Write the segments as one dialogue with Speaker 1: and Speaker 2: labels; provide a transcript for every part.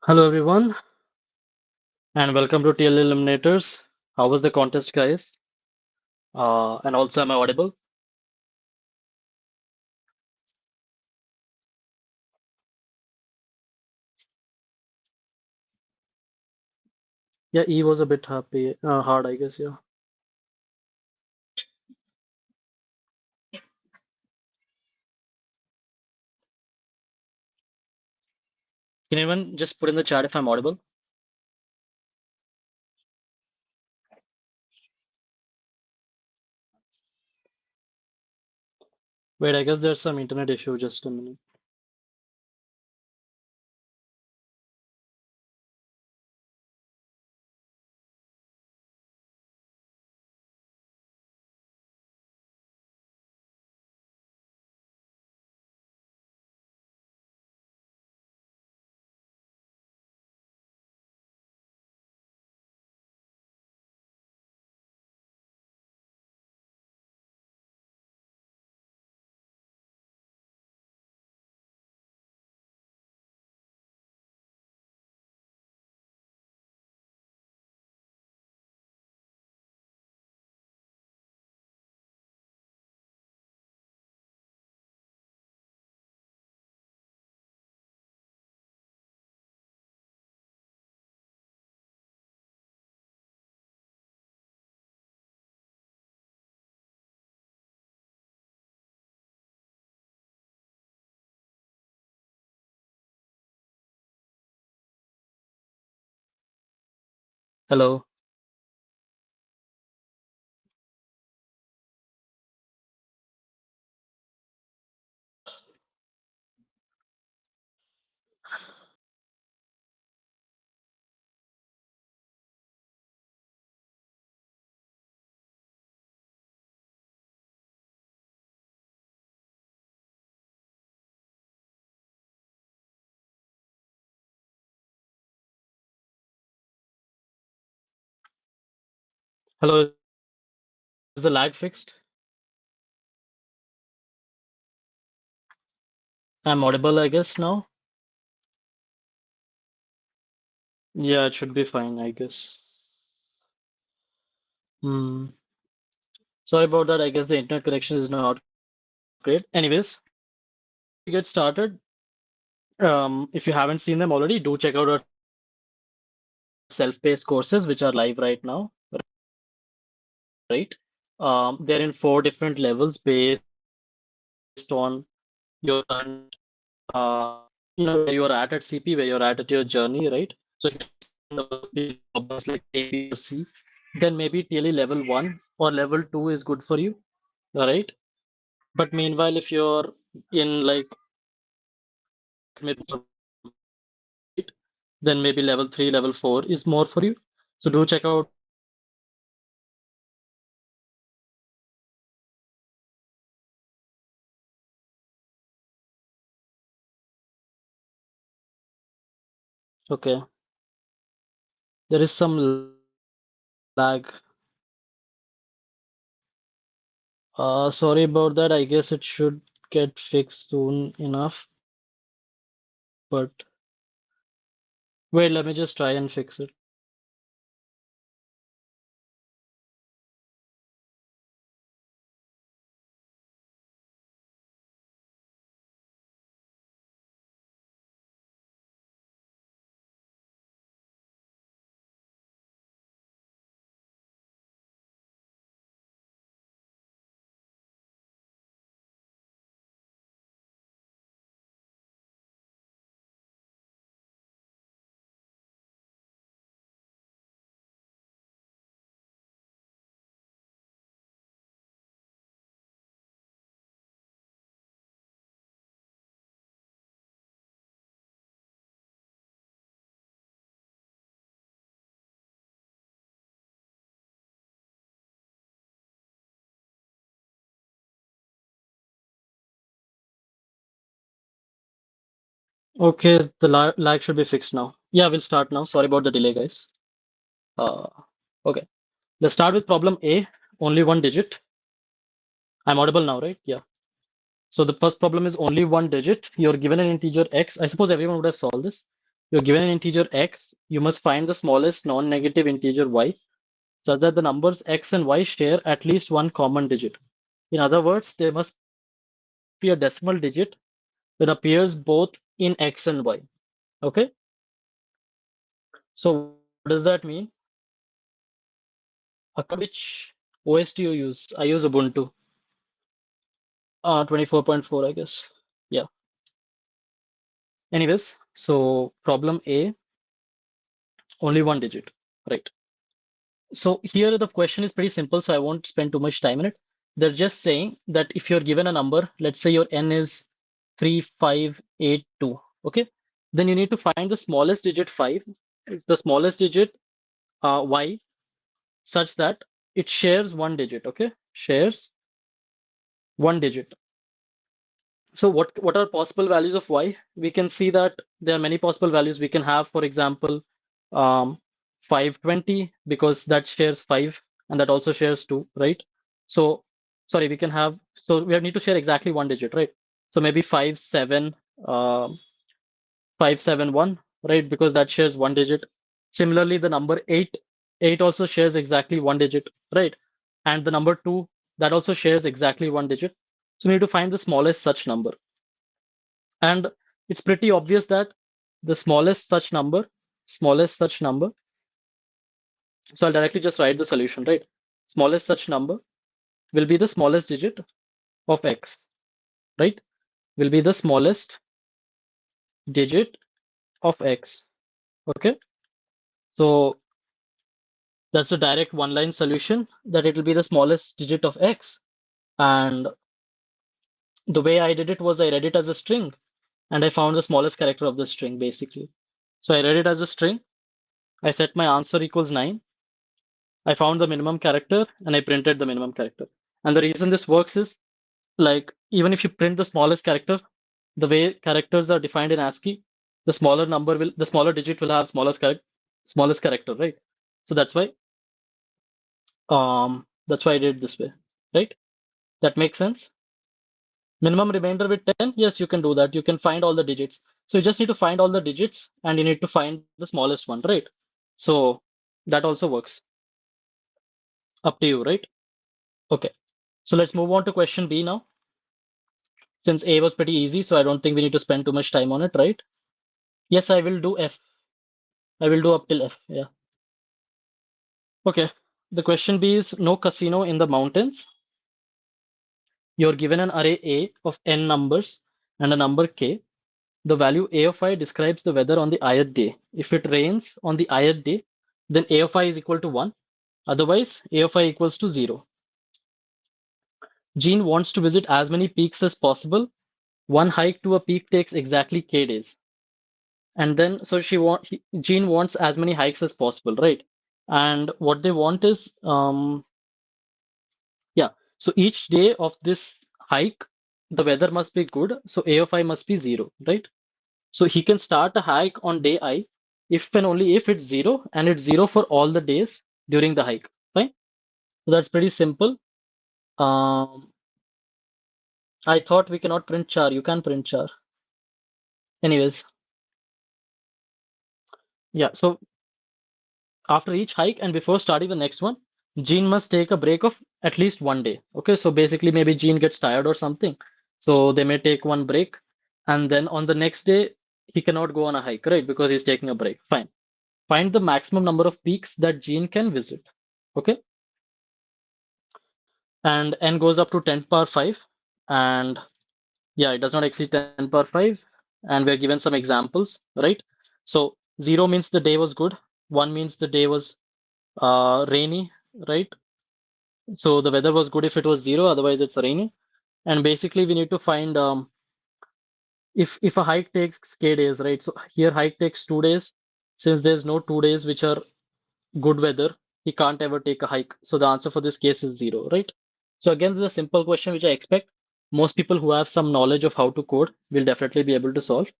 Speaker 1: Hello everyone, and welcome to TLE Eliminators. How was the contest, guys? And also, am I audible? Yeah, E was a bit hard, I guess. Yeah. Can anyone just put in the chat if I'm audible? Wait, I guess there's some internet issue. Just a minute. Hello. Hello. Is the lag fixed? I'm audible, I guess now. Yeah, it should be fine, I guess. Hmm. Sorry about that. I guess the internet connection is not great. Anyways, to get started. If you haven't seen them already, do check out our self-paced courses, which are live right now. Right? They're in 4 different levels based on your current, where you're at CP, where you're at your journey, right? So if you're problems like A, B, or C, then maybe TLE level 1 or level 2 is good for you, all right? But meanwhile, if you're in like maybe then maybe level 3, level 4 is more for you. So do check out. Okay, there is some lag. Sorry about that. I guess it should get fixed soon enough. But wait, let me just try and fix it. Okay, the lag should be fixed now. Yeah, we'll start now. Sorry about the delay, guys. Uh, okay. Let's start with problem A, only one digit. I'm audible now, right? Yeah. So the first problem is only one digit. You're given an integer x. I suppose everyone would have solved this. You're given an integer x, you must find the smallest non-negative integer y such that the numbers x and y share at least one common digit. In other words, there must be a decimal digit that appears both in x and y. Okay? So what does that mean? Which OS do you use? I use Ubuntu. 24.4, I guess. Yeah. Anyways, so problem A, only one digit, right? So here the question is pretty simple, so I won't spend too much time on it. They're just saying that if you're given a number, let's say your n is 3582, okay? Then you need to find the smallest digit 5, the smallest digit y, such that it shares one digit, okay? Shares one digit. So what are possible values of y? We can see that there are many possible values. We can have, for example, 520 because that shares 5 and that also shares 2, right? So sorry, we can have, so we need to share exactly one digit, right? So maybe 571, right? Because that shares one digit. Similarly, the number 8 also shares exactly one digit, right? And the number 2, that also shares exactly one digit. So we need to find the smallest such number. And it's pretty obvious that the smallest such number, so I'll directly just write the solution, right? Smallest such number will be the smallest digit of x, right? Will be the smallest digit of x, okay? So that's a direct one-line solution that it will be the smallest digit of x. And the way I did it was I read it as a string and I found the smallest character of the string, basically. So I read it as a string. I set my answer equals 9. I found the minimum character and I printed the minimum character. And the reason this works is like even if you print the smallest character, the way characters are defined in ASCII, the smaller digit will have smallest character, right? So that's why I did it this way, right? That makes sense. Minimum remainder with 10, yes, you can do that. You can find all the digits. So you just need to find all the digits and you need to find the smallest one, right? So that also works. Up to you, right? Okay. So let's move on to question B now. Since A was pretty easy, so I don't think we need to spend too much time on it, right? Yes, I will do F. I will do up till F, yeah. Okay, the question B is no casino in the mountains. You're given an array A of n numbers and a number K. The value A of I describes the weather on the ith day. If it rains on the ith day, then A of I is equal to 1. Otherwise, A of I equals to 0. Jean wants to visit as many peaks as possible. One hike to a peak takes exactly K days. And then so Jean wants as many hikes as possible, right? And what they want is yeah, so each day of this hike the weather must be good, so A of I must be 0, right? So he can start a hike on day I if and only if it's 0 and it's 0 for all the days during the hike, right? So that's pretty simple. I thought we cannot print char. You can print char. Anyways, yeah, so after each hike and before starting the next one, Jean must take a break of at least one day. Okay, so basically maybe Jean gets tired or something. So they may take one break. And then on the next day, he cannot go on a hike, right? Because he's taking a break. Fine. Find the maximum number of peaks that Jean can visit. Okay. And n goes up to 10 power 5. And yeah, it does not exceed 10 power 5. And we're given some examples, right? So 0 means the day was good. 1 means the day was rainy, right? So the weather was good if it was 0, otherwise it's raining. And basically we need to find if a hike takes k days, right? So here hike takes 2 days. Since there's no 2 days which are good weather, he can't ever take a hike. So the answer for this case is 0, right? So again, this is a simple question which I expect most people who have some knowledge of how to code will definitely be able to solve.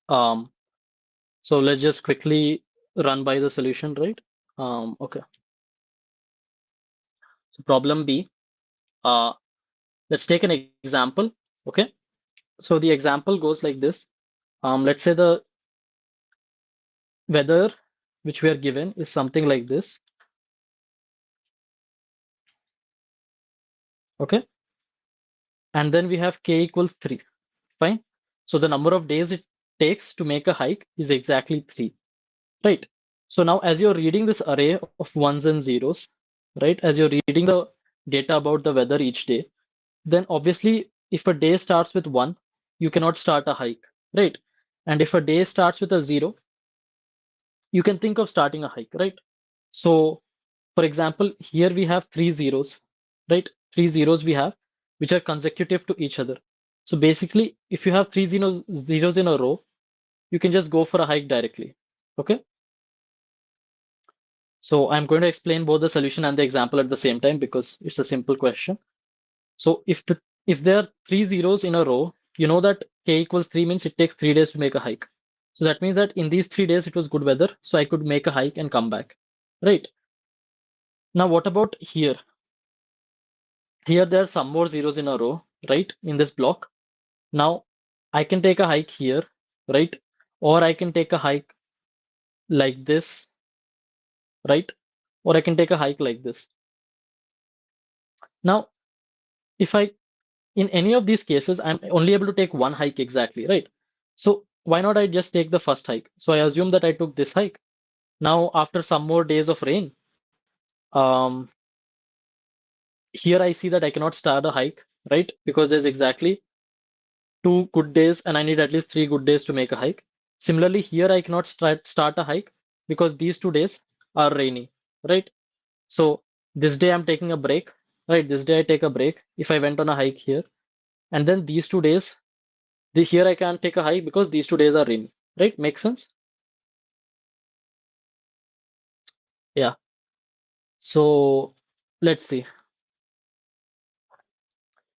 Speaker 1: So let's just quickly run by the solution, right? Okay. So problem B. Let's take an example. Okay. So the example goes like this. Let's say weather which we are given is something like this. Okay. And then we have k equals 3. Fine. So the number of days it takes to make a hike is exactly 3. Right. So now as you're reading this array of ones and zeros, right, as you're reading the data about the weather each day, then obviously if a day starts with 1, you cannot start a hike, right? And if a day starts with a 0, you can think of starting a hike, right? So for example, here we have 3 zeros, right? 3 zeros we have, which are consecutive to each other. So basically, if you have zeros in a row, you can just go for a hike directly. Okay. So I'm going to explain both the solution and the example at the same time because it's a simple question. So if there are 3 zeros in a row, you know that k equals 3 means it takes 3 days to make a hike. So that means that in these 3 days it was good weather, so I could make a hike and come back. Right. Now what about here? Here there are some more zeros in a row, right? In this block. Now I can take a hike here, right? Or I can take a hike like this, right? Or I can take a hike like this. Now, if I in any of these cases, I'm only able to take one hike exactly, right? So why not I just take the first hike? So I assume that I took this hike. Now, after some more days of rain, um, here I see that I cannot start a hike, right? Because there's exactly 2 good days and I need at least 3 good days to make a hike. Similarly, here I cannot start a hike because these 2 days are rainy, right? So this day I'm taking a break, right? This day I take a break if I went on a hike here. And then these 2 days, here I can't take a hike because these 2 days are rainy, right? Makes sense? Yeah. So let's see.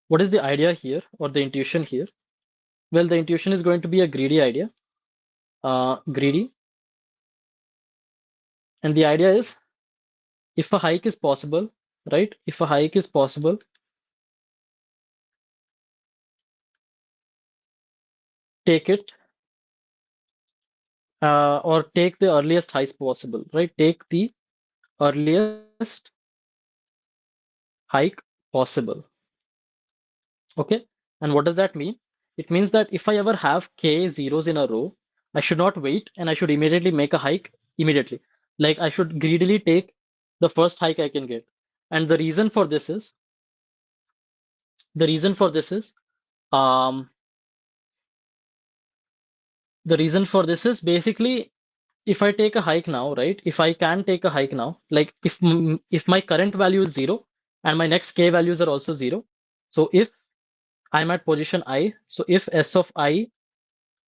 Speaker 1: What is the idea here or the intuition here? Well, the intuition is going to be a greedy idea. Greedy. And the idea is if a hike is possible, right? If a hike is possible, take it or take the earliest hike possible, right? Take the earliest hike possible. Okay. And what does that mean? It means that if I ever have k zeros in a row, I should not wait and I should immediately make a hike immediately. Like I should greedily take the first hike I can get. And the reason for this is, um, the reason for this is basically if I take a hike now, right? If I can take a hike now, like if my current value is 0 and my next k values are also 0. So if I'm at position I, so if s of I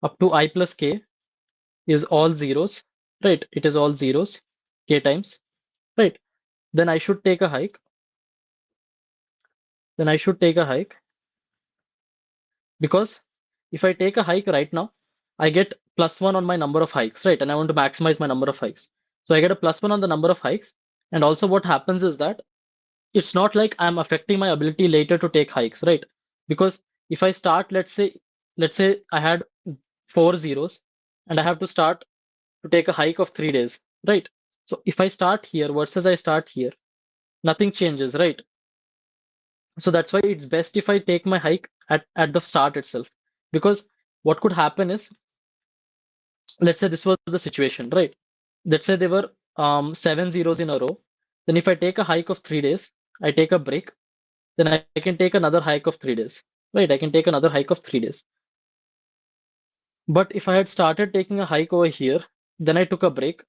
Speaker 1: up to I plus k is all zeros, right? It is all zeros, k times, right? Then I should take a hike. Then I should take a hike because if I take a hike right now, I get +1 on my number of hikes, right? And I want to maximize my number of hikes. So I get a +1 on the number of hikes. And also what happens is that it's not like I'm affecting my ability later to take hikes, right? Because if I start, let's say I had 4 zeros and I have to start to take a hike of 3 days, right? So if I start here versus I start here, nothing changes, right? So that's why it's best if I take my hike at the start itself. Because what could happen is, let's say this was the situation, right? Let's say there were 7 zeros in a row. Then if I take a hike of 3 days, I take a break, then I can take another hike of 3 days, right? I can take another hike of 3 days. But if I had started taking a hike over here, then I took a break,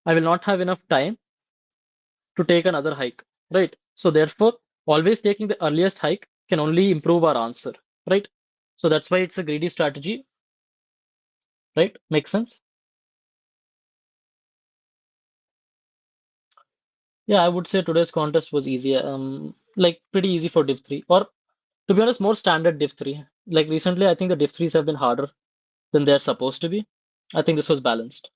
Speaker 1: I will not have enough time to take another hike, right? So therefore, always taking the earliest hike can only improve our answer, right? So that's why it's a greedy strategy, right? Makes sense? Yeah, I would say today's contest was easy, like pretty easy for Div 3, or to be honest, more standard Div 3. Like recently, I think the Div 3s have been harder than they're supposed to be. I think this was balanced.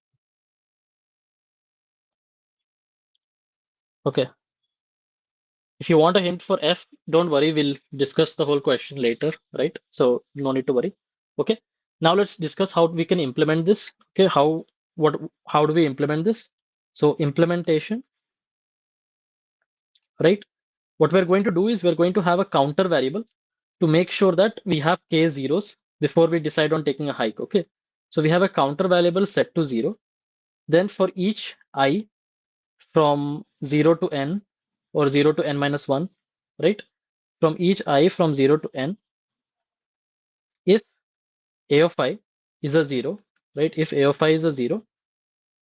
Speaker 1: Okay. If you want a hint for F, don't worry, we'll discuss the whole question later, right? So no need to worry. Okay. Now let's discuss how we can implement this. Okay, how how do we implement this? So implementation, right? What we're going to do is we're going to have a counter variable to make sure that we have k zeros before we decide on taking a hike. Okay. So we have a counter variable set to 0. Then for each I from 0 to n or 0 to n minus 1, right? From each I from 0 to n, if a of I is a 0, right? If a of I is a 0,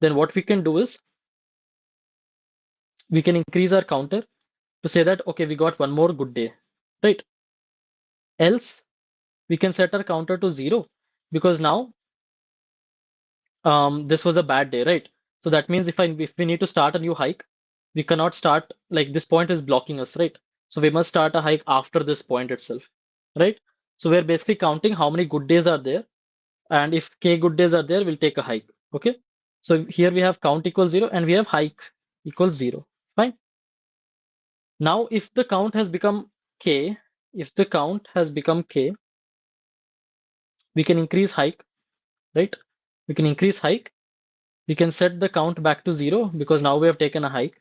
Speaker 1: then what we can do is we can increase our counter to say that, okay, we got one more good day, right? Else, we can set our counter to 0 because now this was a bad day, right? So that means if we need to start a new hike, we cannot start like this point is blocking us, right? So we must start a hike after this point itself, right? So we're basically counting how many good days are there, and if k good days are there, we'll take a hike. Okay. So here we have count equals 0 and we have hike equals 0. Fine. Now if the count has become k, if the count has become k, we can increase hike, right? We can increase hike. We can set the count back to 0 because now we have taken a hike,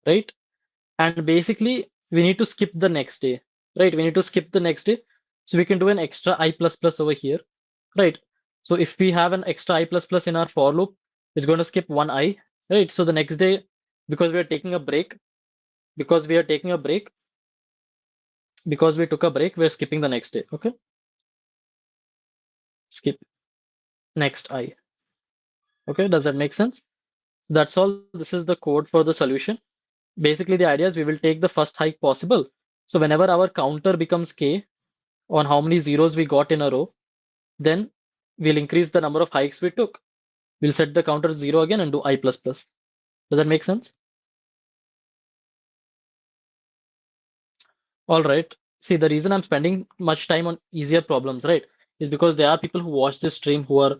Speaker 1: right? And basically we need to skip the next day, right? We need to skip the next day. So we can do an extra I plus plus over here, right? So if we have an extra I plus plus in our for loop, it's going to skip one I, right? So the next day, because we are taking a break, because we are taking a break, because we took a break, we're skipping the next day. Okay. Skip next I. Okay. Does that make sense? That's all. This is the code for the solution. Basically, the idea is we will take the first hike possible. So whenever our counter becomes k on how many zeros we got in a row, then we'll increase the number of hikes we took. We'll set the counter 0 again and do I plus plus. Does that make sense? All right. See, the reason I'm spending much time on easier problems, right, is because there are people who watch this stream who are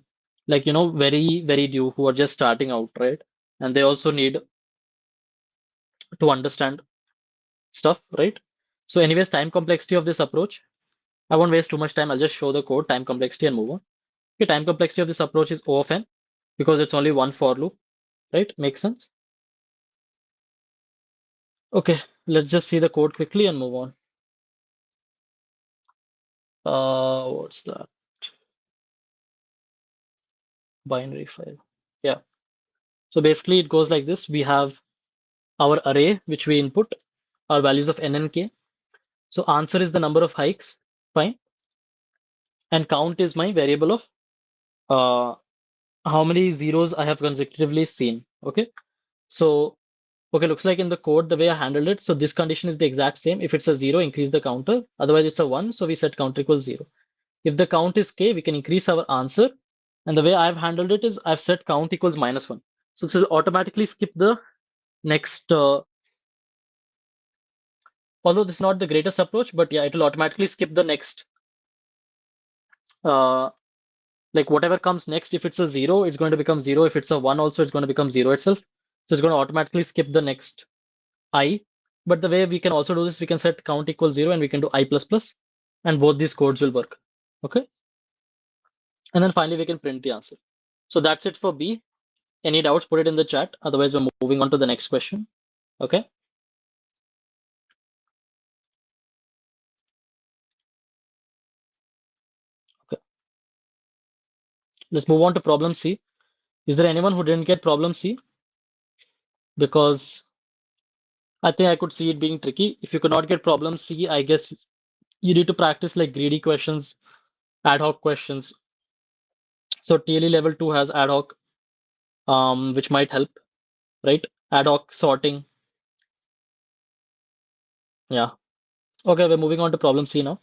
Speaker 1: like, very, very new, who are just starting out, right? And they also need to understand stuff, right? So anyways, time complexity of this approach, I won't waste too much time. I'll just show the code, time complexity, and move on. Okay, time complexity of this approach is O of n because it's only one for loop, right? Makes sense? Okay, let's just see the code quickly and move on. What's that? Binary file. Yeah. So basically it goes like this. We have our array, which we input, our values of n and k. So answer is the number of hikes. Fine. And count is my variable of uh, how many zeros I have consecutively seen. Okay. So, okay, looks like in the code, the way I handled it. So this condition is the exact same. If it's a 0, increase the counter. Otherwise, it's a 1. So we set counter equals 0. If the count is k, we can increase our answer. And the way I've handled it is I've set count equals -1. So this will automatically skip the next, although this is not the greatest approach, but yeah, it will automatically skip the next, uh, like whatever comes next. If it's a 0, it's going to become 0. If it's a 1 also, it's going to become 0 itself. So it's going to automatically skip the next I. But the way we can also do this, we can set count equals 0 and we can do I plus plus, and both these codes will work. Okay. And then finally, we can print the answer. So that's it for B. Any doubts, put it in the chat. Otherwise, we're moving on to the next question. Okay. Okay. Let's move on to problem C. Is there anyone who didn't get problem C? Because I think I could see it being tricky. If you could not get problem C, I guess you need to practice like greedy questions, ad hoc questions. So TLE level 2 has ad hoc, which might help, right? Ad hoc sorting. Yeah. Okay, we're moving on to problem C now.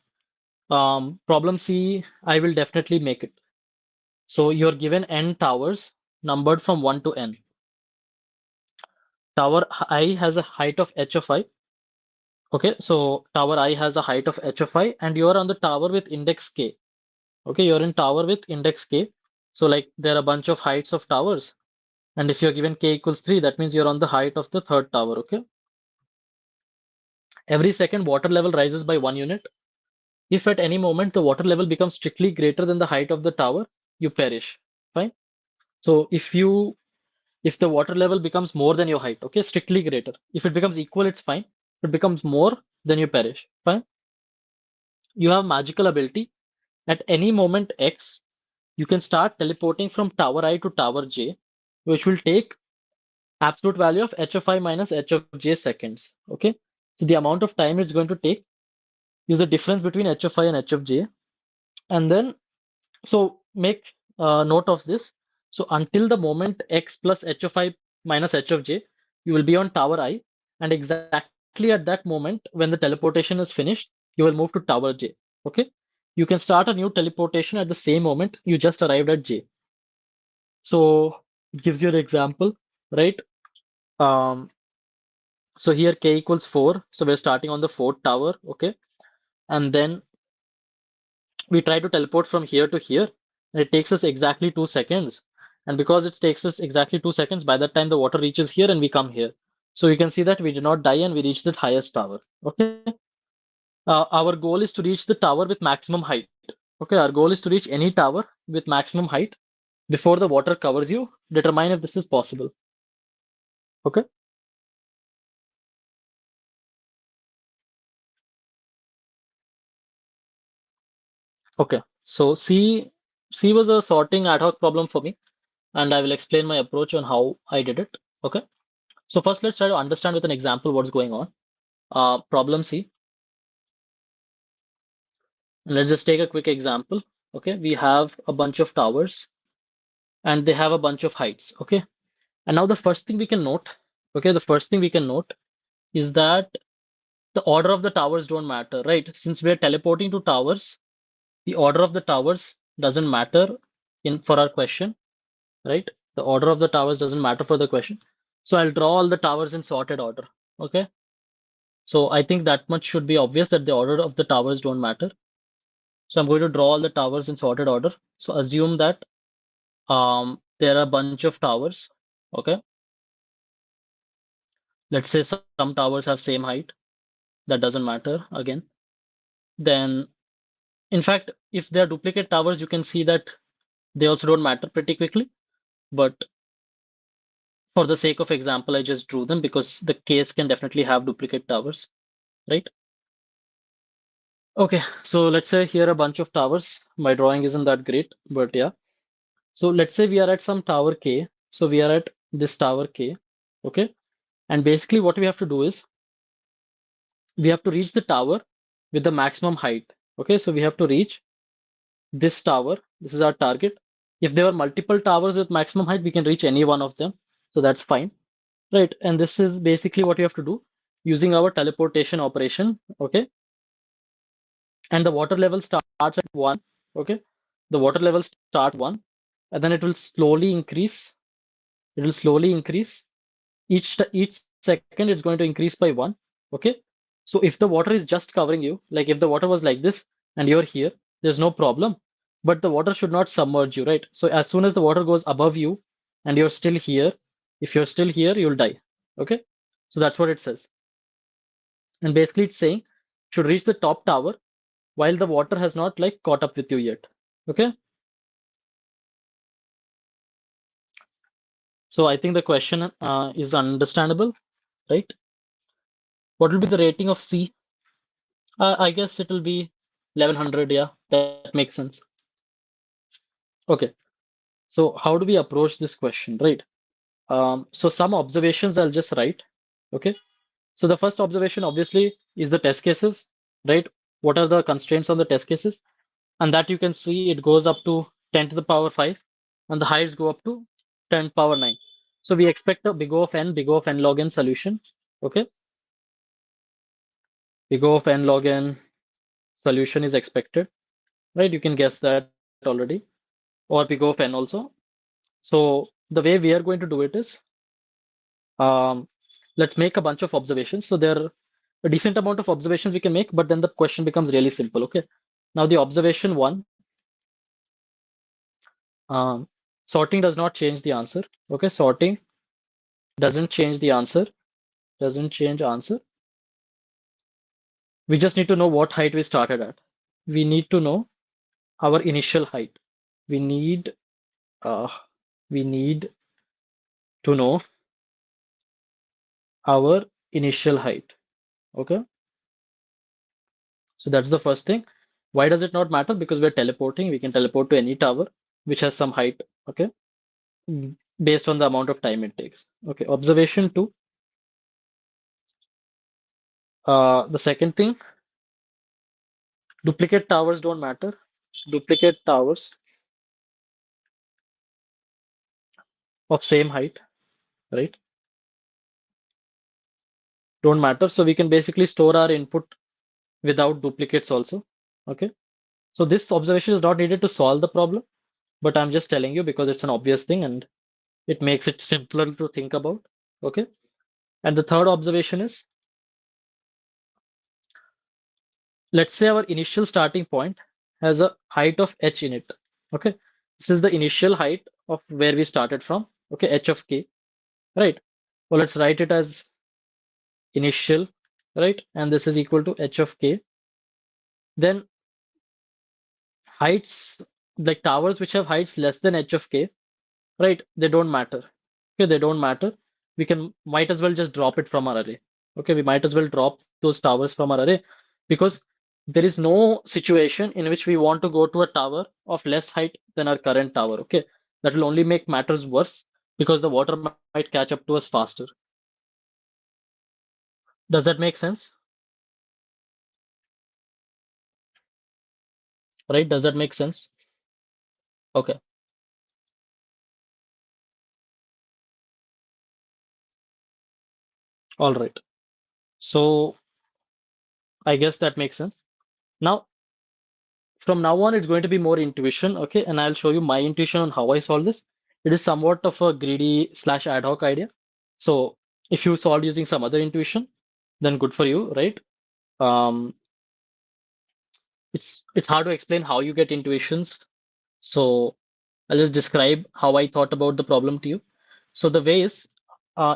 Speaker 1: Problem C, I will definitely make it. So you're given n towers numbered from 1 to n. Tower I has a height of h of I. Okay, so tower I has a height of h of I, and you're on the tower with index k. Okay, you're in tower with index k. So like there are a bunch of heights of towers. And if you're given k equals 3, that means you're on the height of the third tower. Okay. Every second, water level rises by 1 unit. If at any moment the water level becomes strictly greater than the height of the tower, you perish. Fine. So if the water level becomes more than your height, okay, strictly greater. If it becomes equal, it's fine. If it becomes more, then you perish. Fine. You have magical ability. At any moment X, you can start teleporting from tower I to tower J, which will take absolute value of h of I minus h of j seconds. Okay. So the amount of time it's going to take is the difference between h of I and h of j. And then, so make note of this. So until the moment x plus h of I minus h of j, you will be on tower I. And exactly at that moment, when the teleportation is finished, you will move to tower j. Okay. You can start a new teleportation at the same moment you just arrived at j. So it gives you an example, right? Um, So here k equals 4. So we're starting on the fourth tower, okay? And then we try to teleport from here to here. And it takes us exactly 2 seconds. And because it takes us exactly 2 seconds, by that time the water reaches here and we come here. So you can see that we did not die and we reached the highest tower. Okay. Our goal is to reach the tower with maximum height. Okay. Our goal is to reach any tower with maximum height before the water covers you. Determine if this is possible. Okay. Okay. So C was a sorting ad hoc problem for me, and I will explain my approach on how I did it. Okay. So first, let's try to understand with an example what's going on. Problem C. And let's just take a quick example. Okay. We have a bunch of towers and they have a bunch of heights. Okay. And now the first thing we can note, okay, the first thing we can note is that the order of the towers don't matter, right? Since we're teleporting to towers, the order of the towers doesn't matter in for our question, right? The order of the towers doesn't matter for the question. So I'll draw all the towers in sorted order. Okay. So I think that much should be obvious that the order of the towers don't matter. So I'm going to draw all the towers in sorted order. So assume that there are a bunch of towers. Okay. Let's say some towers have same height. That doesn't matter again. Then, in fact, if they are duplicate towers, you can see that they also don't matter pretty quickly. But for the sake of example, I just drew them because the case can definitely have duplicate towers, right? Okay, so let's say here a bunch of towers. My drawing isn't that great, but yeah. So let's say we are at some tower K. So we are at this tower K, okay? And basically what we have to do is we have to reach the tower with the maximum height. Okay, so we have to reach this tower. This is our target. If there are multiple towers with maximum height, we can reach any one of them. So that's fine, right? And this is basically what we have to do using our teleportation operation, okay? And the water level starts at 1, okay? The water level starts 1, and then it will slowly increase. It will slowly increase. Each second it's going to increase by 1, okay? So if the water is just covering you, like if the water was like this and you're here, there's no problem. But the water should not submerge you, right? So as soon as the water goes above you and you're still here, if you're still here, you'll die, okay? So that's what it says. And basically it's saying should reach the top tower while the water has not like caught up with you yet. Okay. So I think the question is understandable, right? What will be the rating of C? I guess it will be 1100. Yeah, that makes sense. Okay. So how do we approach this question, right? So some observations I'll just write. Okay. So the first observation obviously is the test cases, right? What are the constraints on the test cases? And that you can see it goes up to 10 to the power 5 and the heights go up to 10 power 9. So we expect a big O of n, big O of n log n solution. Okay. Big O of n log n solution is expected, right? You can guess that already, or big O of n also. So the way we are going to do it is, um, let's make a bunch of observations. So there are a decent amount of observations we can make, but then the question becomes really simple. Okay. Now the observation 1, um, sorting does not change the answer. Okay. Sorting doesn't change the answer, doesn't change answer. We just need to know what height we started at. We need to know our initial height. We need, uh, we need to know our initial height. Okay, so that's the first thing. Why does it not matter? Because we're teleporting. We can teleport to any tower which has some height. Okay, based on the amount of time it takes. Okay, observation two. The second thing, duplicate towers don't matter. Duplicate towers of same height, right? Don't matter. So we can basically store our input without duplicates also. Okay. So this observation is not needed to solve the problem, but I'm just telling you because it's an obvious thing and it makes it simpler to think about. Okay. And the third observation is, let's say our initial starting point has a height of h in it. Okay. This is the initial height of where we started from. Okay. H of k, right? Well, let's write it as initial, right? And this is equal to h of k. Then heights, like towers which have heights less than h of k, right? They don't matter. Okay, they don't matter. We can might as well just drop it from our array. Okay, we might as well drop those towers from our array because there is no situation in which we want to go to a tower of less height than our current tower. Okay, that will only make matters worse because the water might catch up to us faster. Does that make sense? Right? Does that make sense? Okay, all right. So I guess that makes sense. Now, from now on, it's going to be more intuition, okay? And I'll show you my intuition on how I solve this. It is somewhat of a greedy slash ad hoc idea. So if you solve using some other intuition, then good for you, right? Um, it's hard to explain how you get intuitions. So I'll just describe how I thought about the problem to you. So the way is,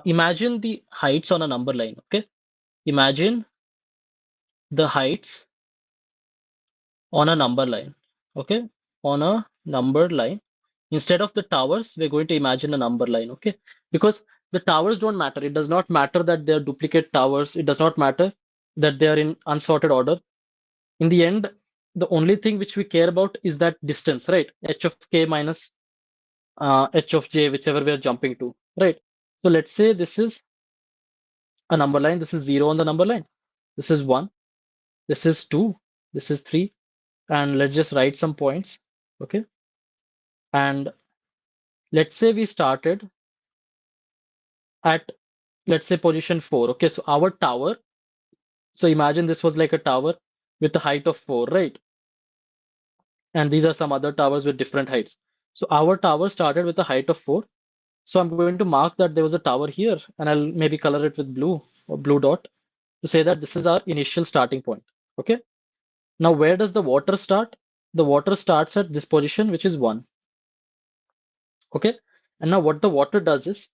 Speaker 1: imagine the heights on a number line, okay? Imagine the heights on a number line, okay? On a number line. Instead of the towers, we're going to imagine a number line, okay? Because the towers don't matter. It does not matter that they're duplicate towers. It does not matter that they are in unsorted order. In the end, the only thing which we care about is that distance, right? H of k minus h of j, whichever we are jumping to, right? So let's say this is a number line. This is 0 on the number line. This is 1. This is 2. This is 3. And let's just write some points, okay? And let's say we started at, let's say, position 4. Okay, so our tower, so imagine this was like a tower with a height of 4, right? And these are some other towers with different heights. So our tower started with a height of 4. So I'm going to mark that there was a tower here, and I'll maybe color it with blue or blue dot to say that this is our initial starting point. Okay. Now, where does the water start? The water starts at this position, which is 1. Okay. And now what the water does is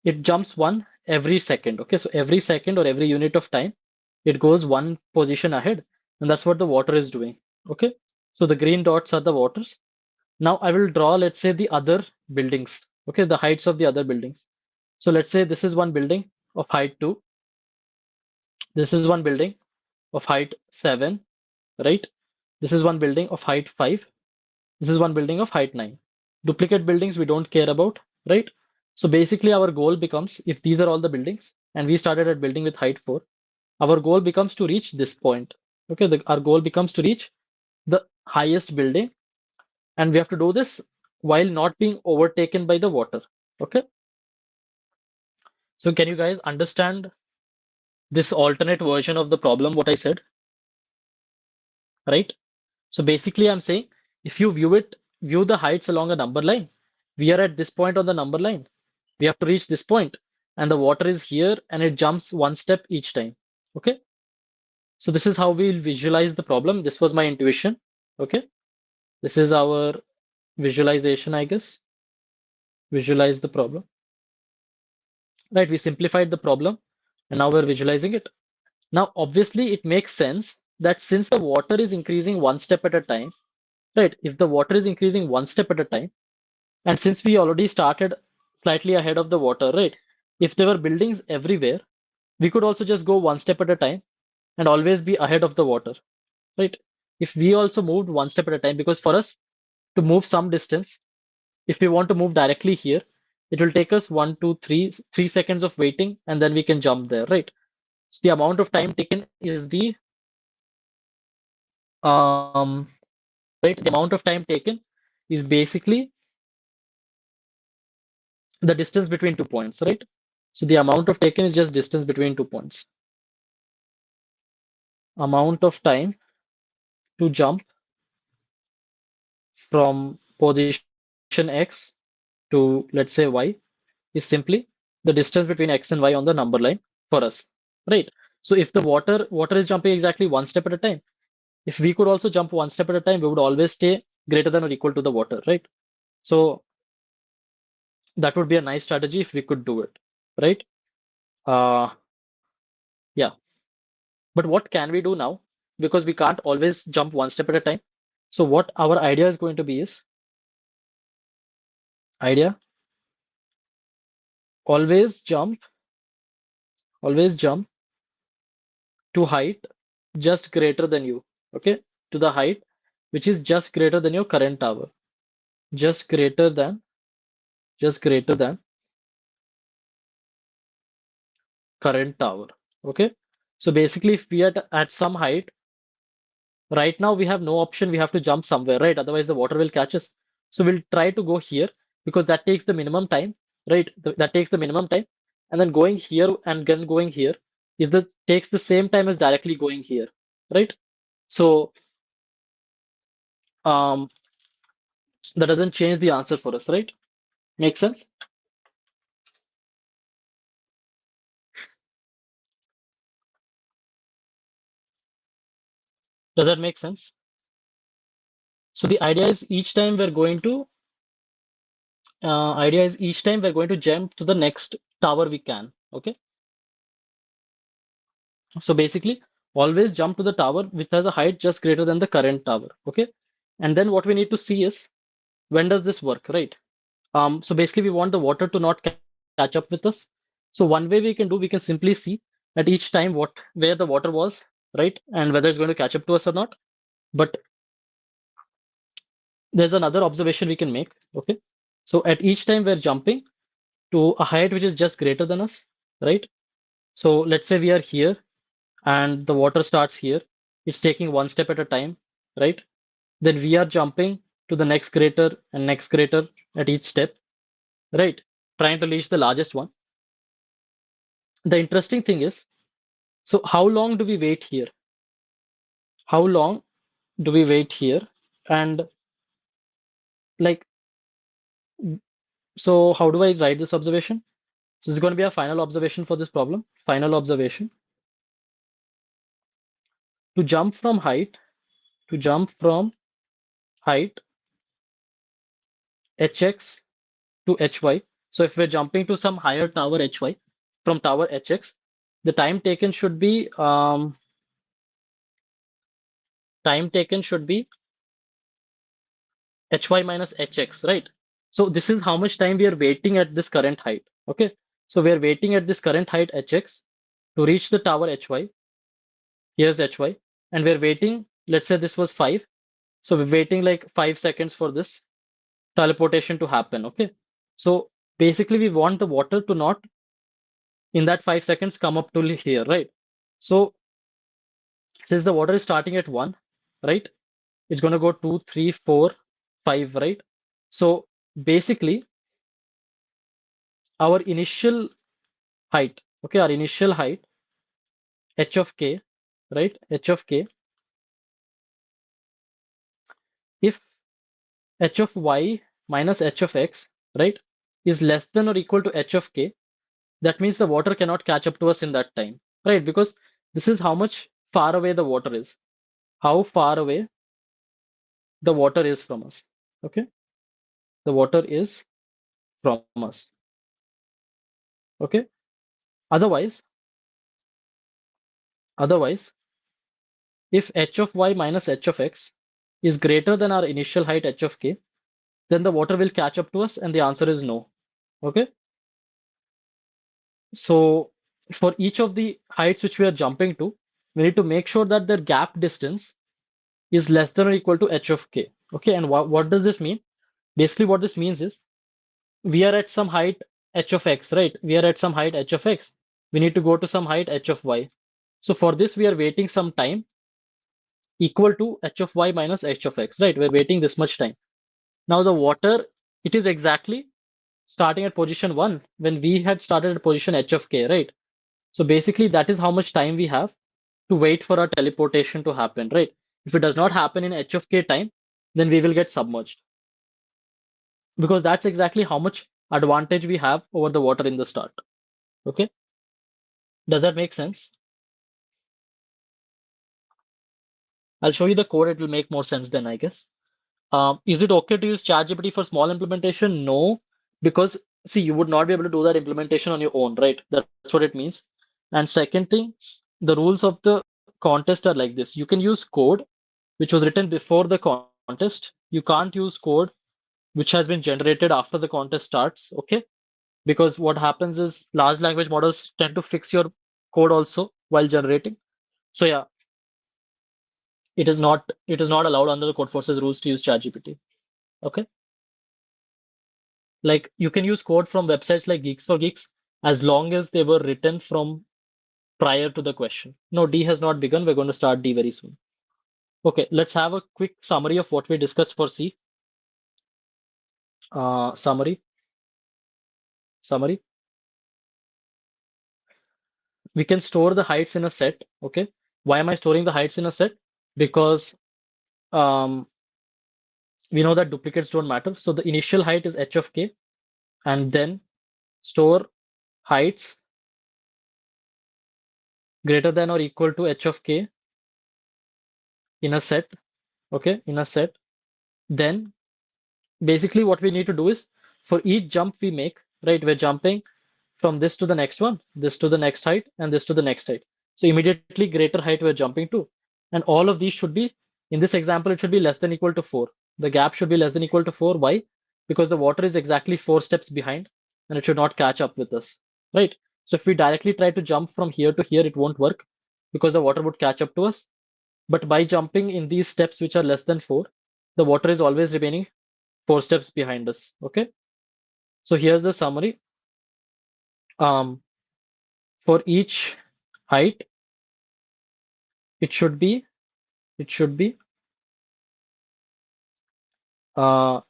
Speaker 1: it jumps 1 every second. Okay. So every second or every unit of time, it goes 1 position ahead. And that's what the water is doing. Okay. So the green dots are the waters. Now I will draw, let's say, the other buildings. Okay. The heights of the other buildings. So let's say this is one building of height 2. This is one building of height 7, right? This is one building of height 5. This is one building of height 9. Duplicate buildings we don't care about, right? So basically our goal becomes, if these are all the buildings and we started at building with height 4, our goal becomes to reach this point. Okay, our goal becomes to reach the highest building, and we have to do this while not being overtaken by the water. Okay, so can you guys understand this alternate version of the problem, what I said, right? So basically I'm saying, if you view the heights along a number line, we are at this point on the number line. We have to reach this point, and the water is here and it jumps 1 step each time. Okay, so this is how we'll visualize the problem. This was my intuition. Okay, this is our visualization, I guess. Visualize the problem, right? We simplified the problem and now we're visualizing it. Now obviously it makes sense that since the water is increasing 1 step at a time, right? If the water is increasing 1 step at a time, And since we already started slightly ahead of the water, right? If there were buildings everywhere, we could also just go one step at a time and always be ahead of the water, right? If we also moved one step at a time, because for us to move some distance, if we want to move directly here, it will take us 1, 2, 3 seconds of waiting, and then we can jump there, right? So the amount of time taken is the um right, the amount of time taken is basically the distance between 2 points, right? So the amount of taken is just distance between 2 points. Amount of time to jump from position X to, let's say, Y is simply the distance between X and Y on the number line for us, right? So if the water is jumping exactly one step at a time, if we could also jump one step at a time, we would always stay greater than or equal to the water, right? So that would be a nice strategy if we could do it, right? Uh, yeah. But what can we do now? Because we can't always jump one step at a time. So what our idea is going to be is idea, always jump, always jump to height just greater than you. Okay? To the height which is just greater than your current tower. Just greater than, just greater than current tower. Okay? So basically, if we are at some height, right now we have no option. We have to jump somewhere, right? Otherwise, the water will catch us. So we'll try to go here because that takes the minimum time, right? That takes the minimum time. And then going here and then going here is the takes the same time as directly going here, right? So um, that doesn't change the answer for us, right? Make sense? Does that make sense? So the idea is each time we're going to jump to the next tower we can. Okay. So basically, always jump to the tower which has a height just greater than the current tower. Okay. And then what we need to see is when does this work, right? So basically, we want the water to not catch up with us. So one way we can do, we can simply see at each time where the water was, right, and whether it's going to catch up to us or not. But there's another observation we can make. Okay. So at each time we're jumping to a height which is just greater than us, right? So let's say we are here and the water starts here. It's taking one step at a time, right? Then we are jumping to the next crater and next crater at each step, right? Trying to reach the largest one. The interesting thing is, so how long do we wait here? How long do we wait here? And like, so how do I write this observation? So this is going to be a final observation for this problem. Final observation. To jump from height, to jump from height hx to hy. So if we're jumping to some higher tower hy from tower hx, the time taken should be hy minus hx, right? So this is how much time we are waiting at this current height. Okay. So we are waiting at this current height hx to reach the tower hy. Here's hy. And we're waiting, let's say this was 5. So we're waiting like 5 seconds for this teleportation to happen. Okay. So basically, we want the water to not, in that 5 seconds, come up to here, right? So since the water is starting at 1, right? It's going to go 2, 3, 4, 5, right? So basically, our initial height, okay, our initial height, h of k, right? H of k, if h of y minus h of x, right, is less than or equal to h of k, that means the water cannot catch up to us in that time, right? Because this is how much far away the water is, how far away the water is from us. Okay. The water is from us. Okay. Otherwise, otherwise, if h of y minus h of x is greater than our initial height h of k, then the water will catch up to us, and the answer is no. Okay. So for each of the heights which we are jumping to, we need to make sure that the gap distance is less than or equal to h of k. Okay, and what does this mean? Basically, what this means is we are at some height h of x, right? We are at some height h of x. We need to go to some height h of y. So for this, we are waiting some time equal to h of y minus h of x, right? We're waiting this much time. Now the water, it is exactly starting at position 1 when we had started at position h of k, right? So basically, that is how much time we have to wait for our teleportation to happen, right? If it does not happen in h of k time, then we will get submerged because that's exactly how much advantage we have over the water in the start. Okay, does that make sense? I'll show you the code. It will make more sense then, I guess. Is it okay to use ChatGPT for small implementation? No, because see, you would not be able to do that implementation on your own, right? That's what it means. And second thing, the rules of the contest are like this. You can use code which was written before the contest. You can't use code which has been generated after the contest starts, okay? Because what happens is large language models tend to fix your code also while generating. So yeah, it is not allowed under the Codeforces rules to use ChatGPT. Okay. Like you can use code from websites like Geeks for Geeks as long as they were written from prior to the question. No, D has not begun. We're going to start D very soon. Okay, let's have a quick summary of what we discussed for C. Summary. We can store the heights in a set. Okay. Why am I storing the heights in a set? Because um, we know that duplicates don't matter. So the initial height is h of k, and then store heights greater than or equal to h of k in a set. Okay, in a set. Then basically what we need to do is for each jump we make, right? We're jumping from this to the next one, this to the next height, and this to the next height. So immediately greater height we're jumping to. And all of these should be, in this example, it should be less than equal to 4. The gap should be less than equal to 4. Why? Because the water is exactly 4 steps behind and it should not catch up with us, right? So if we directly try to jump from here to here, it won't work because the water would catch up to us. But by jumping in these steps which are less than 4, the water is always remaining 4 steps behind us, okay? So here's the summary. For each height, it should be uh,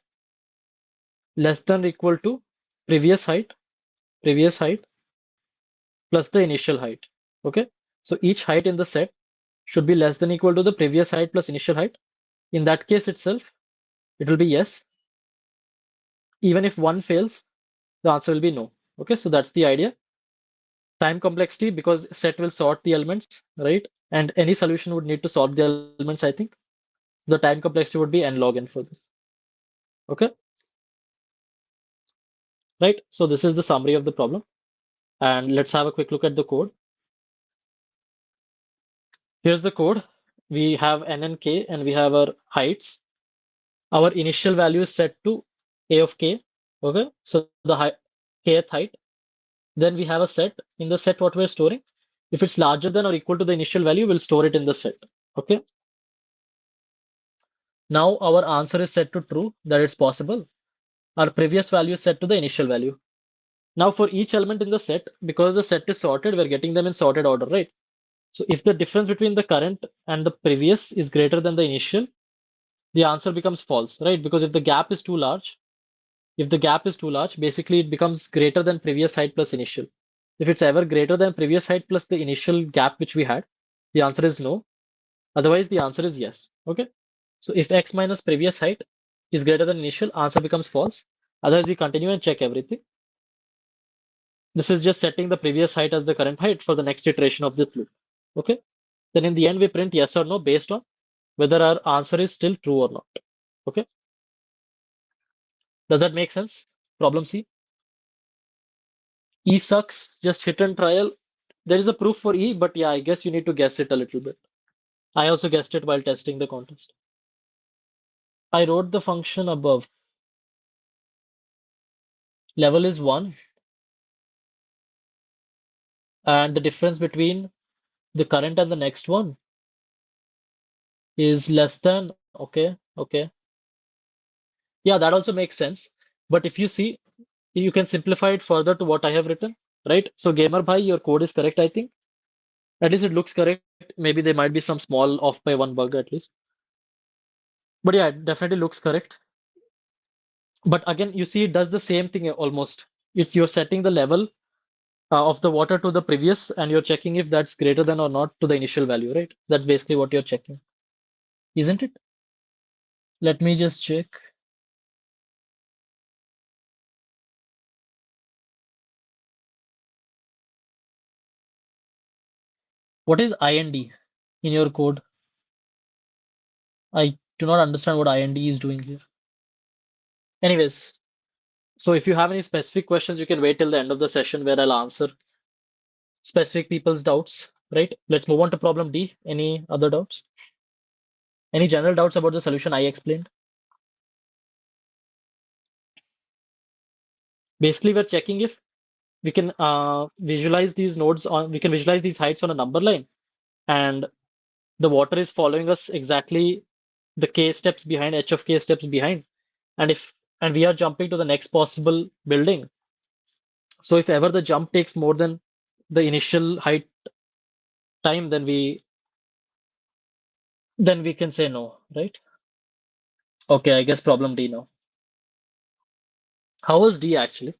Speaker 1: less than or equal to previous height plus the initial height. Okay, so each height in the set should be less than or equal to the previous height plus initial height. In that case itself, it will be yes. Even if one fails, the answer will be no. Okay, so that's the idea. Time complexity, because set will sort the elements, right? And any solution would need to sort the elements, I think. The time complexity would be n log n for this. Okay, right? So this is the summary of the problem. And let's have a quick look at the code. Here's the code. We have n and k, and we have our heights. Our initial value is set to a of k. Okay, so the kth height. Then we have a set. In the set, what we're storing, if it's larger than or equal to the initial value, we'll store it in the set. Okay. Now our answer is set to true, that it's possible. Our previous value is set to the initial value. Now for each element in the set, because the set is sorted, we're getting them in sorted order, right? So if the difference between the current and the previous is greater than the initial, the answer becomes false, right? Because if the gap is too large, basically it becomes greater than previous height plus initial. If it's ever greater than previous height plus the initial gap which we had, the answer is no. Otherwise, the answer is yes. Okay. So if x minus previous height is greater than initial, answer becomes false. Otherwise, we continue and check everything. This is just setting the previous height as the current height for the next iteration of this loop. Okay. Then in the end, we print yes or no based on whether our answer is still true or not. Okay. Does that make sense? Problem C. E sucks, just hit and trial. There is a proof for E, but yeah, I guess you need to guess it a little bit. I also guessed it while testing the contest. I wrote the function above. level is 1, and the difference between the current and the next one is less than, okay. Yeah, that also makes sense. But if you see, you can simplify it further to what I have written, right? So gamer bhai, your code is correct, I think. At least it looks correct. Maybe there might be some small off by one bug at least. But yeah, it definitely looks correct. But again, you see, it does the same thing almost. It's you're setting the level of the water to the previous, and you're checking if that's greater than or not to the initial value, right? That's basically what you're checking, isn't it? Let me just check. What is IND in your code? I do not understand what IND is doing here. Anyways, so if you have any specific questions, you can wait till the end of the session where I'll answer specific people's doubts, right? Let's move on to problem D. Any other doubts? Any general doubts about the solution I explained? Basically, we're checking if we can visualize these nodes on, we can visualize these heights on a number line, and the water is following us exactly the k steps behind, h of k steps behind. And if and we are jumping to the next possible building. So if ever the jump takes more than the initial height time, then we can say no, right? Okay, I guess problem D now. How was D actually?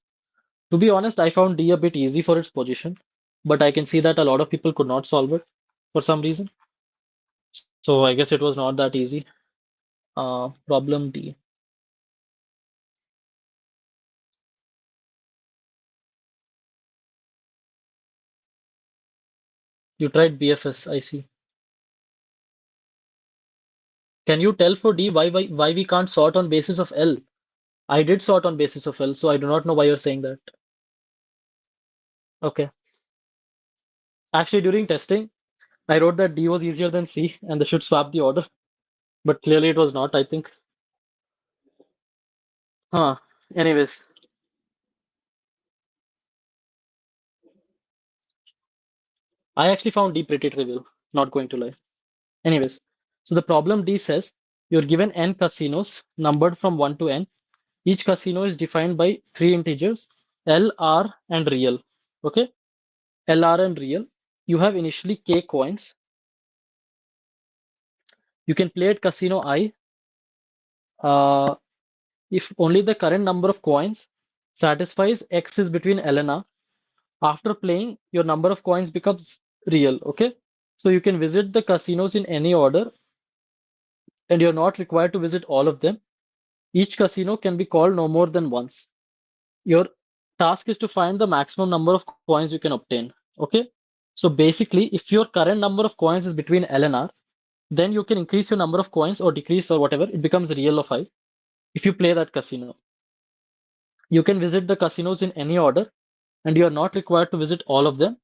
Speaker 1: To be honest, I found D a bit easy for its position, but I can see that a lot of people could not solve it for some reason. So I guess it was not that easy. Problem D. You tried BFS, I see. Can you tell for D why we can't sort on basis of L? I did sort on basis of L, so I do not know why you're saying that. Okay. Actually, during testing, I wrote that D was easier than C and they should swap the order, but clearly it was not, I think. Huh. Anyways, I actually found D pretty trivial, not going to lie. Anyways, so the problem D says you're given n casinos numbered from 1 to n. Each casino is defined by three integers, L, R, and real. Okay? L, R, and real. You have initially k coins. You can play at casino I uh, if only the current number of coins satisfies X is between L and R. After playing, your number of coins becomes real. Okay? So you can visit the casinos in any order, and you're not required to visit all of them. Each casino can be called no more than once. Your task is to find the maximum number of coins you can obtain. Okay. So basically, if your current number of coins is between L and R, then you can increase your number of coins or decrease or whatever. It becomes real of I if you play that casino. You can visit the casinos in any order, and you are not required to visit all of them.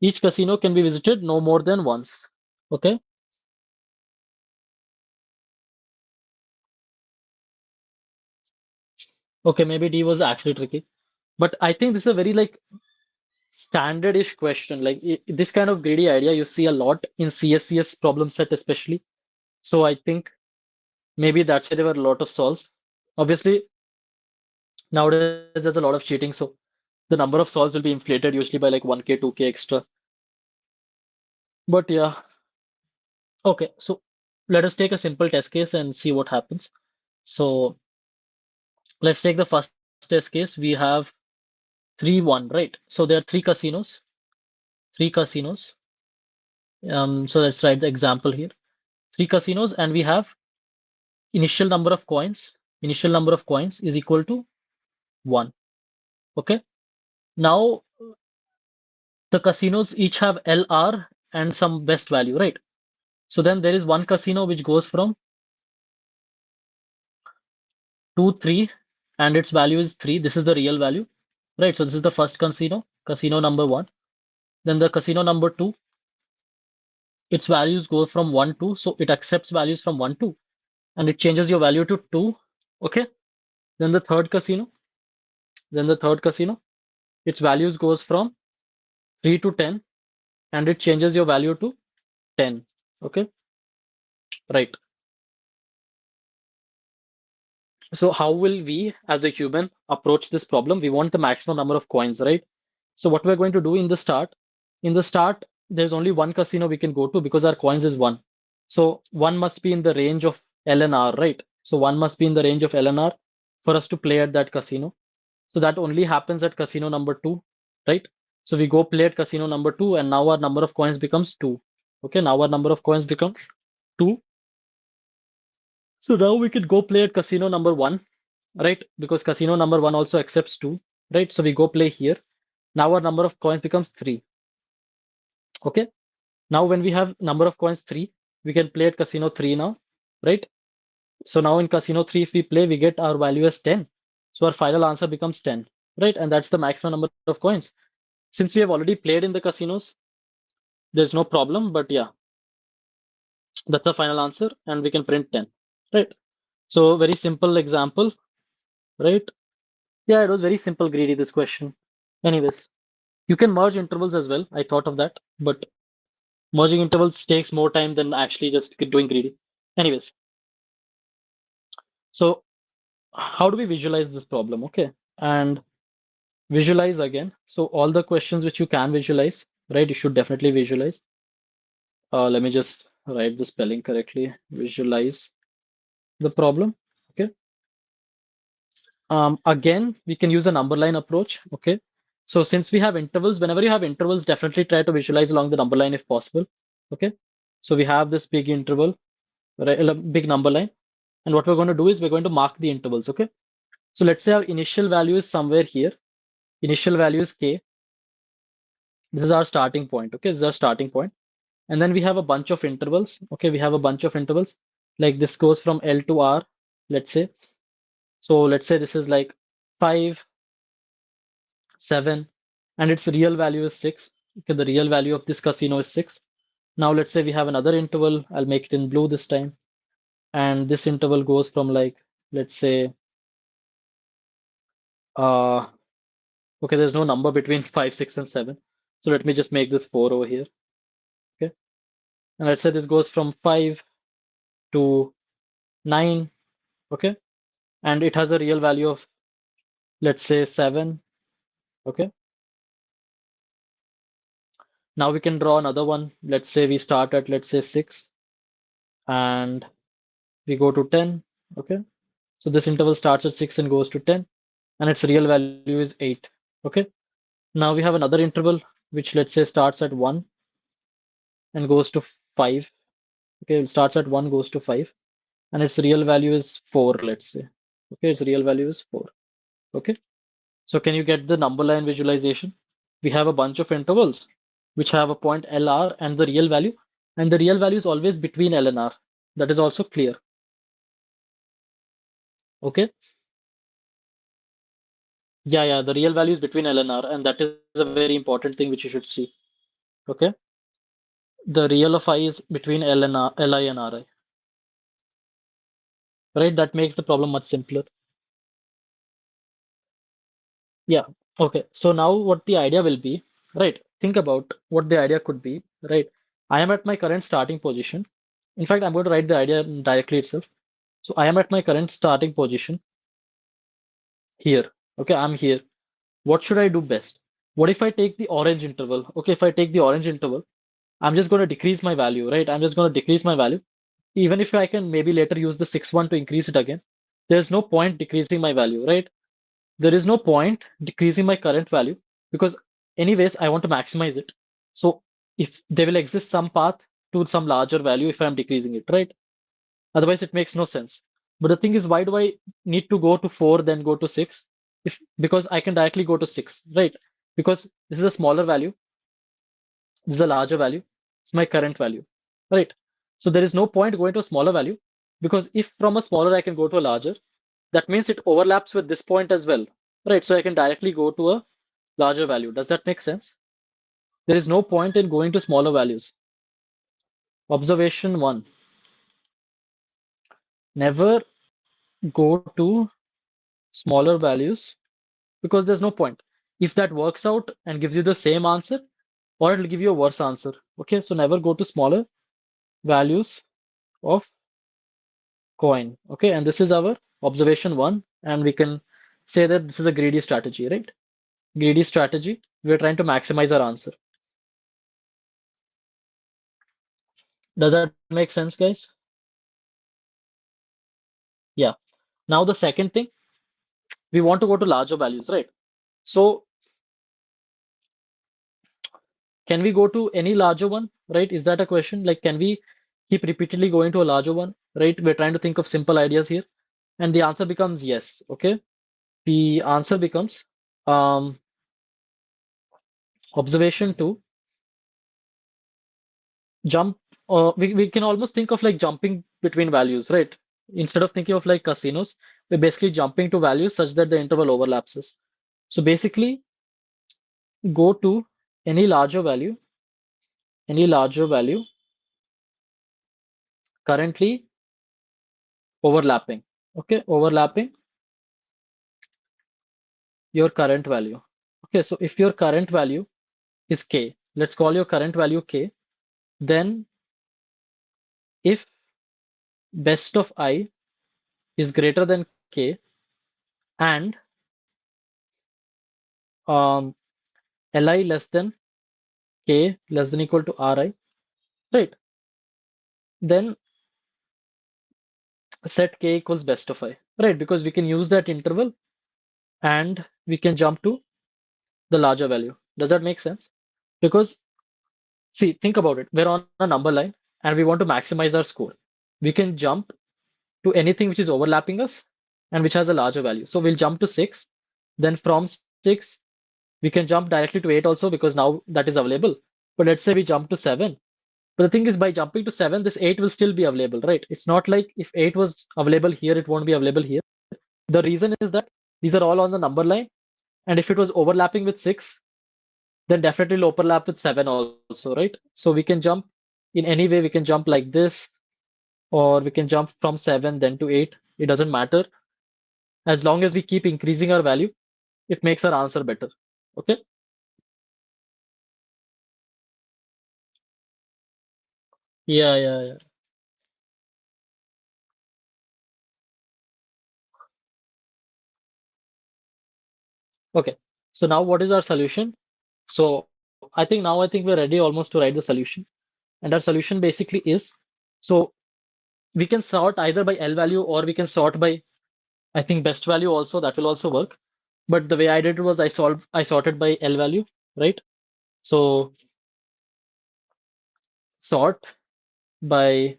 Speaker 1: Each casino can be visited no more than once. Okay. Okay, maybe D was actually tricky. But I think this is a very like standard-ish question. Like this kind of greedy idea you see a lot in CSCS problem set especially. So I think maybe that's why there were a lot of solves. Obviously, nowadays there's a lot of cheating, so the number of solves will be inflated usually by like 1k, 2k extra. But yeah, okay. So let us take a simple test case and see what happens. So let's take the first test case. We have 3-1, right? So there are three casinos. Three casinos. So let's write the example here. Three casinos, and we have initial number of coins. Initial number of coins is equal to 1. Okay. Now the casinos each have LR and some best value, right? So then there is one casino which goes from 2, 3, and its value is 3. This is the real value, right? So this is the first casino, casino number 1. Then the casino number 2, its values go from 1, 2. So it accepts values from 1, 2, and it changes your value to 2. Okay. Then the third casino, then the third casino, its values goes from 3 to 10, and it changes your value to 10. Okay, right. So how will we as a human approach this problem? We want the maximum number of coins, right? So what we're going to do in the start, there's only one casino we can go to because our coins is one. So one must be in the range of L and R, right? So one must be in the range of L and R for us to play at that casino. So that only happens at casino number two, right? So we go play at casino number two, and now our number of coins becomes two. Okay, now our number of coins becomes two. So now we could go play at casino number one, right? Because casino number one also accepts two, right? So we go play here. Now our number of coins becomes three. Okay. Now when we have number of coins three, we can play at casino three now, right? So now in casino three, if we play, we get our value as 10. So our final answer becomes 10, right? And that's the maximum number of coins. Since we have already played in the casinos, there's no problem. But yeah, that's the final answer, and we can print 10, right? So very simple example, right? Yeah, it was very simple, greedy, this question. Anyways, you can merge intervals as well. I thought of that, but merging intervals takes more time than actually just doing greedy. Anyways, so how do we visualize this problem? Okay, and visualize again. So all the questions which you can visualize, right? You should definitely visualize. Let me just write the spelling correctly. Visualize the problem. Okay. Again, we can use a number line approach. Okay. So since we have intervals, whenever you have intervals, definitely try to visualize along the number line if possible. Okay. So we have this big interval, right? A big number line. And what we're going to do is we're going to mark the intervals. Okay. So let's say our initial value is somewhere here. Initial value is K. This is our starting point. Okay. This is our starting point. And then we have a bunch of intervals. Okay. We have a bunch of intervals. Like this goes from L to R, let's say. So let's say this is like 5, 7, and its real value is 6. Okay, the real value of this casino is 6. Now let's say we have another interval. I'll make it in blue this time. And this interval goes from like, let's say, uh, okay, there's no number between 5, 6, and 7. So let me just make this 4 over here. Okay. And let's say this goes from 5 to 9. Okay. And it has a real value of, let's say, 7. Okay. Now we can draw another one. Let's say we start at, let's say, 6 and we go to 10. Okay. So this interval starts at 6 and goes to 10, and its real value is 8. Okay. Now we have another interval, which let's say starts at 1 and goes to 5. Okay. It starts at 1, goes to 5, and its real value is 4, let's say. Okay. Its real value is 4. Okay. So can you get the number line visualization? We have a bunch of intervals which have a point LR and the real value is always between L and R. That is also clear. Okay. Yeah, the real value is between L and R, and that is a very important thing which you should see. Okay. The real of I is between L and R, Li and Ri. Right? That makes the problem much simpler. Yeah. Okay. So now what the idea will be, right? Think about what the idea could be, right? I am at my current starting position. In fact, I'm going to write the idea directly itself. So I am at my current starting position here. Okay, I'm here. What should I do best? What if I take the orange interval? Okay, if I take the orange interval, I'm just going to decrease my value, right? I'm just going to decrease my value. Even if I can maybe later use the 6 one to increase it again, there's no point decreasing my value, right? There is no point decreasing my current value because anyways, I want to maximize it. So if there will exist some path to some larger value if I'm decreasing it, right? Otherwise, it makes no sense. But the thing is, why do I need to go to 4, then go to 6? If because I can directly go to 6, right? Because this is a smaller value, this is a larger value, it's my current value, right? So there is no point going to a smaller value because if from a smaller I can go to a larger, that means it overlaps with this point as well, right? So I can directly go to a larger value. Does that make sense? There is no point in going to smaller values. Observation 1. Never go to smaller values because there's no point. If that works out and gives you the same answer, or it'll give you a worse answer. Okay, so never go to smaller values of coin. Okay, and this is our observation one, and we can say that this is a greedy strategy, right? Greedy strategy. We're trying to maximize our answer. Does that make sense, guys? Yeah. Now the second thing, we want to go to larger values, right? So can we go to any larger one, right? Is that a question? Like, can we keep repeatedly going to a larger one, right? We're trying to think of simple ideas here. And the answer becomes yes, okay? The answer becomes observation two, jump, we can almost think of like jumping between values, right? Instead of thinking of like casinos, we're basically jumping to values such that the interval overlaps us. So basically, go to any larger value, currently overlapping. Okay, overlapping your current value. Okay, so if your current value is k, let's call your current value k, then if best of I is greater than k and li less than k less than equal to ri, right? Then set k equals best of I, right? Because we can use that interval and we can jump to the larger value. Does that make sense? Because see, think about it. We're on a number line and we want to maximize our score. We can jump to anything which is overlapping us and which has a larger value. So we'll jump to 6. Then from 6, we can jump directly to 8 also because now that is available. But let's say we jump to 7. But the thing is, by jumping to 7, this 8 will still be available, right? It's not like if 8 was available here, it won't be available here. The reason is that these are all on the number line. And if it was overlapping with 6, then definitely it'll overlap with 7 also, right? So we can jump in any way. We can jump like this, or we can jump from 7 then to 8. It doesn't matter. As long as we keep increasing our value, it makes our answer better. Okay. Yeah. Okay. So now what is our solution? So I think we're ready almost to write the solution. And our solution basically is, so we can sort either by L value or we can sort by, I think, best value also. That will also work. But the way I did it was I sorted by L value, right? So sort by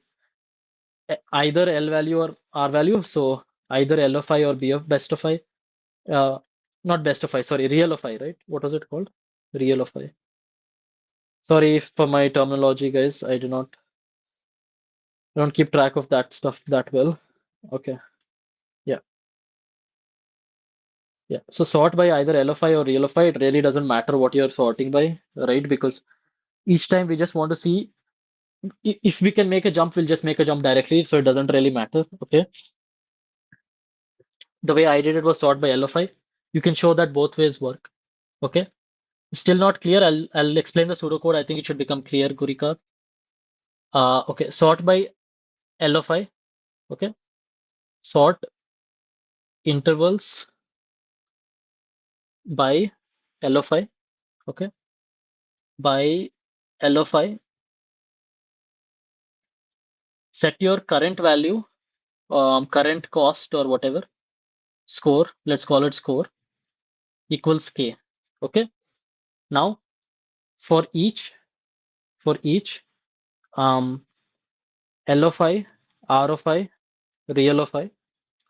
Speaker 1: either L value or R value. So either L of I or B of best of I. Uh, Not best of I, sorry, real of I, right? What was it called? Real of I. Sorry if for my terminology, guys. I don't keep track of that stuff that well. Okay. Yeah. Yeah. So sort by either L of I or real of I. It really doesn't matter what you're sorting by, right? Because each time we just want to see if we can make a jump, we'll just make a jump directly. So it doesn't really matter. Okay. The way I did it was sort by L of I. You can show that both ways work. Okay. Still not clear. I'll explain the pseudocode. I think it should become clear, Gurika. Okay. Sort by L of I. Okay. Sort intervals by L of I. Okay. By L of I. Set your current value, current cost or whatever, score, let's call it score, equals K. Okay. Now for each um, L of I, R of I, real of I.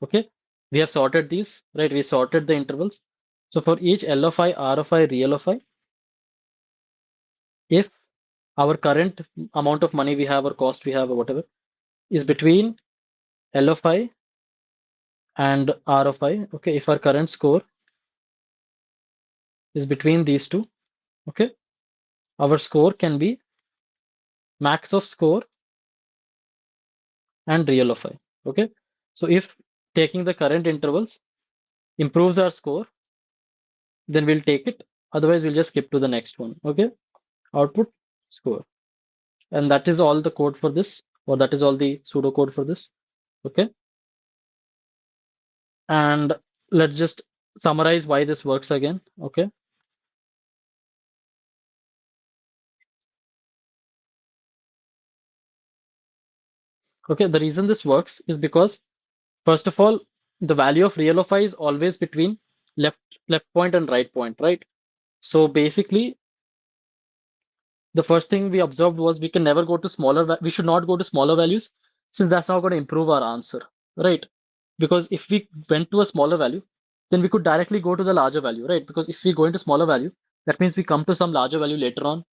Speaker 1: Okay. We have sorted these, right? We sorted the intervals. So for each L of I, R of I, real of I, if our current amount of money we have or cost we have or whatever is between L of I and R of I, okay, if our current score is between these two, okay, our score can be max of score and real of I. Okay. So if taking the current intervals improves our score, then we'll take it. Otherwise, we'll just skip to the next one. Okay. Output score. And that is all the code for this, or that is all the pseudocode for this. Okay. And let's just summarize why this works again. Okay. Okay. The reason this works is because, first of all, the value of real of I is always between left left point and right point, right? So basically, the first thing we observed was we can never go to we should not go to smaller values, since that's not going to improve our answer, right? Because if we went to a smaller value, then we could directly go to the larger value, right? Because if we go into smaller value, that means we come to some larger value later on.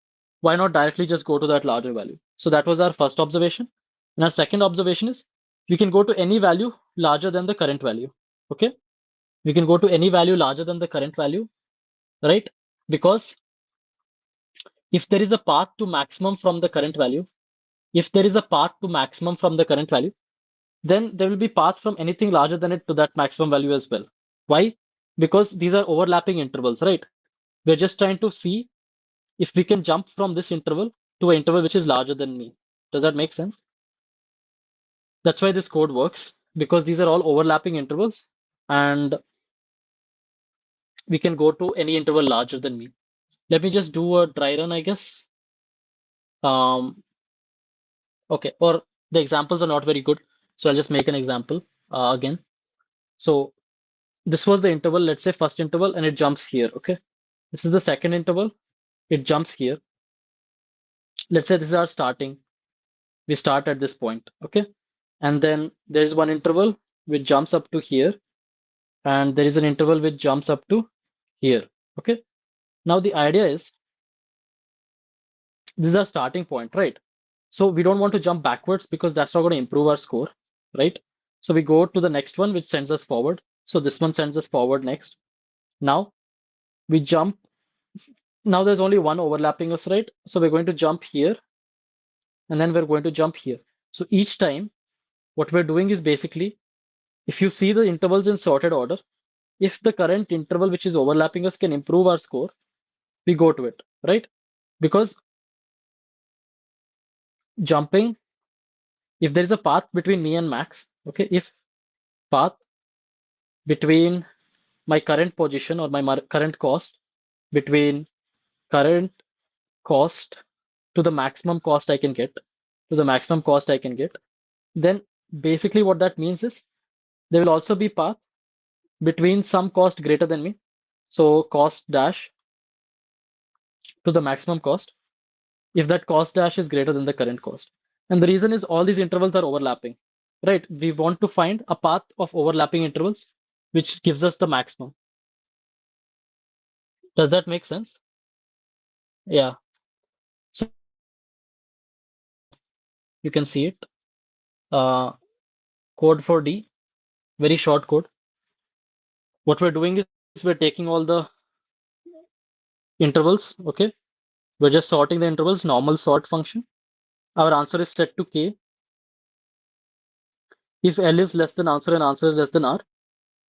Speaker 1: Why not directly just go to that larger value? So that was our first observation. And our second observation is we can go to any value larger than the current value. Okay. We can go to any value larger than the current value, right? Because if there is a path to maximum from the current value, if there is a path to maximum from the current value, then there will be paths from anything larger than it to that maximum value as well. Why? Because these are overlapping intervals, right? We're just trying to see if we can jump from this interval to an interval which is larger than me. Does that make sense? That's why this code works, because these are all overlapping intervals and we can go to any interval larger than me. Let me just do a dry run, I guess. Okay, or the examples are not very good. So I'll just make an example again. So this was the interval, let's say first interval, and it jumps here. Okay. This is the second interval. It jumps here. Let's say this is our starting. We start at this point. Okay. And then there's one interval which jumps up to here. And there is an interval which jumps up to here. Okay. Now the idea is this is our starting point, right? So we don't want to jump backwards because that's not going to improve our score, right? So we go to the next one, which sends us forward. So this one sends us forward next. Now we jump. Now there's only one overlapping us, right? So we're going to jump here and then we're going to jump here. So each time what we're doing is basically, if you see the intervals in sorted order, if the current interval which is overlapping us can improve our score, we go to it, right? Because jumping, if there is a path between me and max, okay, if path between my current position or my current cost, between current cost to the maximum cost I can get, then basically what that means is there will also be path between some cost greater than me. So cost dash to the maximum cost, if that cost dash is greater than the current cost. And the reason is all these intervals are overlapping, right? We want to find a path of overlapping intervals, which gives us the maximum. Does that make sense? Yeah. So you can see it. Code for D, very short code. What we're doing is we're taking all the intervals, okay? We're just sorting the intervals, normal sort function. Our answer is set to K. If L is less than answer and answer is less than R,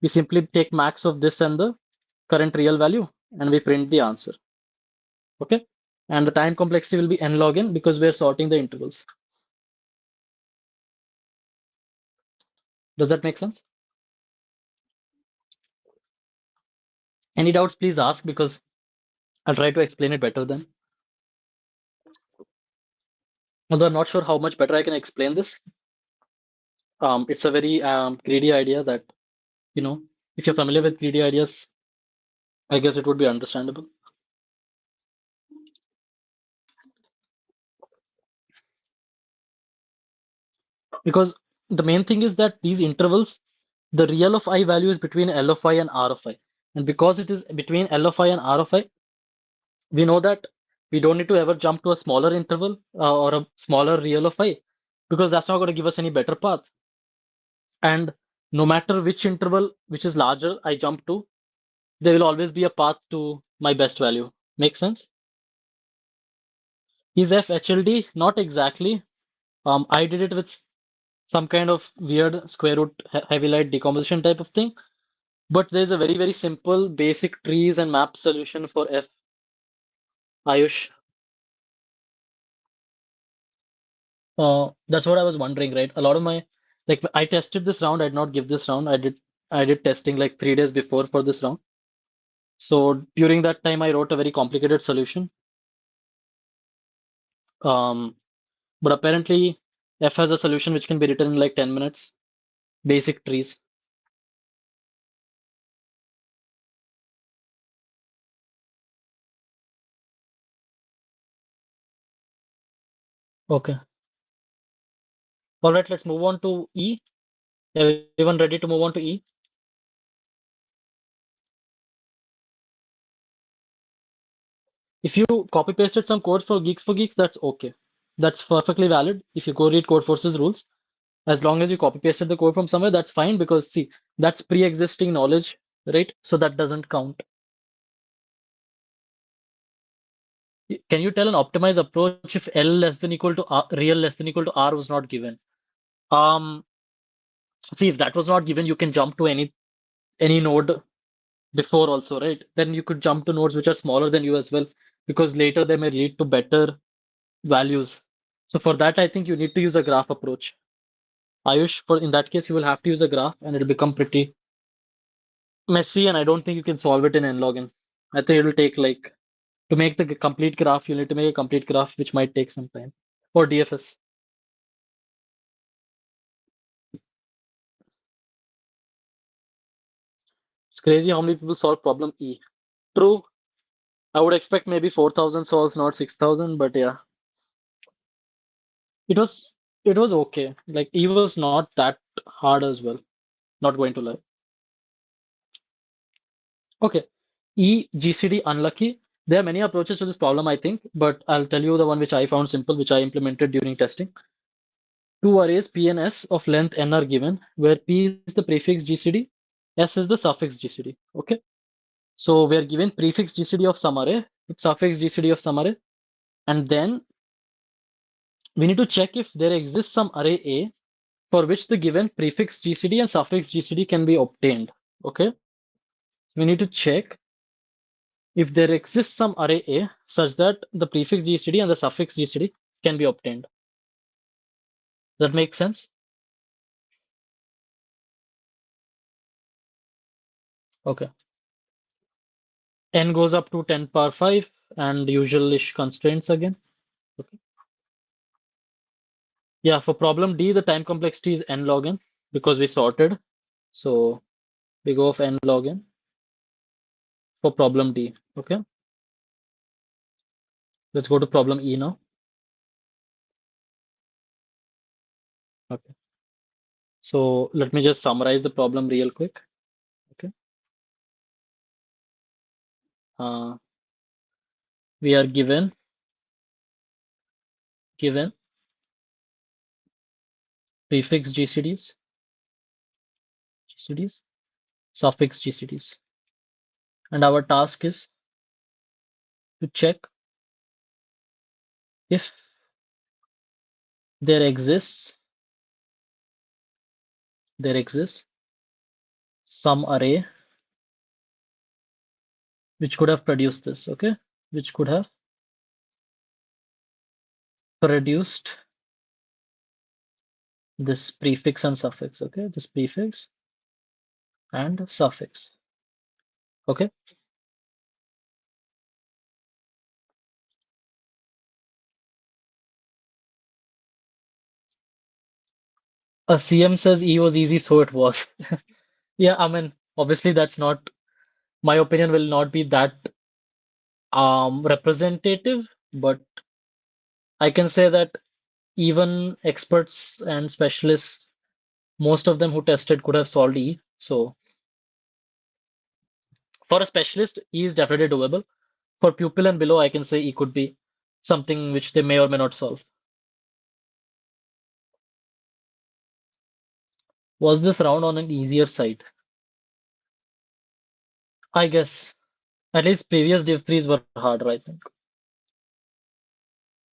Speaker 1: we simply take max of this and the current real value and we print the answer. Okay. And the time complexity will be n log n because we're sorting the intervals. Does that make sense? Any doubts, please ask, because I'll try to explain it better then. Although I'm not sure how much better I can explain this. It's a very greedy idea that, if you're familiar with greedy ideas, I guess it would be understandable. Because the main thing is that these intervals, the real of I value is between L of I and R of I. And because it is between L of I and R of I, we know that we don't need to ever jump to a smaller interval or a smaller real of I, because that's not going to give us any better path. And no matter which interval, which is larger, I jump to, there will always be a path to my best value. Make sense? Is F HLD? Not exactly. I did it with some kind of weird square root heavy light decomposition type of thing. But there's a very, very simple basic trees and map solution for F, Ayush. That's what I was wondering, right? A lot of my like I tested this round, I did not give this round. I did testing like 3 days before for this round. So during that time I wrote a very complicated solution. Um, but apparently F has a solution which can be written in like 10 minutes. Basic trees. Okay. All right, let's move on to E. Everyone ready to move on to E? If you copy pasted some code for Geeks, that's okay. That's perfectly valid. If you go read Codeforces rules, as long as you copy pasted the code from somewhere, that's fine because see, that's pre-existing knowledge, right? So that doesn't count. Can you tell an optimized approach if L less than equal to R, real less than equal to R was not given? Um, See, if that was not given, you can jump to any node before also, right? Then you could jump to nodes which are smaller than you as well, because later they may lead to better values. So for that, I think you need to use a graph approach. Ayush, for in that case, you will have to use a graph and it'll become pretty messy, and I don't think you can solve it in nlogin. I think it'll take like to make the complete graph, you need to make a complete graph, which might take some time. Or DFS. It's crazy how many people solve problem E. True. I would expect maybe 4,000 solves, not 6,000, but yeah. It was it was okay. Like E was not that hard as well. Not going to lie. Okay. E GCD unlucky. There are many approaches to this problem, I think, but I'll tell you the one which I found simple, which I implemented during testing. Two arrays P and S of length n are given, where P is the prefix GCD, S is the suffix GCD. Okay. So we are given prefix GCD of some array, suffix GCD of some array, and then we need to check if there exists some array A for which the given prefix GCD and suffix GCD can be obtained. Okay. We need to check if there exists some array A such that the prefix GCD and the suffix GCD can be obtained. Does that make sense? Okay. N goes up to 10 power 5 and usual-ish constraints again. Okay. Yeah, for problem D, the time complexity is n log n because we sorted. So we go of n log n for problem D. Okay. Let's go to problem E now. Okay. So let me just summarize the problem real quick. Okay. Uh, we are given prefix GCDs, suffix GCDs, and our task is to check if there exists some array which could have produced this. Okay, which could have produced this prefix and suffix. Okay, this prefix and suffix. Okay. A CM says E was easy, so it was. Yeah, I mean, obviously that's not my opinion will not be that representative, but I can say that even experts and specialists, most of them who tested could have solved E. So for a specialist, E is definitely doable. For pupil and below, I can say E could be something which they may or may not solve. Was this round on an easier side? I guess. At least previous Div 3s were harder, I think.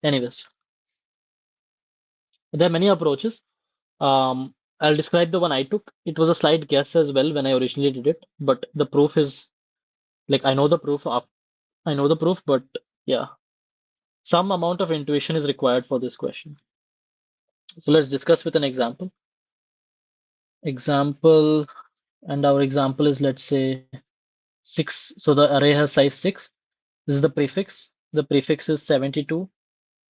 Speaker 1: Anyways, there are many approaches. I'll describe the one I took. It was a slight guess as well when I originally did it, but the proof is like I know the proof. I know the proof, but yeah, some amount of intuition is required for this question. So let's discuss with an example. Example, and our example is, let's say, 6. So the array has size 6. This is the prefix. The prefix is 72,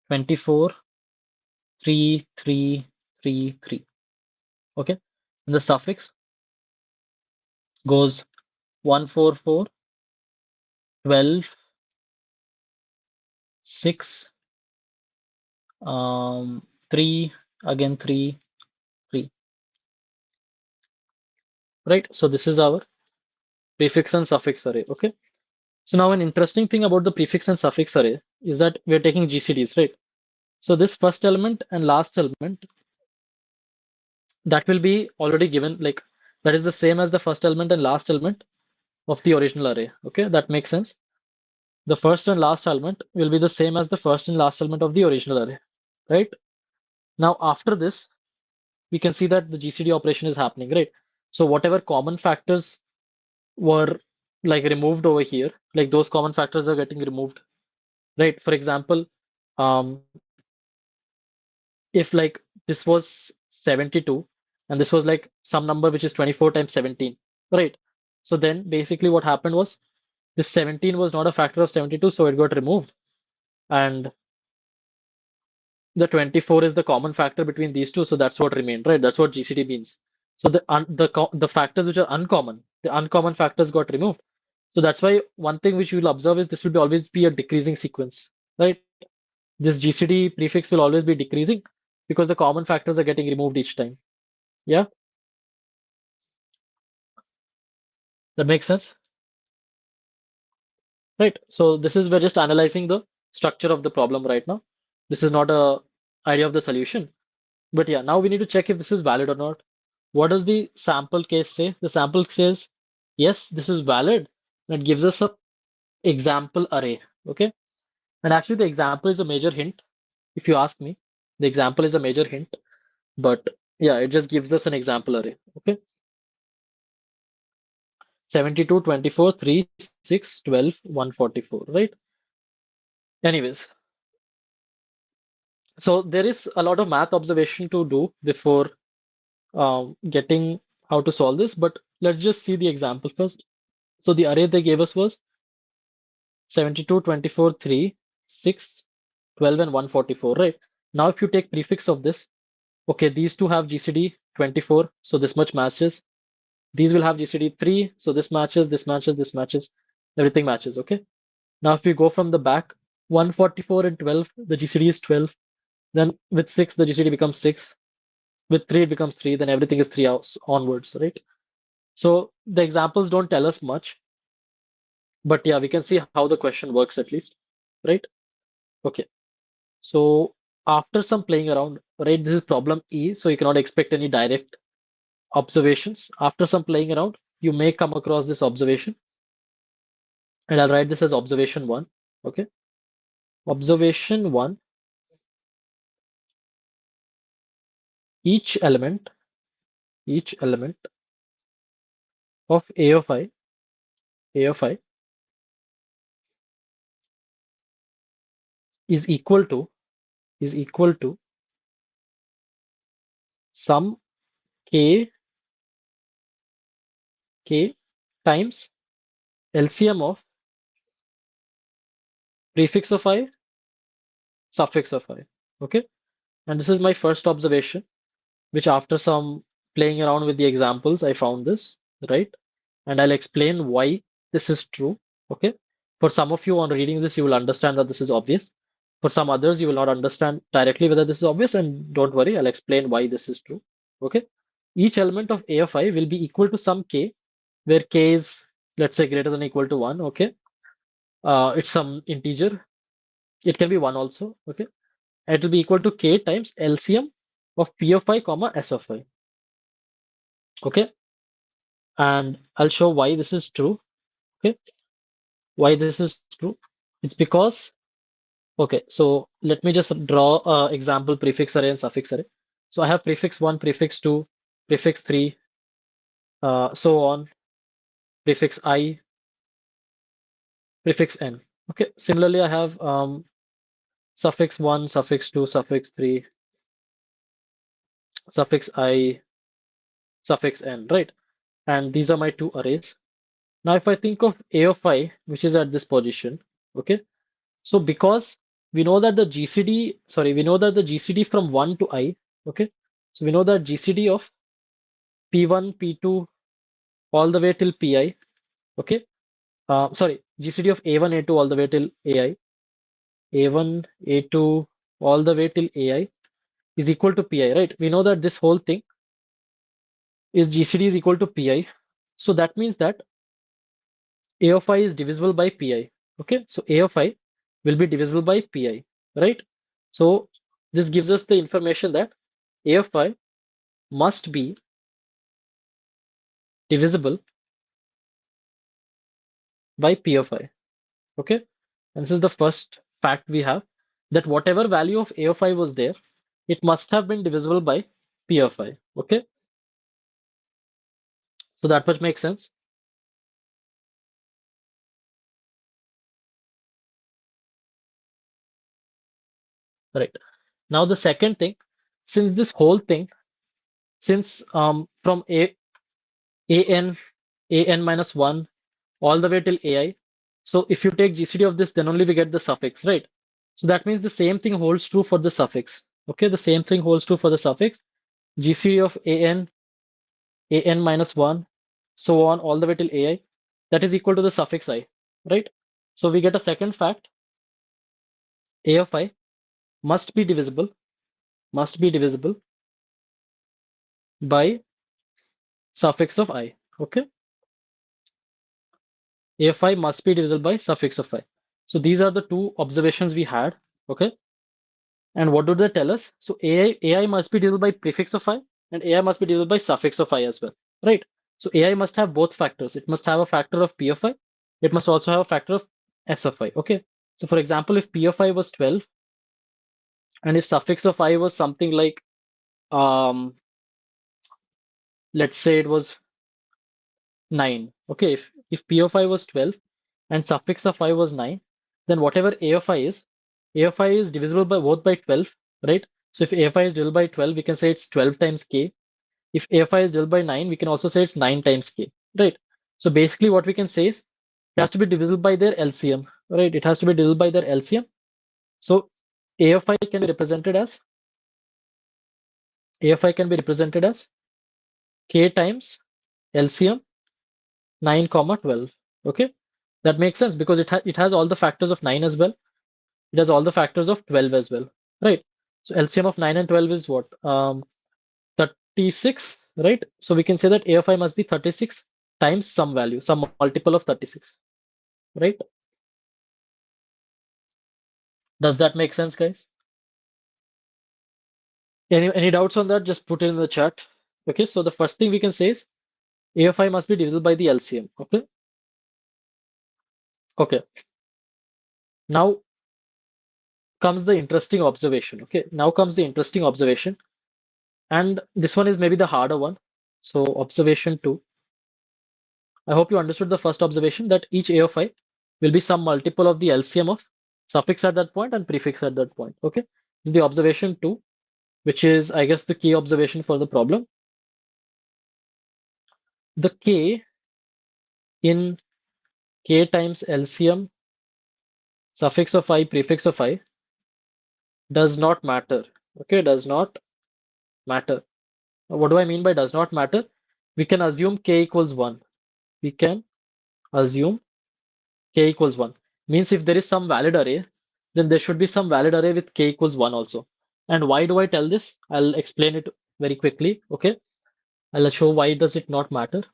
Speaker 1: 24, 3, 3, 3, 3. Okay. And the suffix goes 144, 12, 6, 3, again 3, 3. Right. So this is our prefix and suffix array. Okay. So now an interesting thing about the prefix and suffix array is that we're taking GCDs, right? So this first element and last element, that will be already given, like that is the same as the first element and last element of the original array. Okay, that makes sense. The first and last element will be the same as the first and last element of the original array, right? Now after this, we can see that the GCD operation is happening, right? So whatever common factors were like removed over here, like those common factors are getting removed, right? For example, um, if like this was 72 and this was like some number which is 24 times 17, right? So then basically what happened was this 17 was not a factor of 72, so it got removed. And the 24 is the common factor between these two, so that's what remained, right? That's what GCD means. So the factors which are uncommon, the uncommon factors got removed. So that's why one thing which you'll observe is this will always be a decreasing sequence, right? This GCD prefix will always be decreasing because the common factors are getting removed each time. Yeah, that makes sense, right? So this is we're just analyzing the structure of the problem right now. This is not a idea of the solution. But yeah, now we need to check if this is valid or not. What does the sample case say? The sample says, yes, this is valid. And it gives us a example array. Okay. And actually, the example is a major hint. If you ask me, the example is a major hint. But yeah, it just gives us an example array. Okay. 72, 24, 3, 6, 12, 144, right? Anyways, so there is a lot of math observation to do before getting how to solve this, but let's just see the example first. So the array they gave us was 72, 24, 3, 6, 12, and 144, right? Now, if you take prefix of this, okay, these two have GCD 24, so this much matches. These will have GCD 3, so this matches, this matches, this matches, everything matches, okay? Now, if we go from the back, 144 and 12, the GCD is 12. Then with 6, the GCD becomes 6. With 3, it becomes 3. Then everything is 3 onwards, right? So the examples don't tell us much, but yeah, we can see how the question works at least, right? Okay. So after some playing around, right, this is problem E, so you cannot expect any direct observations. After some playing around, you may come across this observation, and I'll write this as observation 1. Okay. Observation 1, each element, each element of A of I is equal to some k times LCM of prefix of I, suffix of I. Okay. And this is my first observation, which after some playing around with the examples, I found this, right? And I'll explain why this is true. Okay. For some of you on reading this, you will understand that this is obvious. For some others, you will not understand directly whether this is obvious. And don't worry, I'll explain why this is true. Okay. Each element of A of I will be equal to some k, where k is, let's say, greater than or equal to 1. Okay. It's some integer. It can be 1 also. Okay. It will be equal to k times LCM of P of I comma S of I. Okay. And I'll show why this is true. Okay. Why this is true? It's because, okay, so let me just draw example prefix array and suffix array. So I have prefix 1, prefix 2, prefix 3, so on, prefix I, prefix n. Okay, similarly, I have suffix 1, suffix 2, suffix 3, suffix I, suffix n, right? And these are my two arrays. Now, if I think of A of I, which is at this position, okay, so because we know that the GCD, sorry, we know that the GCD from 1 to I, okay, so we know that GCD of P1, P2, all the way till Pi, okay, sorry, GCD of A1, A2, all the way till AI, A1, A2, all the way till AI is equal to Pi, right? We know that this whole thing is GCD is equal to Pi. So that means that A of I is divisible by Pi. Okay, so A of I will be divisible by Pi, right? So this gives us the information that A of I must be divisible by P of I. Okay, and this is the first fact we have, that whatever value of A of I was there, it must have been divisible by P of I. Okay, so that much makes sense. Right. Now the second thing, since this whole thing, since from an minus 1 all the way till ai, so if you take GCD of this, then only we get the suffix, right? So that means the same thing holds true for the suffix. Okay, the same thing holds true for the suffix. GCD of an minus 1, so on all the way till ai, that is equal to the suffix I, right? So we get a second fact, A of I must be divisible, must be divisible by suffix of I. Okay, A of I must be divisible by suffix of I. So these are the two observations we had. Okay, and what do they tell us? So AI must be divisible by prefix of I, and AI must be divisible by suffix of I as well, right? So AI must have both factors. It must have a factor of P of I. It must also have a factor of S of I. Okay, so for example, if P of I was 12, and if suffix of I was something like, um, let's say it was 9. Okay, if P of I was 12 and suffix of I was 9, then whatever A of I is divisible by both by 12, right? So if A of I is divisible by 12, we can say it's 12 times K. If A of I is divisible by 9, we can also say it's 9 times K, right? So basically what we can say is it has to be divisible by their LCM, right? It has to be divisible by their LCM. So A of I can be represented as K times LCM 9 comma 12. Okay, that makes sense because it has all the factors of 9 as well. It has all the factors of 12 as well, right? So LCM of 9 and 12 is what? 36, right? So we can say that A of I must be 36 times some value, some multiple of 36, right? Does that make sense, guys? Any doubts on that? Just put it in the chat. Okay, so the first thing we can say is A of I must be divisible by the LCM. Okay. Okay. Now comes the interesting observation. Okay. Now comes the interesting observation. And this one is maybe the harder one. So observation 2. I hope you understood the first observation that each A of I will be some multiple of the LCM of suffix at that point and prefix at that point. Okay. This is the observation 2, which is, I guess, the key observation for the problem. The K in K times LCM suffix of I, prefix of I does not matter. Okay, does not matter. What do I mean by does not matter? We can assume K equals 1. We can assume K equals 1. Means if there is some valid array, then there should be some valid array with K equals 1 also. And why do I tell this? I'll explain it very quickly. Okay, I'll show why does it not matter.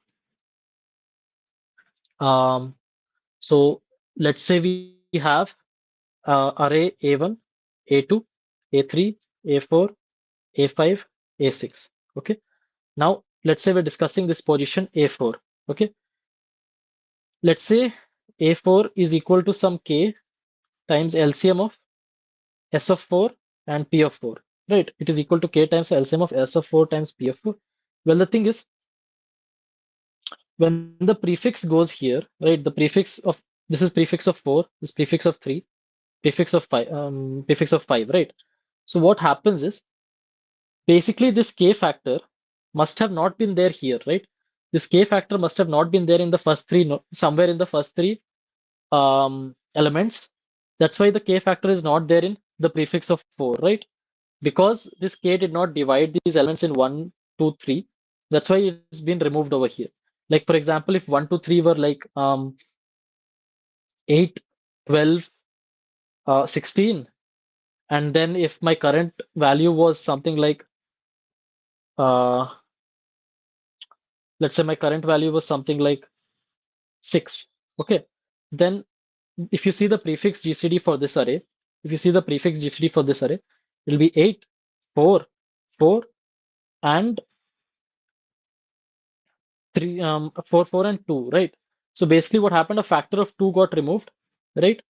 Speaker 1: Um, so let's say we have array A1, A2, A3, A4, A5, A6. Okay. Now let's say we're discussing this position A4. Okay. Let's say A4 is equal to some K times LCM of S of 4 and P of 4. Right. It is equal to K times LCM of S of 4 times P of 4. Well, the thing is, when the prefix goes here, right, the prefix of this is prefix of 4, this prefix of 3, prefix of 5, right? So what happens is basically this k factor must have not been there here, right? This k factor must have not been there in the first three, no, somewhere in the first three elements. That's why the k factor is not there in the prefix of 4, right? Because this k did not divide these elements in 1, 2, 3. That's why it's been removed over here. Like for example, if 1, 2, 3 were like 8, 12, 16, and then if my current value was something like uh, let's say my current value was something like 6, okay, then if you see the prefix GCD for this array, if you see the prefix GCD for this array, it'll be 8, 4, 4, and 3, 4, 4, and 2, right? So basically what happened, a factor of 2 got removed, right?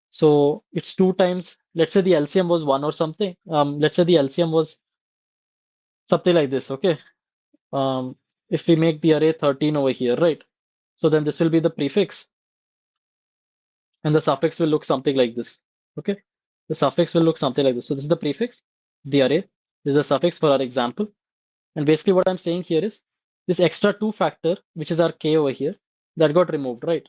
Speaker 1: So it's 2 times, let's say the LCM was 1 or something. Let's say the LCM was something like this, okay? If we make the array 13 over here, right? So then this will be the prefix, and the suffix will look something like this, okay? The suffix will look something like this. So this is the prefix, the array. This is the suffix for our example. And basically what I'm saying here is this extra 2 factor, which is our k over here, that got removed, right?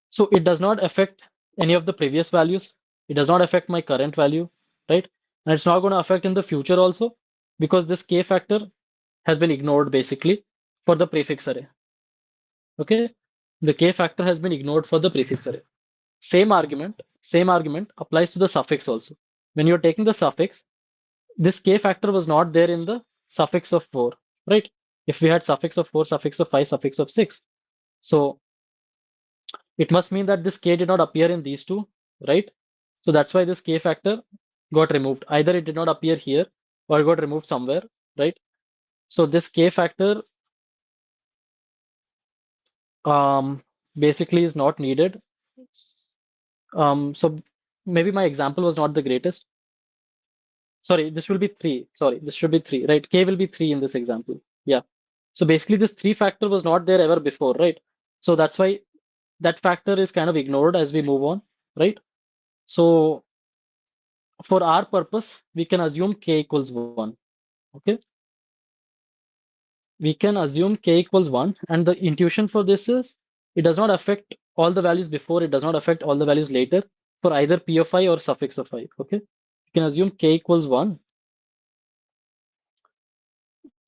Speaker 1: So it does not affect any of the previous values. It does not affect my current value, right? And it's not going to affect in the future also, because this k factor has been ignored basically for the prefix array. Okay, the k factor has been ignored for the prefix array. Same argument applies to the suffix also. When you're taking the suffix, this k factor was not there in the suffix of 4, right? If we had suffix of 4, suffix of 5, suffix of 6, so it must mean that this k did not appear in these two, right? So that's why this k factor got removed. Either it did not appear here or it got removed somewhere, right? So this k factor basically is not needed. So maybe my example was not the greatest. Sorry, this will be 3. Sorry, this should be 3, right? K will be 3 in this example. Yeah. So basically this 3 factor was not there ever before, right? So that's why that factor is kind of ignored as we move on, right? So for our purpose, we can assume k equals 1, okay? We can assume k equals 1, and the intuition for this is it does not affect all the values before, it does not affect all the values later for either p of I or suffix of I, okay? You can assume k equals 1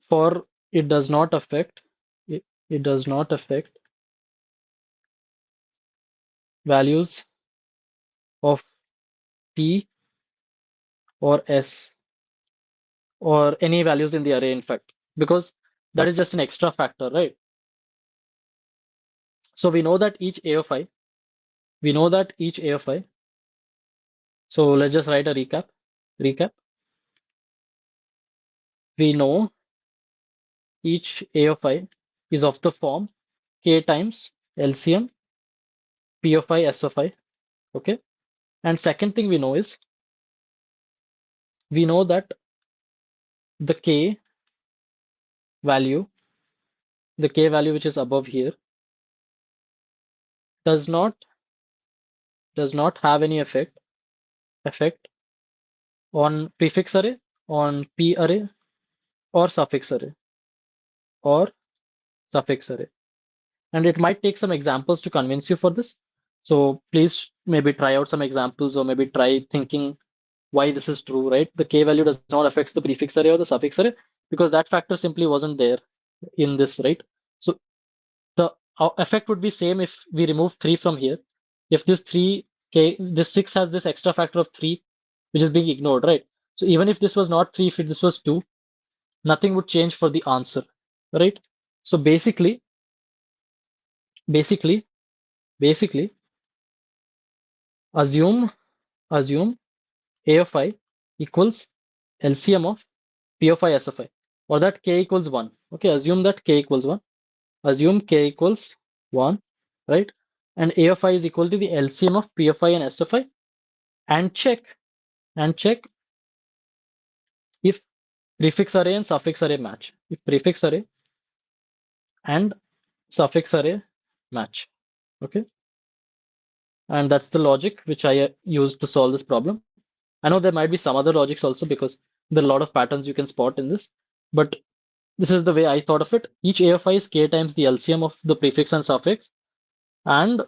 Speaker 1: for it does not affect it does not affect values of p or s or any values in the array, in fact, because that is just an extra factor, right? So we know that each a of I, we know that each a of I, so let's just write a recap. We know each a of I is of the form k times LCM p of I s of I, okay? And second thing we know is we know that the k value, the k value which is above here, does not have any effect on prefix array, on p array, or suffix array, or suffix array. And it might take some examples to convince you for this. So please maybe try out some examples, or maybe try thinking why this is true, right? The k value does not affect the prefix array or the suffix array because that factor simply wasn't there in this, right? So the effect would be same if we remove 3 from here. If this 3k, this 6 has this extra factor of 3, which is being ignored, right? So even if this was not 3, if this was 2, nothing would change for the answer, right? So basically, assume a of I equals LCM of p of I s of I, or that k equals 1. Okay, assume that k equals 1. Assume k equals 1, right? And a of I is equal to the LCM of p of I and s of I, and check if prefix array and suffix array match. If prefix array and suffix array match. Okay. And that's the logic which I used to solve this problem. I know there might be some other logics also because there are a lot of patterns you can spot in this, but this is the way I thought of it. Each A of I is k times the LCM of the prefix and suffix, and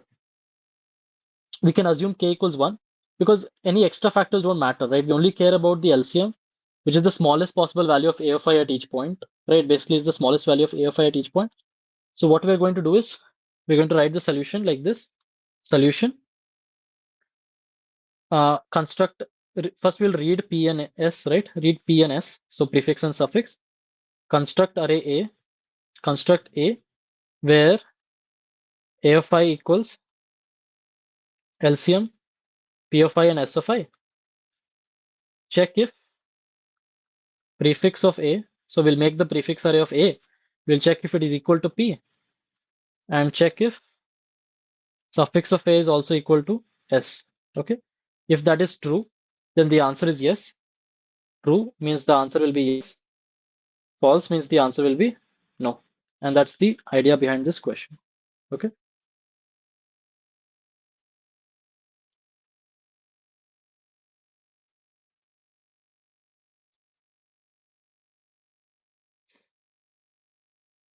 Speaker 1: we can assume k equals 1 because any extra factors don't matter, right? We only care about the LCM, which is the smallest possible value of A of I at each point, right? Basically, is the smallest value of A of I at each point. So what we're going to do is we're going to write the solution like this. Solution construct. First, we'll read P and S, right? Read P and S, so prefix and suffix. Construct array A, construct A, where A of I equals LCM, P of I, and S of I. Check if prefix of A, so we'll make the prefix array of A. We'll check if it is equal to P, and check if suffix of A is also equal to S. Okay. If that is true, then the answer is yes. True means the answer will be yes. False means the answer will be no. And that's the idea behind this question. Okay.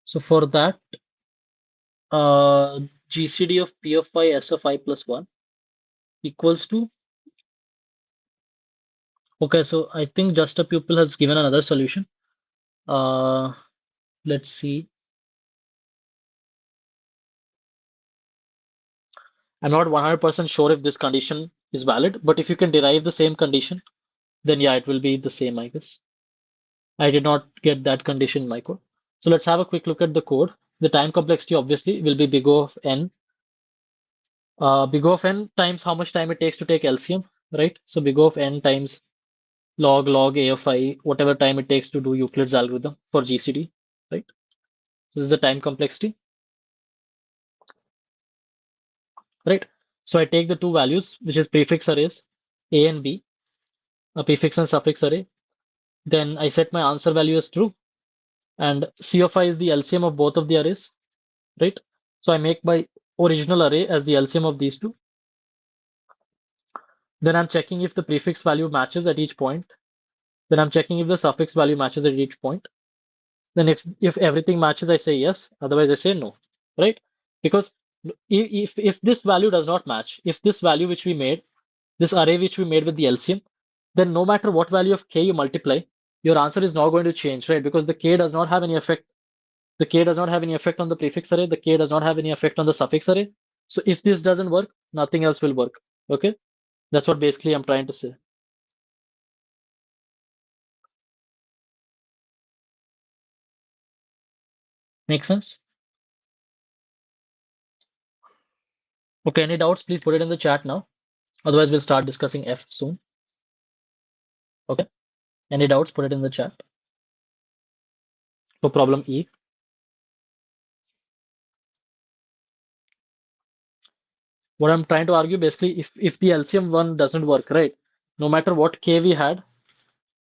Speaker 1: So for that, GCD of P of I S of I plus 1 equals to, okay, so I think just a pupil has given another solution. Let's see. I'm not 100% sure if this condition is valid, but if you can derive the same condition, then yeah, it will be the same, I guess. I did not get that condition in my code. So let's have a quick look at the code. The time complexity obviously will be big O of n. Big O of n times how much time it takes to take LCM, right? So big O of n times log A of I, whatever time it takes to do Euclid's algorithm for GCD, right? So this is the time complexity, right? So I take the two values, which is prefix arrays, A and B, a prefix and suffix array. Then I set my answer value as true. And C of I is the LCM of both of the arrays, right? So I make my original array as the LCM of these two. Then I'm checking if the prefix value matches at each point. Then I'm checking if the suffix value matches at each point. Then if everything matches, I say yes. Otherwise, I say no, right? Because if this value does not match, if this value which we made, this array which we made with the LCM, then no matter what value of k you multiply, your answer is not going to change, right? Because the k does not have any effect. The k does not have any effect on the prefix array. The k does not have any effect on the suffix array. So if this doesn't work, nothing else will work. Okay, that's what basically I'm trying to say. Make sense? Okay, any doubts, please put it in the chat now. Otherwise, we'll start discussing F soon. Okay, any doubts, put it in the chat. For problem E. What I'm trying to argue basically, if the LCM one doesn't work, right? No matter what k we had,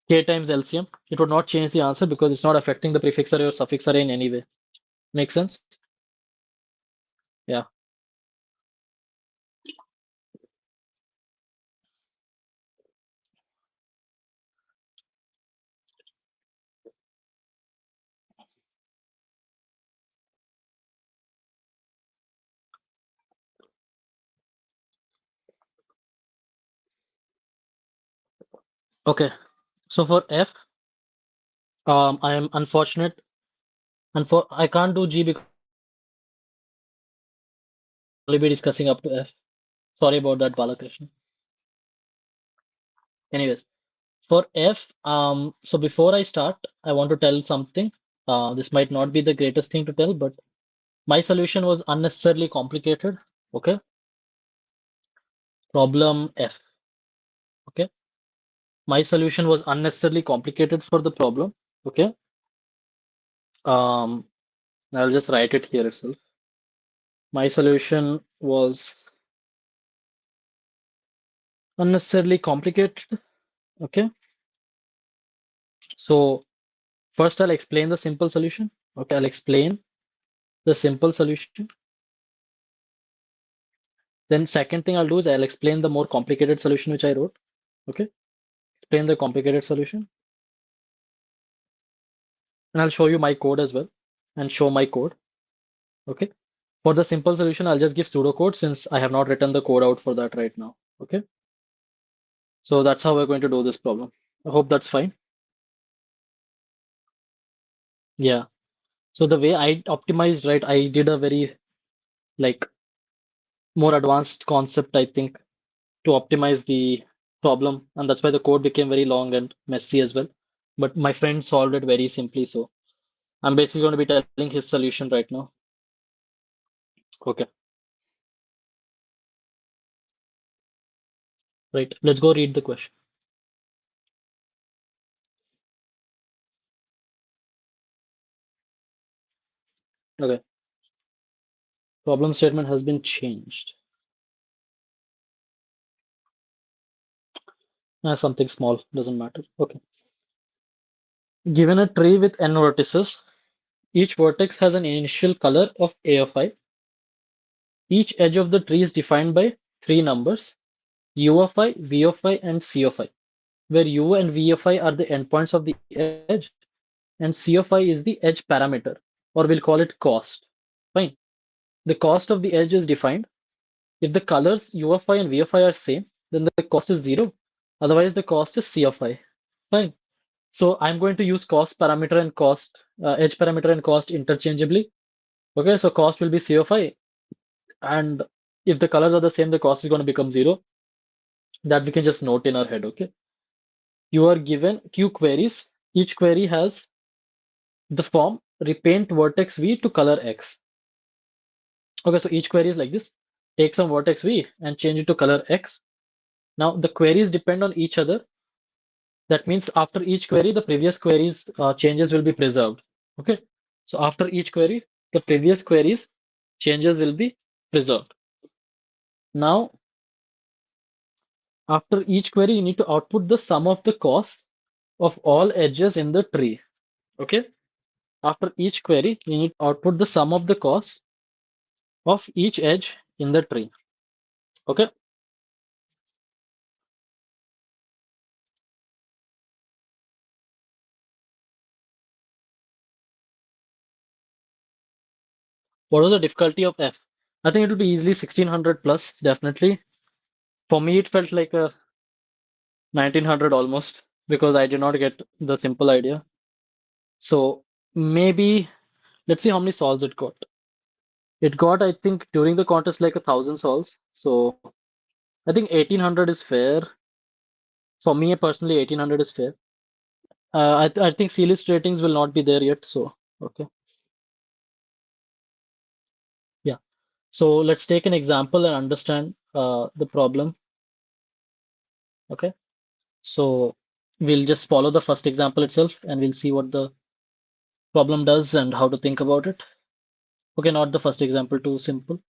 Speaker 1: k times LCM, it would not change the answer because it's not affecting the prefix array or suffix array in any way. Make sense? Yeah. Okay. So for F, I am unfortunate, and for I can't do G because I'll be discussing up to F. Sorry about that, Balakrishna. Anyways, for F, so before I start, I want to tell something. This might not be the greatest thing to tell, but my solution was unnecessarily complicated. Okay. Problem F. Okay. My solution was unnecessarily complicated for the problem. Okay. I'll just write it here itself. My solution was unnecessarily complicated. Okay. So First, I'll explain the simple solution. Okay, I'll explain the simple solution. Then second thing I'll do is I'll explain the more complicated solution which I wrote. Okay, explain the complicated solution. And I'll show you my code as well and show my code. Okay. For the simple solution, I'll just give pseudocode since I have not written the code out for that right now. Okay. So that's how we're going to do this problem. I hope that's fine. Yeah. So the way I optimized, right, I did a very like more advanced concept, I think, to optimize the problem. And that's why the code became very long and messy as well. But my friend solved it very simply. So I'm basically going to be telling his solution right now. Okay. Right. Let's go read the question. Okay. Problem statement has been changed. Something small, doesn't matter. Okay. Given a tree with n vertices, each vertex has an initial color of A of I. Each edge of the tree is defined by three numbers, U of I, V of I, and C of I, where U and V of I are the endpoints of the edge, and C of I is the edge parameter, or we'll call it cost. Fine. The cost of the edge is defined. If the colors U of I and V of I are same, then the cost is zero. Otherwise, the cost is C of I. Fine. So I'm going to use cost parameter and cost, edge parameter and cost interchangeably. Okay, so cost will be C of I. And if the colors are the same, the cost is going to become zero. That we can just note in our head. Okay. You are given Q queries. Each query has the form repaint vertex V to color X. Okay, so each query is like this. Take some vertex V and change it to color X. Now the queries depend on each other. That means after each query, the previous queries changes will be preserved. Okay. So after each query, the previous queries changes will be preserved. Now, after each query, you need to output the sum of the cost of all edges in the tree. Okay. After each query, you need to output the sum of the cost of each edge in the tree. Okay. What was the difficulty of F? I think it will be easily 1600 plus, definitely. For me, it felt like a 1900 almost because I did not get the simple idea. So maybe let's see how many solves it got. It got, I think, during the contest like 1,000 solves. So I think 1800 is fair. For me personally, 1800 is fair. I think C-list ratings will not be there yet. So okay, yeah. So let's take an example and understand the problem. Okay. So we'll just follow the first example itself and we'll see what the problem does and how to think about it. Okay, not the first example, too simple.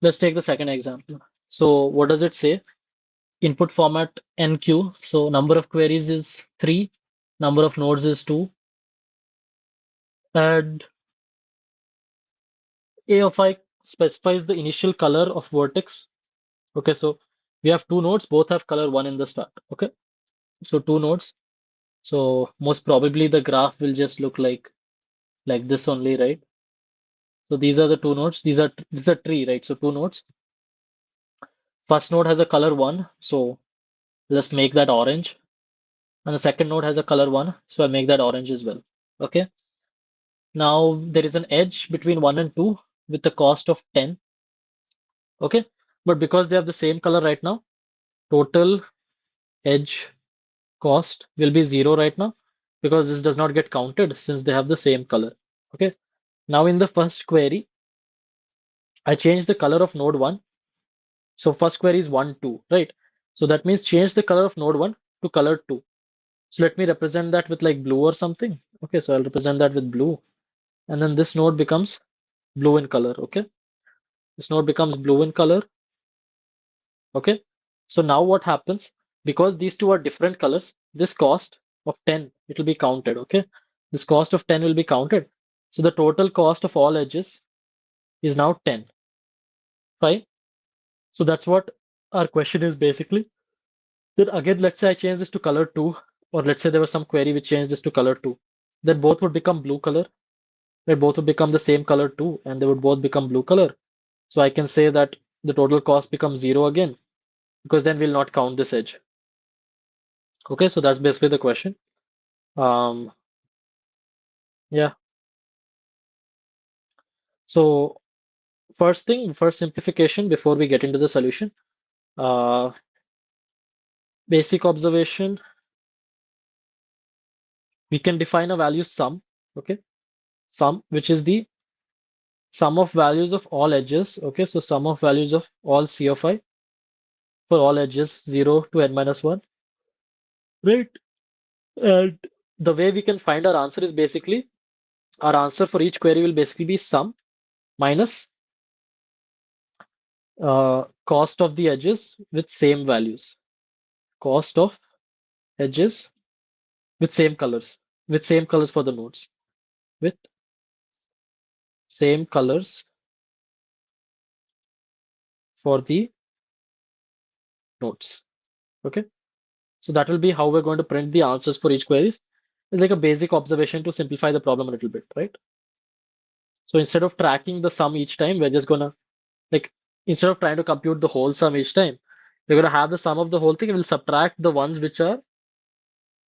Speaker 1: Let's take the second example. So what does it say? Input format NQ. So number of queries is 3, number of nodes is 2, and A of I specifies the initial color of vertex. Okay, so we have two nodes, both have color 1 in the start. Okay, so two nodes. So most probably the graph will just look like this only, right? So these are the two nodes. This is a tree, right? So two nodes. First node has a color 1, so let's make that orange. And the second node has a color 1, so I'll make that orange as well. Okay. Now there is an edge between 1 and 2 with the cost of 10. Okay. But because they have the same color right now, total edge cost will be 0 right now because this does not get counted since they have the same color. Okay. Now in the first query, I change the color of node 1. So first query is 1, 2, right? So that means change the color of node 1 to color 2. So let me represent that with like blue or something. Okay, so I'll represent that with blue. And then this node becomes blue in color. Okay, this node becomes blue in color. Okay, so now what happens? Because these two are different colors, this cost of 10, it will be counted. Okay, This cost of 10 will be counted. So the total cost of all edges is now 10. Fine. So that's what our question is basically. Then again, let's say I change this to color 2, or let's say there was some query which changed this to color 2. Then both would become blue color. They both would become the same color too, and they would both become blue color. So I can say that the total cost becomes 0 again, because then we'll not count this edge. Okay, so that's basically the question. Um, yeah. So first thing, first simplification before we get into the solution. Uh, Basic observation, we can define a value sum, okay? Sum, which is the sum of values of all edges, okay? So sum of values of all C of I for all edges 0 to n minus 1, right? And the way we can find our answer is basically our answer for each query will basically be sum minus cost of the edges with same values. Cost of edges with same colors for the nodes, with same colors for the nodes. Okay, so that will be how we're going to print the answers for each queries. It's like a basic observation to simplify the problem a little bit, right? So instead of tracking the sum each time, we're just gonna like instead of trying to compute the whole sum each time, we're gonna have the sum of the whole thing and we'll subtract the ones which are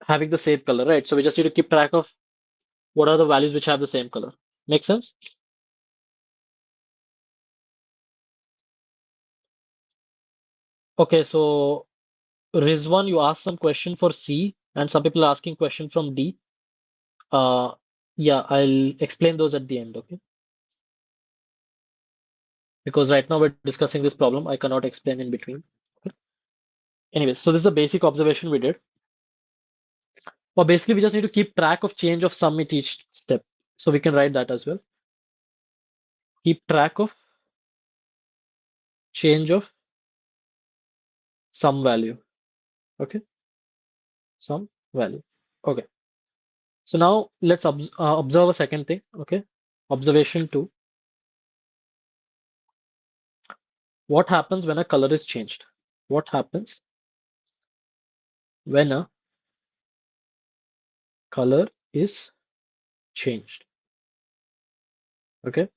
Speaker 1: having the same color, right? So we just need to keep track of what are the values which have the same color. Make sense? Okay, so Rizwan, you asked some question for C, and some people are asking question from D. Uh, yeah, I'll explain those at the end, okay? Because right now we're discussing this problem, I cannot explain in between. Okay? Anyways, so this is a basic observation we did. Well, basically, we just need to keep track of change of sum at each step. So we can write that as well. Keep track of change of some value. Okay, some value. Okay. So now let's observe a second thing. Okay, observation two. What happens when a color is changed? What happens when a color is changed? Okay,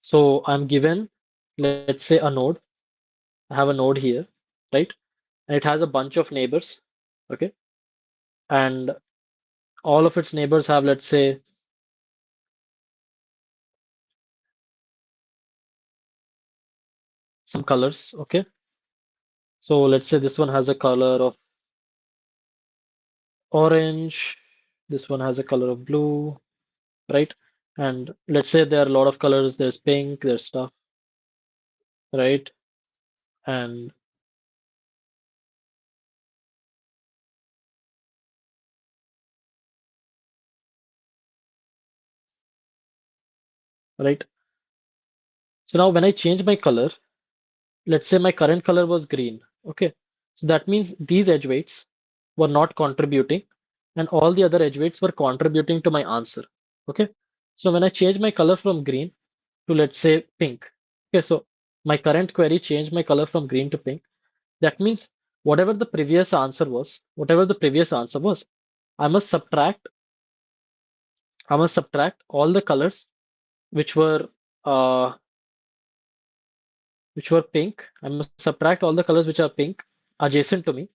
Speaker 1: so I'm given, let's say, a node. I have a node here, right? And it has a bunch of neighbors. Okay, and all of its neighbors have, let's say, some colors. Okay, so let's say this one has a color of orange, this one has a color of blue, right? And let's say there are a lot of colors, there's pink, there's stuff, right? And right. So now when I change my color, let's say my current color was green. Okay. So that means these edge weights were not contributing and all the other edge weights were contributing to my answer. Okay. So when I change my color from green to, let's say, pink. Okay. So my current query changed my color from green to pink. That means whatever the previous answer was, I must subtract, all the colors which were uh, pink. I must subtract all the colors which are pink adjacent to me,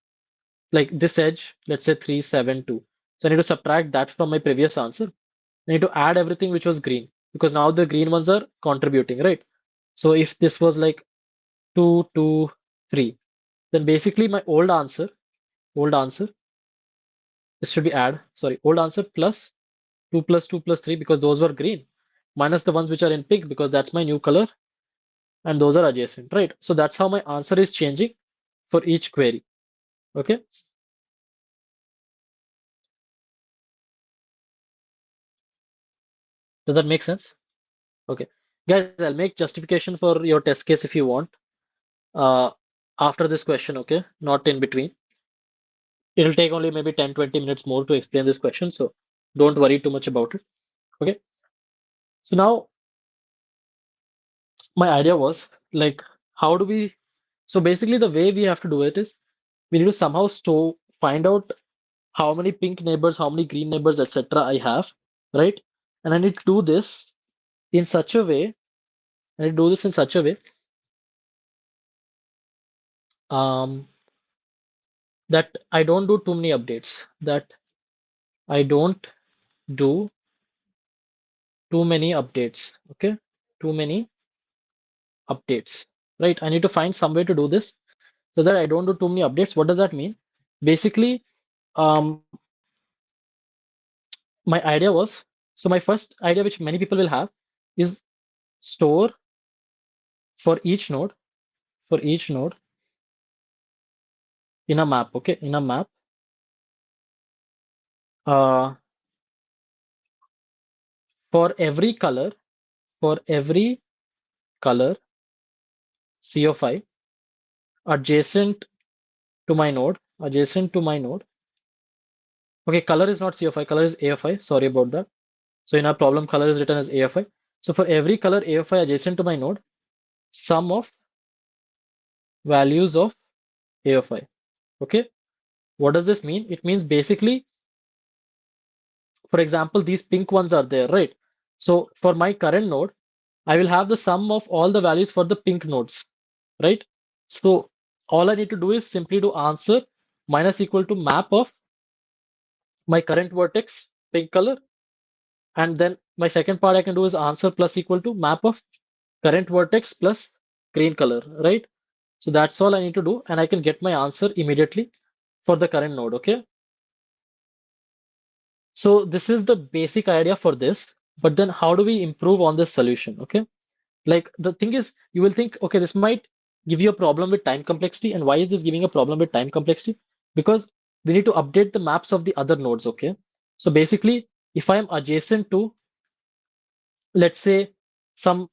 Speaker 1: like this edge, let's say 372. So I need to subtract that from my previous answer. I need to add everything which was green because now the green ones are contributing, right? So if this was like 2, 2, 3, then basically my old answer, this should be old answer plus 2 plus 2 plus 3 because those were green, minus the ones which are in pink because that's my new color and those are adjacent, right? So that's how my answer is changing for each query. Okay. Does that make sense? Okay. Guys, I'll make justification for your test case if you want. Uh, After this question, okay? Not in between. It'll take only maybe 10, 20 minutes more to explain this question. So Don't worry too much about it. Okay. So now my idea was like, how do we, so basically the way we have to do it is we need to somehow find out how many pink neighbors, how many green neighbors, etc. I have, right? And I need to do this in such a way, I do this in such a way um, that I don't do too many updates, that I don't do too many updates, okay? Too many updates, right? I need to find some way to do this so that I don't do too many updates. What does that mean? Basically, um, my idea was, so my first idea, which many people will have, is store for each node, for each node in a map, okay? In a map, uh, for every color, for every color CO5 adjacent to my node, adjacent to my node. Okay, color is not CO5, color is AFI. Sorry about that. So in our problem, color is written as AFI. So for every color AFI adjacent to my node, sum of values of AFI. Okay, what does this mean? It means basically, for example, these pink ones are there, right? So for my current node, I will have the sum of all the values for the pink nodes, right? So all I need to do is simply to answer minus equal to map of my current vertex, pink color, and then my second part I can do is answer plus equal to map of current vertex plus green color, right? So that's all I need to do, and I can get my answer immediately for the current node, okay? So this is the basic idea for this, but then how do we improve on this solution, okay? Like the thing is, you will think, okay, this might give you a problem with time complexity. And why is this giving a problem with time complexity? Because we need to update the maps of the other nodes, okay? So basically, if I am adjacent to, let's say, some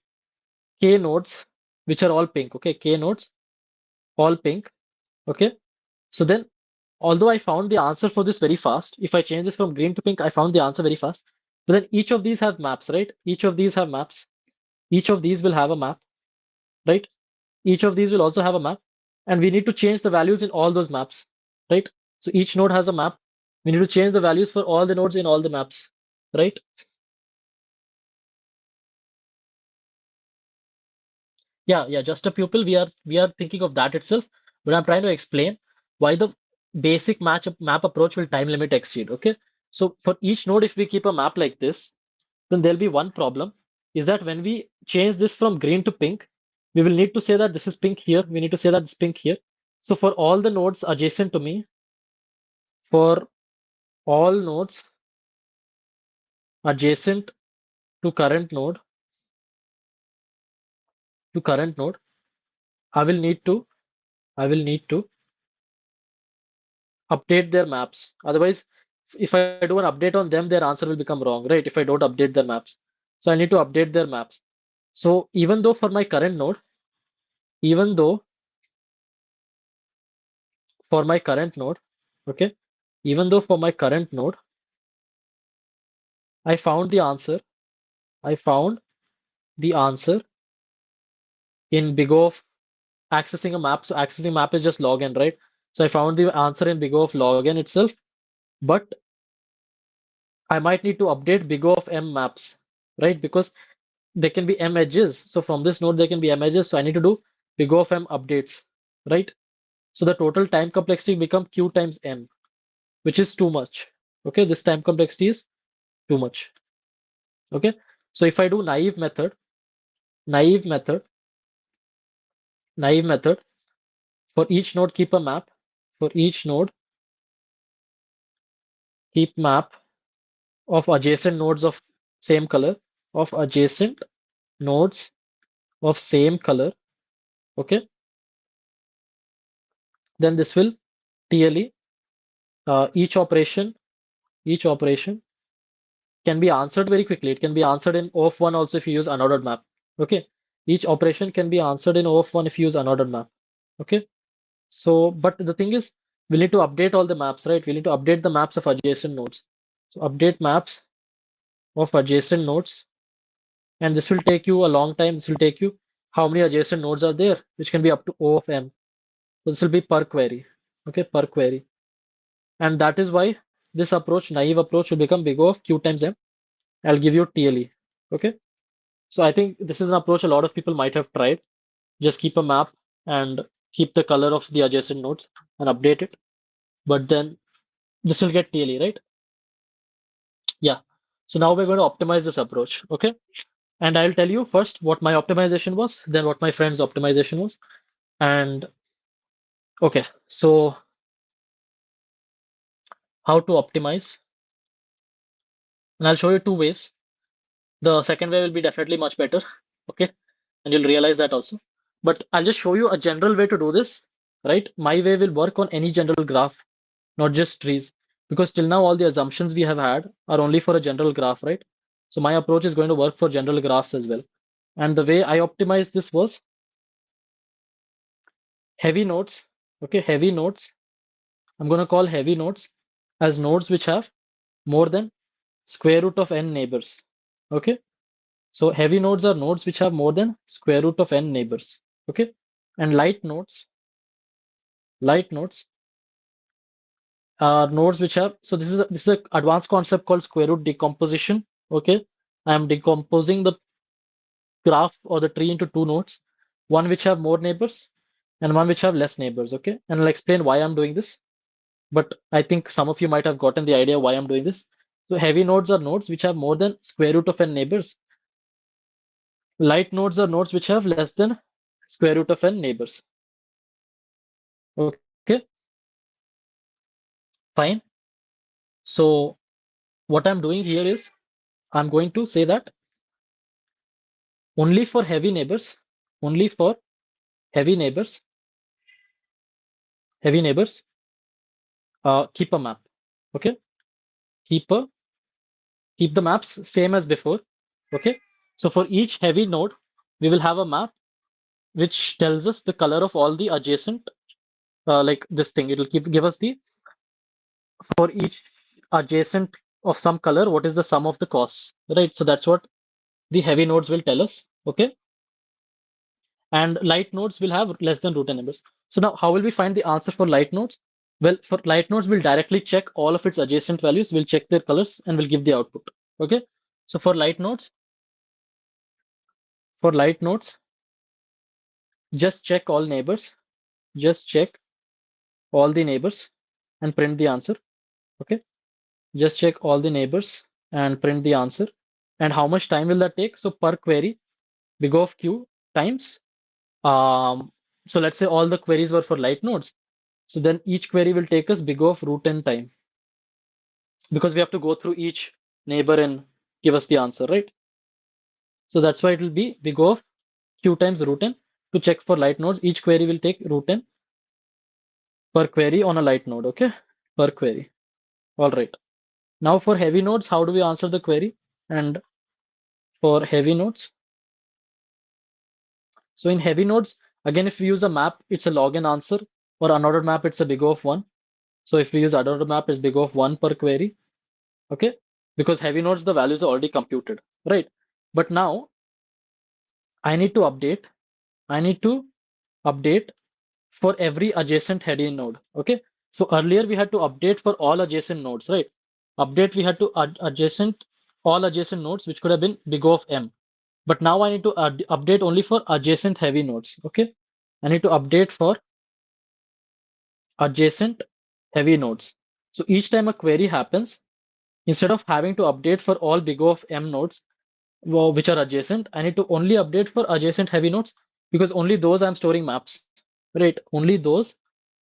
Speaker 1: K nodes, which are all pink, okay? K nodes, all pink, okay? So then, although I found the answer for this very fast, if I change this from green to pink, I found the answer very fast. But then each of these have maps, right? Each of these have maps. Each of these will have a map, right? Each of these will also have a map, and we need to change the values in all those maps, right? So each node has a map. We need to change the values for all the nodes in all the maps, right? Yeah, just a pupil. We are thinking of that itself, but I'm trying to explain why the basic map approach will time limit exceed. Okay, so for each node, if we keep a map like this, then there'll be one problem, is that when we change this from green to pink, we will need to say that this is pink here. We need to say that it's pink here. So for all the nodes adjacent to me, for all nodes adjacent to current node, I will need to I will need to update their maps. Otherwise, if I do an update on them, their answer will become wrong, right? If I don't update their maps. So I need to update their maps. So even though for my current node, even though for my current node, okay, even though for my current node, I found the answer. I found the answer in big O of accessing a map. So accessing map is just log n, right? So I found the answer in big O of log n itself, but I might need to update big O of m maps, right? Because there can be m edges. So from this node, there can be m edges. So I need to do big O of m updates, right? So the total time complexity become q times m, which is too much. Okay, this time complexity is too much. Okay, so if I do naive method, naive method, for each node keep a map. For each node keep map of adjacent nodes of same color, of adjacent nodes of same color. Okay, then this will TLE. Each operation can be answered very quickly. It can be answered in O of 1 also if you use unordered map. Okay, each operation can be answered in O of 1 if you use unordered map. Okay, so but the thing is, we need to update all the maps, right? We need to update the maps of adjacent nodes. So update maps of adjacent nodes, and this will take you a long time. This will take you how many adjacent nodes are there, which can be up to O of M. So this will be per query. Okay, per query. And that is why this approach, naive approach, will become big O of Q times M. I'll give you TLE. Okay. So I think this is an approach a lot of people might have tried. Just keep a map and keep the color of the adjacent nodes and update it. But then this will get TLE, right? Yeah. So now we're going to optimize this approach. Okay. And I'll tell you first what my optimization was, then what my friend's optimization was. And okay, so how to optimize? And I'll show you two ways. The second way will be definitely much better. Okay. And you'll realize that also. But I'll just show you a general way to do this, right? My way will work on any general graph, not just trees, because till now all the assumptions we have had are only for a general graph, right? So my approach is going to work for general graphs as well. And the way I optimized this was heavy nodes. Okay, heavy nodes. I'm going to call heavy nodes as nodes which have more than square root of n neighbors. Okay, so heavy nodes are nodes which have more than square root of n neighbors. Okay, and light nodes are nodes which have. So this is an advanced concept called square root decomposition. Okay, I am decomposing the graph or the tree into two nodes, one which have more neighbors and one which have less neighbors. Okay, and I'll explain why I'm doing this. But I think some of you might have gotten the idea why I'm doing this. So heavy nodes are nodes which have more than square root of n neighbors. Light nodes are nodes which have less than square root of n neighbors. Okay, fine. So what I'm doing here is I'm going to say that only for heavy neighbors, only for heavy neighbors, keep a map. Okay, keep the maps same as before. Okay, so for each heavy node, we will have a map which tells us the color of all the adjacent, like this thing. It'll give us the for each adjacent of some color, what is the sum of the costs, right? So that's what the heavy nodes will tell us. Okay, and light nodes will have less than root n numbers. So now how will we find the answer for light nodes? Well, for light nodes, we'll directly check all of its adjacent values. We'll check their colors and we'll give the output. Okay, so for light nodes, just check all neighbors, just check all the neighbors and print the answer. Okay, just check all the neighbors and print the answer. And how much time will that take? So per query, big O of Q times. So let's say all the queries were for light nodes. So then each query will take us big O of root n time, because we have to go through each neighbor and give us the answer, right? So that's why it will be big O of Q times root n to check for light nodes. Each query will take root n per query on a light node. Okay, per query. All right. Now for heavy nodes, how do we answer the query? And for heavy nodes, so in heavy nodes, again, if we use a map, it's a log n answer, or unordered map, it's a big O of 1. So if we use unordered map, it's big O of 1 per query. Okay, because heavy nodes, the values are already computed, right? But now I need to update. I need to update for every adjacent heavy node. Okay, so earlier we had to update for all adjacent nodes, right? Update, we had to adjacent all adjacent nodes, which could have been big O of m. But now I need to update only for adjacent heavy nodes. Okay, I need to update for adjacent heavy nodes. So each time a query happens, instead of having to update for all big O of m nodes, which are adjacent, I need to only update for adjacent heavy nodes, because only those I'm storing maps, right? Only those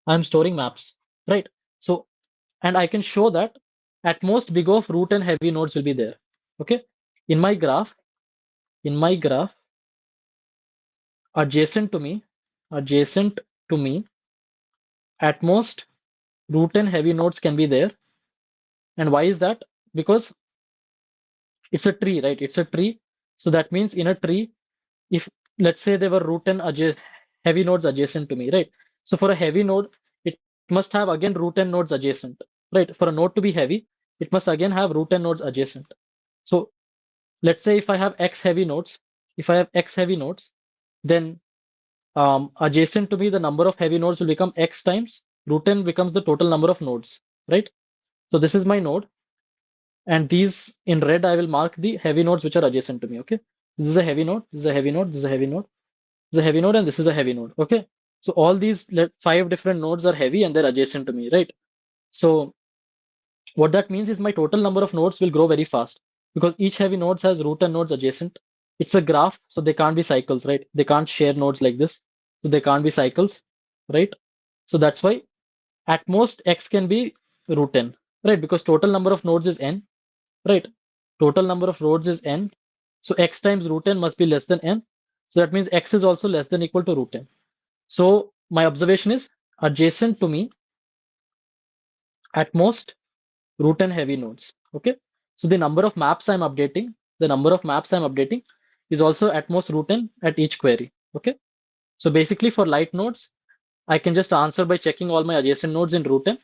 Speaker 1: I'm storing maps, right? So, and I can show that at most big O of root and heavy nodes will be there. Okay, in my graph, adjacent to me, at most root and heavy nodes can be there. And why is that? Because it's a tree, right? It's a tree. So that means in a tree, if let's say there were root and heavy nodes adjacent to me, right? So for a heavy node, it must have again root and nodes adjacent, right? For a node to be heavy, it must again have root n nodes adjacent. So let's say if I have x heavy nodes, then adjacent to me, the number of heavy nodes will become x times root n becomes the total number of nodes, right? So this is my node, and these in red I will mark the heavy nodes which are adjacent to me. Okay, this is a heavy node, this is a heavy node, this is a heavy node, this is a heavy node, and this is a heavy node. Okay, so all these 5 different nodes are heavy and they're adjacent to me, right? So what that means is my total number of nodes will grow very fast because each heavy nodes has root and nodes adjacent. It's a graph, so they can't be cycles, right? They can't share nodes like this, so they can't be cycles, right? So that's why at most x can be root n, right? Because total number of nodes is n, right? Total number of nodes is n, so x times root n must be less than n. So that means x is also less than equal to root n. So my observation is adjacent to me at most root and heavy nodes. Okay, so the number of maps I'm updating is also at most root n at each query. Okay, so basically for light nodes, I can just answer by checking all my adjacent nodes in root n.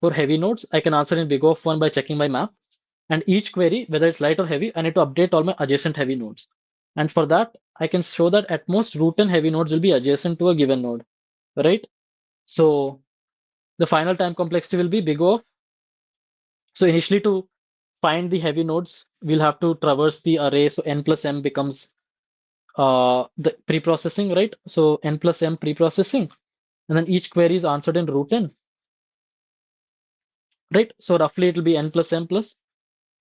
Speaker 1: For heavy nodes, I can answer in big of 1 by checking my map. And each query, whether it's light or heavy, I need to update all my adjacent heavy nodes. And for that, I can show that at most root and heavy nodes will be adjacent to a given node, right? So the final time complexity will be big O. So initially to find the heavy nodes, we'll have to traverse the array. So n plus m becomes the pre-processing, right? So n plus m pre-processing, and then each query is answered in root n, right? So roughly it will be n plus m plus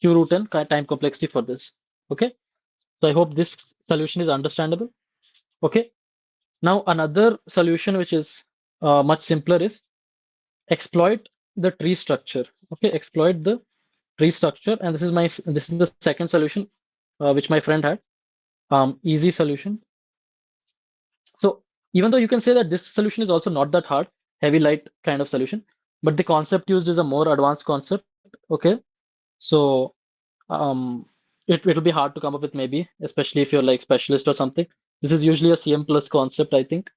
Speaker 1: q root n time complexity for this. Okay. So I hope this solution is understandable. Okay. Now another solution which is much simpler is exploit the tree structure. Okay, exploit the tree structure, and this is the second solution which my friend had. Easy solution. So even though you can say that this solution is also not that hard, heavy light kind of solution, but the concept used is a more advanced concept. Okay, so it'll be hard to come up with maybe, especially if you're like specialist or something. This is usually a CM plus concept, I think,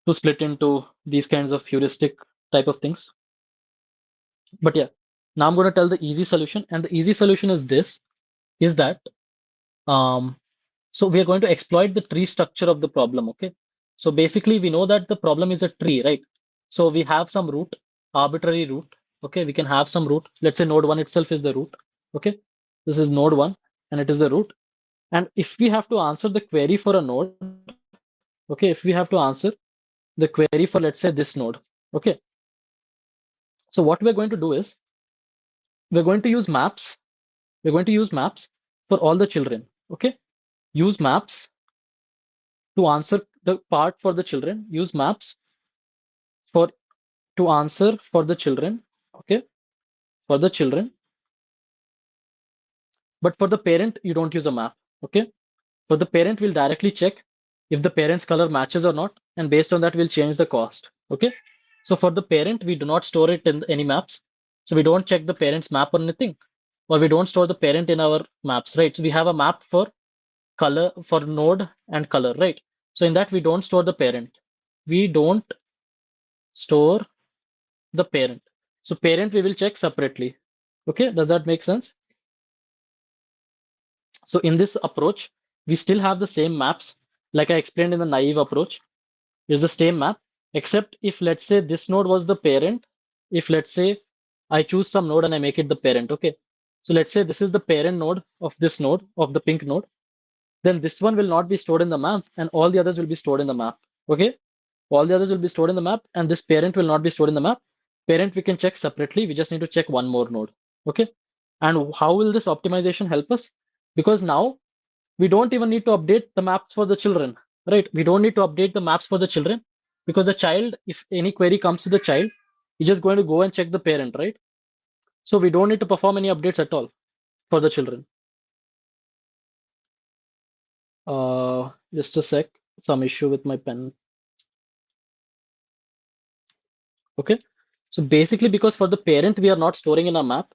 Speaker 1: to split into these kinds of heuristic type of things. But yeah, now I'm going to tell the easy solution, and the easy solution is this: is that so we are going to exploit the tree structure of the problem. Okay, so basically we know that the problem is a tree, right? So we have some root, arbitrary root. Okay, we can have some root. Let's say node 1 itself is the root. Okay, this is node 1 and it is the root. And if we have to answer the query for a node, okay, if we have to answer the query for, let's say, this node, okay, so what we're going to do is we're going to use maps. We're going to use maps for all the children. Okay, use maps to answer the part for the children. Use maps for to answer for the children. Okay, for the children. But for the parent, you don't use a map. Okay, for the parent, we'll directly check if the parent's color matches or not, and based on that, we'll change the cost. Okay, so for the parent, we do not store it in any maps. So we don't check the parent's map or anything, or we don't store the parent in our maps, right? So we have a map for color, for node and color, right? So in that, we don't store the parent. We don't store the parent. So parent, we will check separately. Okay, does that make sense? So in this approach, we still have the same maps, like I explained in the naive approach. It's the same map, except if let's say this node was the parent, if let's say I choose some node and I make it the parent, okay? So let's say this is the parent node of this node, of the pink node, then this one will not be stored in the map and all the others will be stored in the map, okay? All the others will be stored in the map and this parent will not be stored in the map. Parent we can check separately, we just need to check one more node, okay? And how will this optimization help us? Because now we don't even need to update the maps for the children, right? We don't need to update the maps for the children because the child, if any query comes to the child, he's just going to go and check the parent, right? So we don't need to perform any updates at all for the children. Just a sec, some issue with my pen. Okay, so basically because for the parent we are not storing in a map,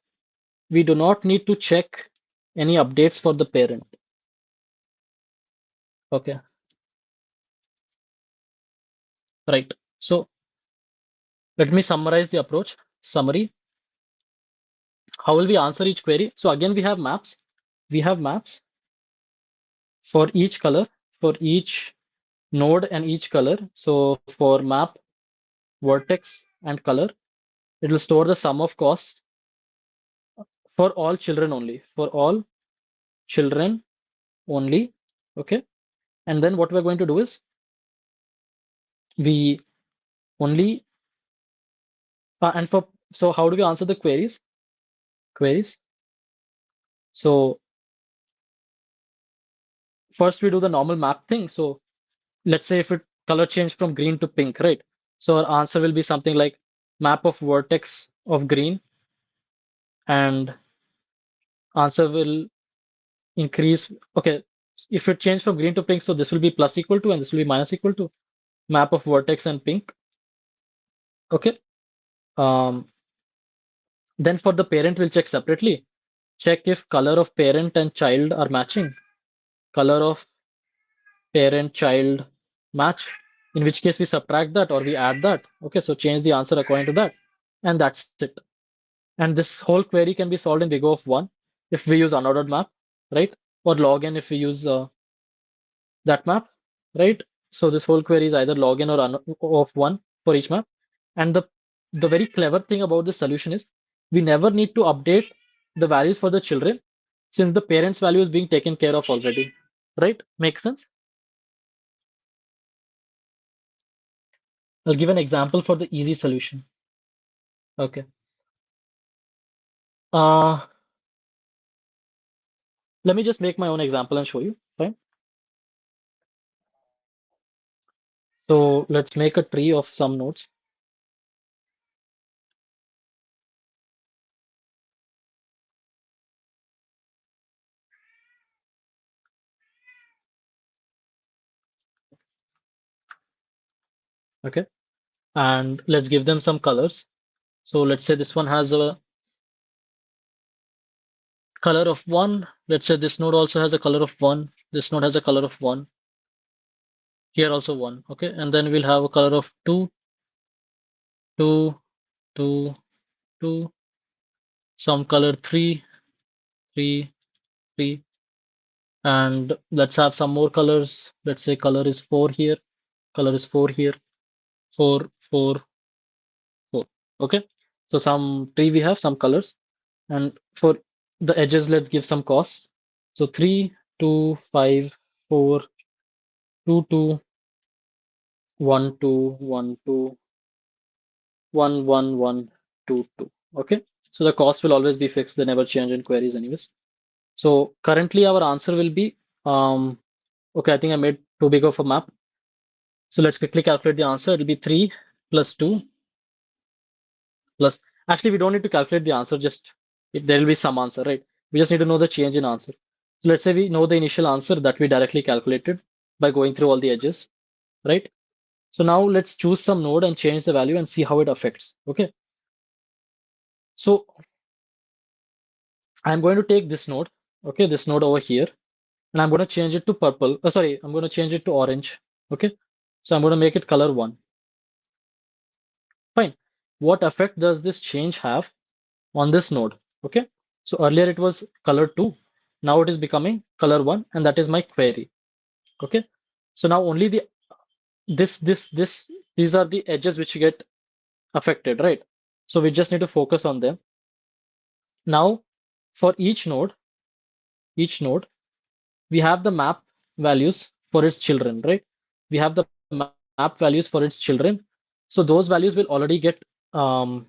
Speaker 1: we do not need to check any updates for the parent. Okay, right. So let me summarize the approach. Summary. How will we answer each query? So again, we have maps. We have maps for each color, for each node and each color. So for map, vertex, and color, it will store the sum of costs for all children only. For all children only. Okay. And then what we're going to do is we only and for so how do we answer the queries? Queries. So first we do the normal map thing. So let's say if it color changed from green to pink, right? So our answer will be something like map of vertex of green, and answer will increase. Okay, if it changed from green to pink, so this will be plus equal to and this will be minus equal to map of vertex and pink. Okay. Um, then for the parent, we'll check separately. Check if color of parent and child are matching. Color of parent child match, in which case we subtract that or we add that. Okay, so change the answer according to that, and that's it. And this whole query can be solved in big O of 1 if we use unordered map, right? Or log n if we use that map, right? So this whole query is either log n or of 1 for each map. And the very clever thing about this solution is we never need to update the values for the children since the parents' value is being taken care of already, right? Make sense? I'll give an example for the easy solution. Okay. Uh, Let me just make my own example and show you. Fine. So let's make a tree of some nodes. Okay. And let's give them some colors. So let's say this one has a color of 1. Let's say this node also has a color of 1. This node has a color of 1. Here also 1. Okay. And then we'll have a color of 2, 2, 2, 2, some color 3, 3, 3. And let's have some more colors. Let's say color is 4 here. Color is 4 here. 4, 4, 4. Okay. So some tree we have some colors. And for the edges, let's give some costs. So 3, 2, 5, 4, 2, 2, 1, 2, 1, 2, 1, 1, 1, 2, 2. Okay. So the cost will always be fixed. They never change in queries anyways. So currently our answer will be, okay, I think I made too big of a map. So let's quickly calculate the answer. It'll be 3 plus 2 plus, actually, we don't need to calculate the answer, just there will be some answer, right? We just need to know the change in answer. So let's say we know the initial answer that we directly calculated by going through all the edges, right? So now let's choose some node and change the value and see how it affects. Okay. So I'm going to take this node, okay, this node over here, and I'm going to change it to purple. Sorry, I'm going to change it to orange. Okay. So I'm going to make it color 1. Fine. What effect does this change have on this node? Okay. So earlier it was color 2. Now it is becoming color 1, and that is my query. Okay. So now only these are the edges which get affected, right? So we just need to focus on them. Now, for each node, we have the map values for its children, right? We have the map values for its children. So those values will already get, um,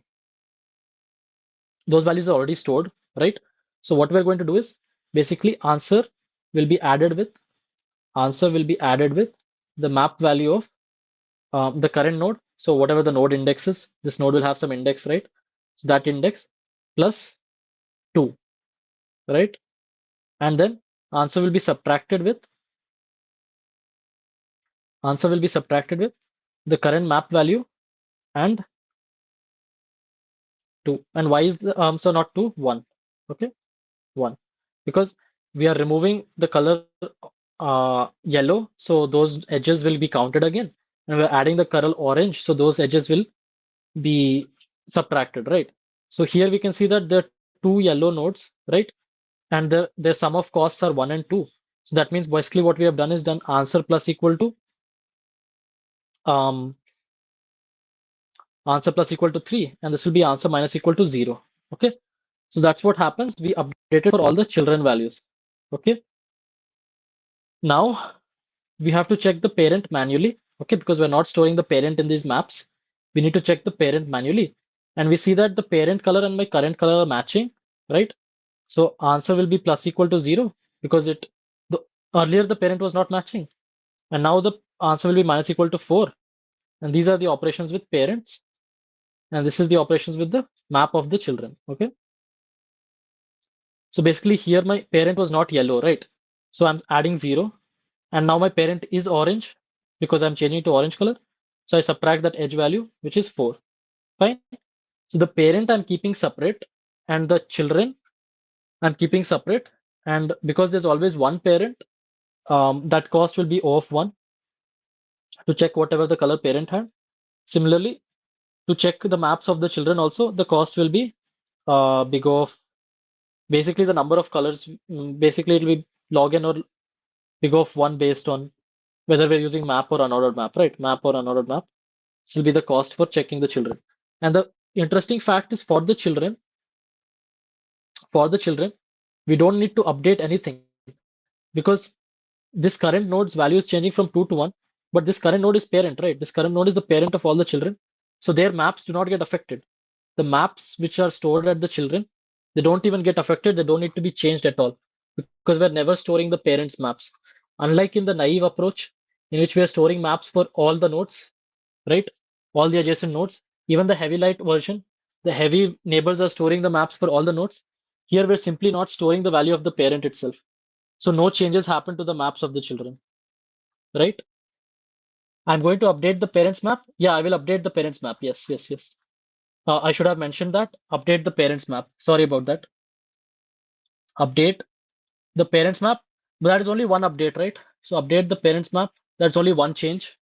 Speaker 1: those values are already stored, right? So what we're going to do is basically will be added with, answer will be added with the map value of the current node. So whatever the node index is, this node will have some index, right? So that index plus 2, right? And then answer will be subtracted with the current map value and 2. And why is the so not 2, 1? Okay, 1, because we are removing the color yellow, so those edges will be counted again, and we're adding the color orange, so those edges will be subtracted, right? So here we can see that there are two yellow nodes, right? And their sum of costs are 1 and 2. So that means basically what we have done is done answer plus equal to um, answer plus equal to 3, and this will be answer minus equal to 0. Okay, so that's what happens. We updated for all the children values. Okay, now we have to check the parent manually. Okay, because we're not storing the parent in these maps. We need to check the parent manually, and we see that the parent color and my current color are matching, right? So answer will be plus equal to 0 because the earlier the parent was not matching, and now the answer will be minus equal to 4. And these are the operations with parents, and this is the operations with the map of the children. Okay. So basically here my parent was not yellow, right? So I'm adding 0, and now my parent is orange because I'm changing to orange color. So I subtract that edge value, which is 4. Fine. So the parent I'm keeping separate, and the children I'm keeping separate. And because there's always one parent, that cost will be O of 1 to check whatever the color parent had. Similarly, to check the maps of the children also, the cost will be big O of basically the number of colors. Basically, it will be log n or big O of 1 based on whether we're using map or unordered map, right? Map or unordered map. This will be the cost for checking the children. And the interesting fact is for the children, we don't need to update anything because this current node's value is changing from 2 to 1, but this current node is parent, right? This current node is the parent of all the children. So their maps do not get affected. The maps which are stored at the children, they don't even get affected. They don't need to be changed at all because we're never storing the parents' maps. Unlike in the naive approach, in which we are storing maps for all the nodes, right? All the adjacent nodes, even the heavy light version, the heavy neighbors are storing the maps for all the nodes. Here we're simply not storing the value of the parent itself. So no changes happen to the maps of the children, right? I'm going to update the parents map. Yeah, I will update the parents map. Yes, yes, yes. I should have mentioned that. Update the parents map. Sorry about that. Update the parents map. But that is only one update, right? So update the parents map. That's only one change.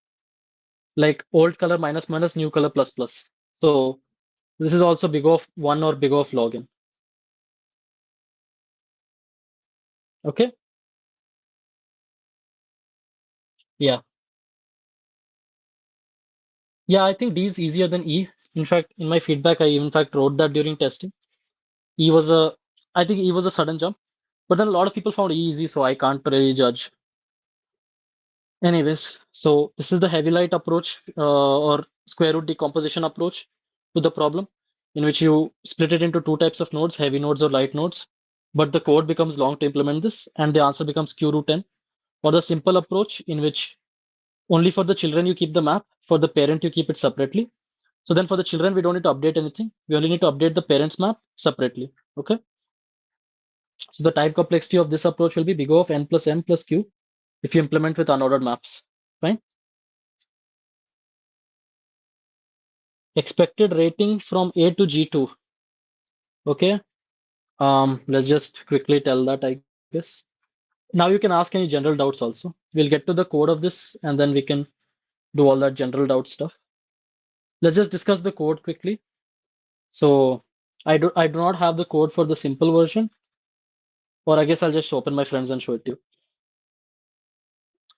Speaker 1: Like old color minus minus, new color plus plus. So this is also big of 1 or big of login. Okay. Yeah. Yeah, I think D is easier than E. In fact, in my feedback, I in fact wrote that during testing. E was I think E was a sudden jump, but then a lot of people found E easy, so I can't really judge. Anyways, so this is the heavy light approach or square root decomposition approach to the problem, in which you split it into two types of nodes, heavy nodes or light nodes. But the code becomes long to implement this, and the answer becomes q root n. Or the simple approach, in which only for the children you keep the map, for the parent you keep it separately. So then for the children, we don't need to update anything. We only need to update the parent's map separately. Okay. So the time complexity of this approach will be big O of n plus m plus q if you implement with unordered maps. Fine. Expected rating from A to G2. Okay. Let's just quickly tell that, I guess. Now you can ask any general doubts also. We'll get to the code of this and then we can do all that general doubt stuff. Let's just discuss the code quickly. So I do not have the code for the simple version, or I guess I'll just open my friends and show it to you.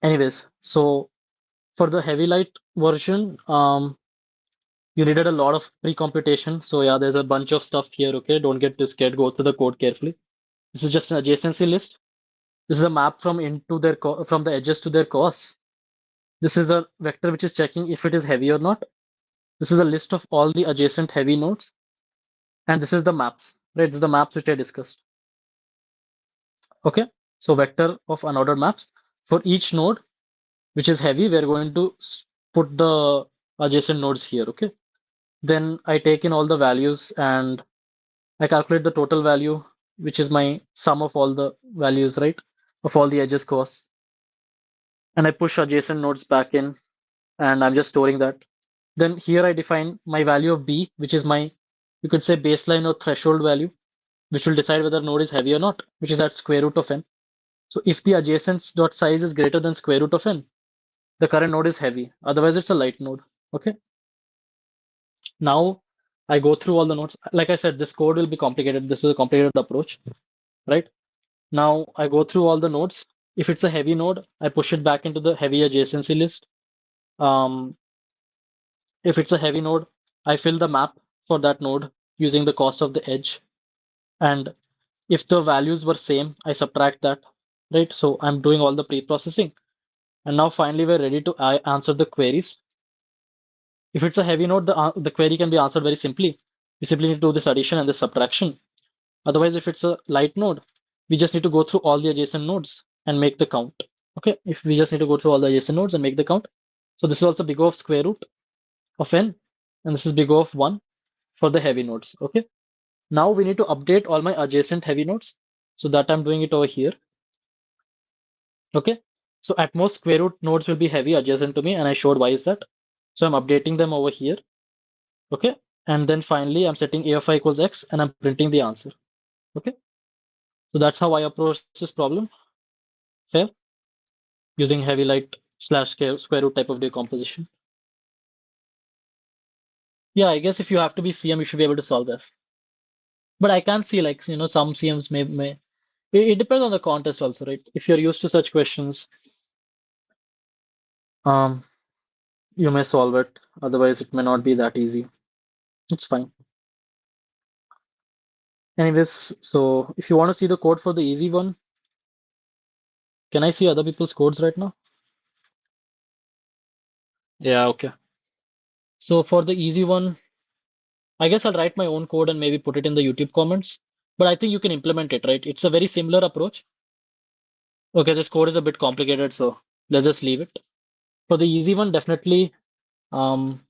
Speaker 1: Anyways, so for the heavy light version, you needed a lot of pre-computation. So yeah, there's a bunch of stuff here. Okay, don't get too scared. Go through the code carefully. This is just an adjacency list. This is a map from from the edges to their costs. This is a vector which is checking if it is heavy or not. This is a list of all the adjacent heavy nodes, and this is the maps. Right, this is the maps which I discussed. Okay, so vector of unordered maps for each node which is heavy. We're going to put the adjacent nodes here. Okay, then I take in all the values and I calculate the total value, which is my sum of all the values, right, of all the edges costs. And I push adjacent nodes back in, and I'm just storing that. Then here I define my value of B, which is my, you could say, baseline or threshold value, which will decide whether node is heavy or not, which is at square root of n. So if the adjacent dot size is greater than square root of n, the current node is heavy. Otherwise, it's a light node. Okay. Now I go through all the nodes. Like I said, this code will be complicated. This was a complicated approach, right? Now I go through all the nodes. If it's a heavy node, I push it back into the heavy adjacency list. Um, if it's a heavy node, I fill the map for that node using the cost of the edge. And if the values were same, I subtract that, right? So I'm doing all the pre-processing. And now finally we're ready to answer the queries. If it's a heavy node, the query can be answered very simply. We simply need to do this addition and this subtraction. Otherwise, if it's a light node, we just need to go through all the adjacent nodes and make the count. Okay, if we just need to go through all the adjacent nodes and make the count. So this is also big O of square root of n, and this is big O of 1 for the heavy nodes. Okay, now we need to update all my adjacent heavy nodes. So that I'm doing it over here. Okay, so at most square root nodes will be heavy adjacent to me, and I showed why is that. So I'm updating them over here. Okay, and then finally I'm setting a of I equals x, and I'm printing the answer. Okay, so that's how I approach this problem. Fair? Using heavy light slash square root type of decomposition. Yeah, I guess if you have to be CM, you should be able to solve F. But I can see like, some CMs may it depends on the contest also, right? If you're used to such questions, um, you may solve it. Otherwise, it may not be that easy. It's fine. Anyways, so if you want to see the code for the easy one, can I see other people's codes right now? Yeah, okay. So for the easy one, I guess I'll write my own code and maybe put it in the YouTube comments. But I think you can implement it, right? It's a very similar approach. Okay, this code is a bit complicated, so let's just leave it. For the easy one, definitely, can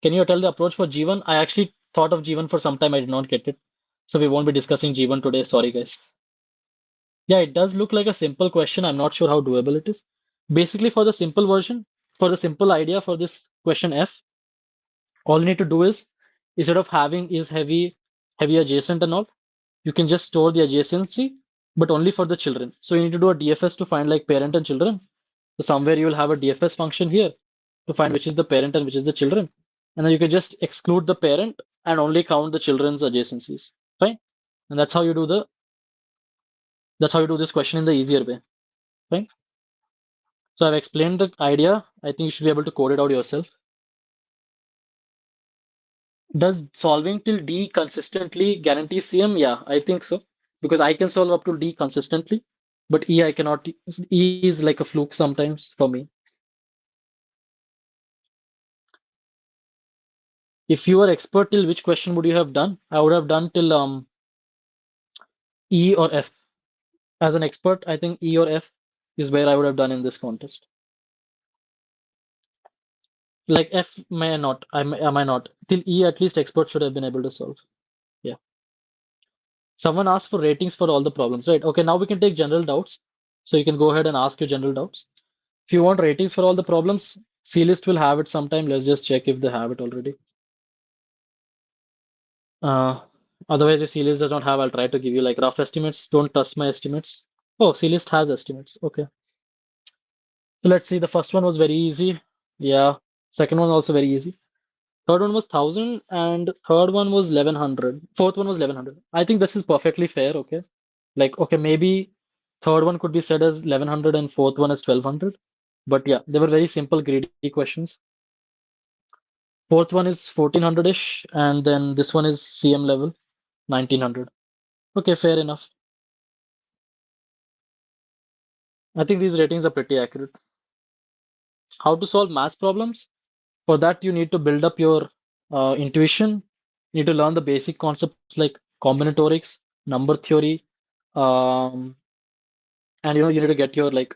Speaker 1: you tell the approach for G1? I actually thought of G1 for some time. I did not get it. So we won't be discussing G1 today. Sorry, guys. Yeah, it does look like a simple question. I'm not sure how doable it is. Basically, for the simple version, for the simple idea for this question F, all you need to do is, instead of having is heavy adjacent and all, you can just store the adjacency, but only for the children. So you need to do a DFS to find like parent and children. So somewhere you will have a DFS function here to find which is the parent and which is the children. And then you can just exclude the parent and only count the children's adjacencies. Fine. And that's how you do this question in the easier way. Fine. So I've explained the idea. I think you should be able to code it out yourself. Does solving till D consistently guarantee CM? Yeah, I think so. Because I can solve up to D consistently, but E I cannot. E is like a fluke sometimes for me. If you were expert till which question would you have done? I would have done till E or F. As an expert, I think E or F is where I would have done in this contest. Like F may not, I might not. Till E, at least experts should have been able to solve. Yeah. Someone asked for ratings for all the problems, right? Okay, now we can take general doubts. So you can go ahead and ask your general doubts. If you want ratings for all the problems, CList will have it sometime. Let's just check if they have it already. Uh, Otherwise, if CList does not have, I'll try to give you like rough estimates. Don't trust my estimates. Oh, CList has estimates. Okay. So let's see. The first one was very easy. Yeah. Second one also very easy. Third one was 1,000 and third one was 1,100. Fourth one was 1,100. I think this is perfectly fair. Okay. Like, okay, maybe third one could be said as 1,100 and fourth one as 1,200. But yeah, they were very simple, greedy questions. Fourth one is 1,400-ish, and then this one is CM level, 1,900. Okay, fair enough. I think these ratings are pretty accurate. How to solve math problems? For that, you need to build up your intuition. You need to learn the basic concepts like combinatorics, number theory, and you need to get your like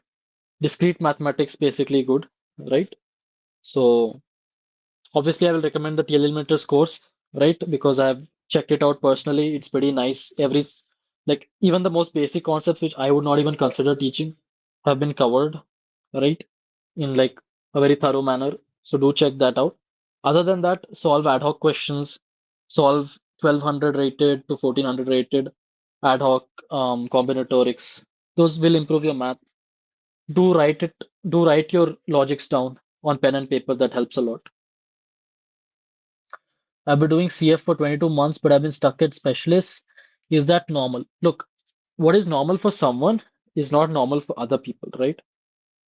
Speaker 1: discrete mathematics basically good, right? So obviously, I will recommend the TL Eliminators course, right? Because I've checked it out personally. It's pretty nice. Like even the most basic concepts, which I would not even consider teaching, have been covered, right? In like a very thorough manner. So do check that out. Other than that, solve ad hoc questions, solve 1,200 rated to 1,400 rated ad hoc combinatorics. Those will improve your math. Do write your logics down on pen and paper. That helps a lot. I've been doing CF for 22 months, but I've been stuck at specialists. Is that normal? Look, what is normal for someone is not normal for other people, right?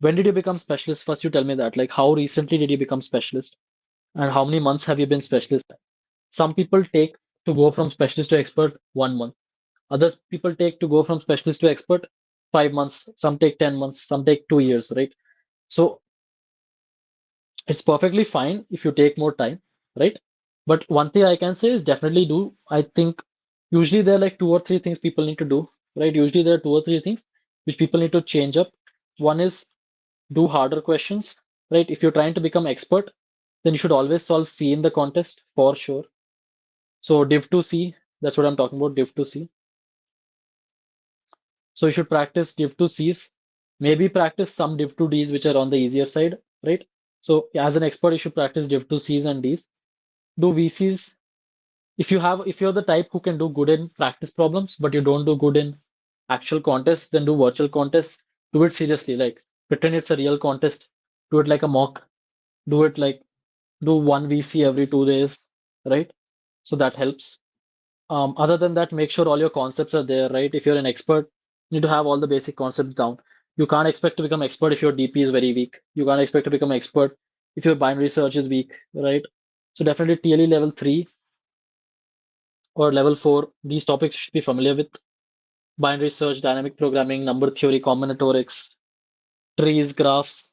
Speaker 1: When did you become specialist? First, you tell me that. Like, how recently did you become specialist? And how many months have you been specialist? Some people take to go from specialist to expert 1 month. Others people take to go from specialist to expert 5 months. Some take 10 months. Some take 2 years, right? So it's perfectly fine if you take more time, right? But one thing I can say is definitely do. I think usually there are like two or three things people need to do, right? Usually there are two or three things which people need to change up. One is do harder questions, right? If you're trying to become expert, then you should always solve C in the contest for sure. So div to C, that's what I'm talking about, div to C. So you should practice div to Cs, maybe practice some div to Ds, which are on the easier side, right? So as an expert, you should practice div to Cs and Ds. Do VCs. If you're the type who can do good in practice problems, but you don't do good in actual contests, then do virtual contests. Do it seriously, like pretend it's a real contest. Do it like a mock. Do it like do one VC every 2 days, right? So that helps. Other than that, make sure all your concepts are there, right? If you're an expert, you need to have all the basic concepts down. You can't expect to become expert if your DP is very weak. You can't expect to become expert if your binary search is weak, right? So definitely TLE level 3 or level 4, these topics you should be familiar with. Binary search, dynamic programming, number theory, combinatorics, trees, graphs.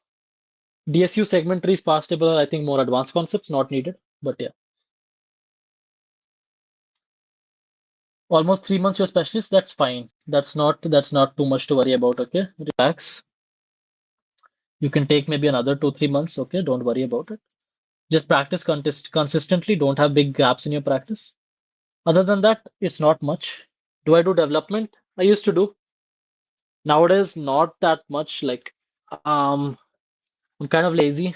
Speaker 1: DSU segment trees, sparse table are, I think, more advanced concepts, not needed. But yeah. Almost 3 months you're a specialist, that's fine. That's not too much to worry about, okay? Relax. You can take maybe another 2, 3 months, okay? Don't worry about it. Just practice consistently, don't have big gaps in your practice. Other than that, it's not much. Do I do development? I used to do. Nowadays, not that much. Like, I'm kind of lazy.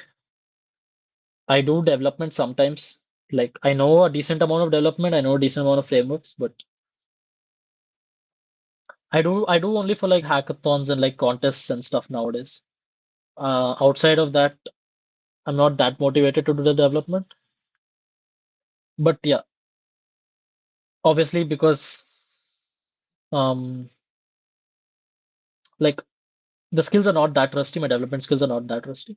Speaker 1: I do development sometimes. Like, I know a decent amount of development, I know a decent amount of frameworks, but I do only for like hackathons and like contests and stuff nowadays. Outside of that, I'm not that motivated to do the development. But yeah, obviously because um like the skills are not that rusty, my development skills are not that rusty.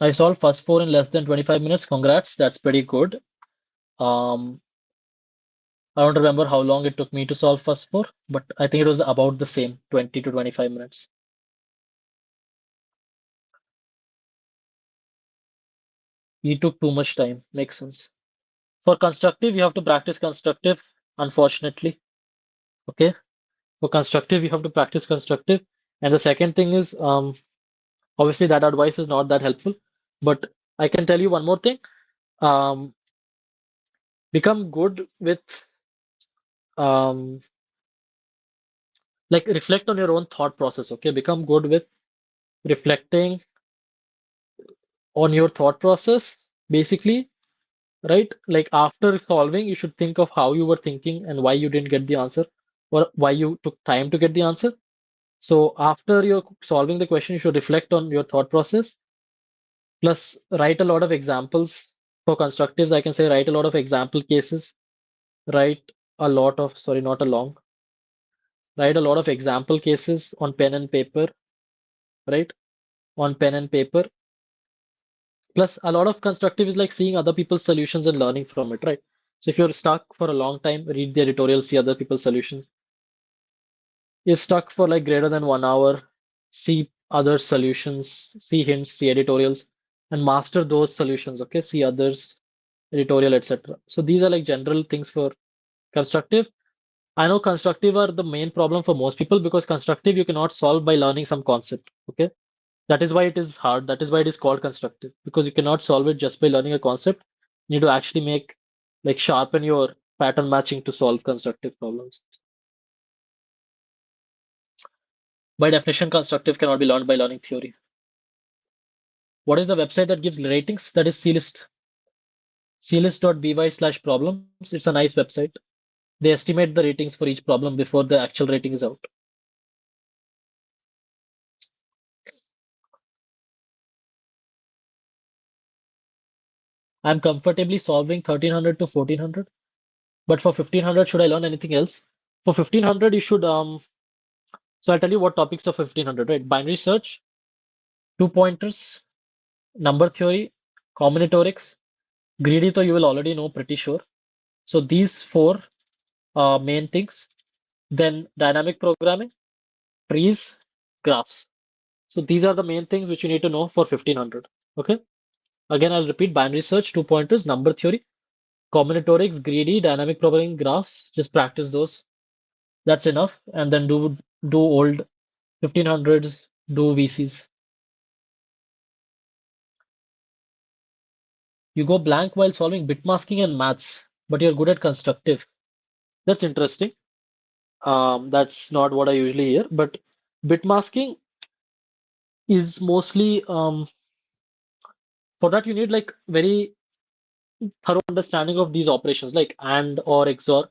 Speaker 1: I solved first four in less than 25 minutes. Congrats, that's pretty good. Um, I don't remember how long it took me to solve first four, but I think it was about the same, 20 to 25 minutes. You took too much time, makes sense. For constructive, you have to practice constructive, unfortunately. Okay. For constructive, you have to practice constructive. And the second thing is, obviously that advice is not that helpful, but I can tell you one more thing. Um, become good with um, like reflect on your own thought process. Okay. Become good with reflecting on your thought process, basically, right? Like after solving, you should think of how you were thinking and why you didn't get the answer or why you took time to get the answer. So after you're solving the question, you should reflect on your thought process, plus write a lot of examples. For constructives, I can say write a lot of example cases, write a lot of, sorry, not a long, write a lot of example cases on pen and paper, right? On pen and paper. Plus, a lot of constructive is like seeing other people's solutions and learning from it, right? So if you're stuck for a long time, read the editorial, see other people's solutions. You're stuck for like greater than 1 hour, see other solutions, see hints, see editorials, and master those solutions, okay? See others, editorial, etc. So these are like general things for constructive. I know constructive are the main problem for most people because constructive you cannot solve by learning some concept, okay? That is why it is hard. That is why it is called constructive, because you cannot solve it just by learning a concept. You need to actually like sharpen your pattern matching to solve constructive problems. By definition, constructive cannot be learned by learning theory. What is the website that gives ratings? That is CList. clist.by/problems. It's a nice website. They estimate the ratings for each problem before the actual rating is out. I'm comfortably solving 1300 to 1400. But for 1500, should I learn anything else? For 1500, you should so I'll tell you what topics are for 1500, right? Binary search, two pointers, number theory, combinatorics, greedy, though you will already know pretty sure. So these four main things. Then dynamic programming, trees, graphs. So these are the main things which you need to know for 1500. Okay. Again, I'll repeat: binary search, two pointers, number theory, combinatorics, greedy, dynamic programming, graphs. Just practice those. That's enough. And then do old 1500s, do VCs. You go blank while solving bit masking and maths, but you're good at constructive. That's interesting. That's not what I usually hear, but bit masking is mostly for that you need like very thorough understanding of these operations like AND or XOR.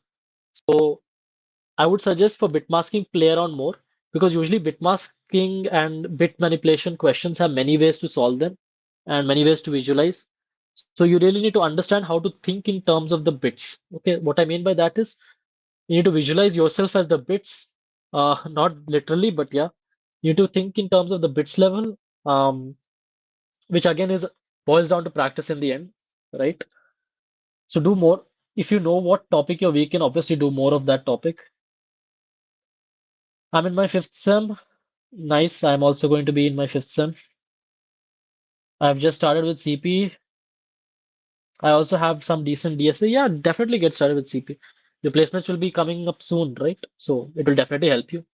Speaker 1: So I would suggest for bit masking play around more because usually bit masking and bit manipulation questions have many ways to solve them and many ways to visualize. So you really need to understand how to think in terms of the bits. Okay, what I mean by that is you need to visualize yourself as the bits, not literally, but yeah, you need to think in terms of the bits level, which again is boils down to practice in the end, right? So do more. If you know what topic you're weak in, obviously do more of that topic. I'm in my fifth sem. Nice. I'm also going to be in my fifth sem. I've just started with CP. I also have some decent DSA. Yeah, definitely get started with CP. The placements will be coming up soon, right? So it will definitely help you.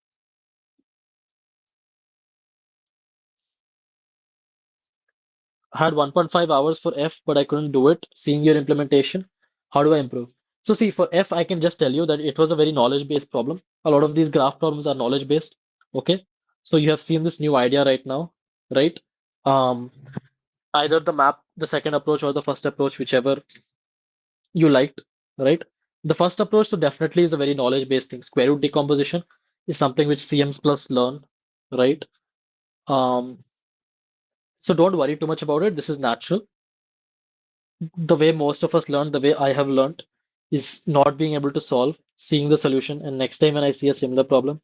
Speaker 1: I had 1.5 hours for F, but I couldn't do it. Seeing your implementation, how do I improve? So see, for F, I can just tell you that it was a very knowledge-based problem. A lot of these graph problems are knowledge-based. Okay. So you have seen this new idea right now, right? Um, Either the map, the second approach, or the first approach, whichever you liked, right? The first approach, so definitely is a very knowledge-based thing. Square root decomposition is something which CMs plus learn, right? Um, so don't worry too much about it. This is natural. The way most of us learn, the way I have learned, is not being able to solve, seeing the solution, and next time when I see a similar problem,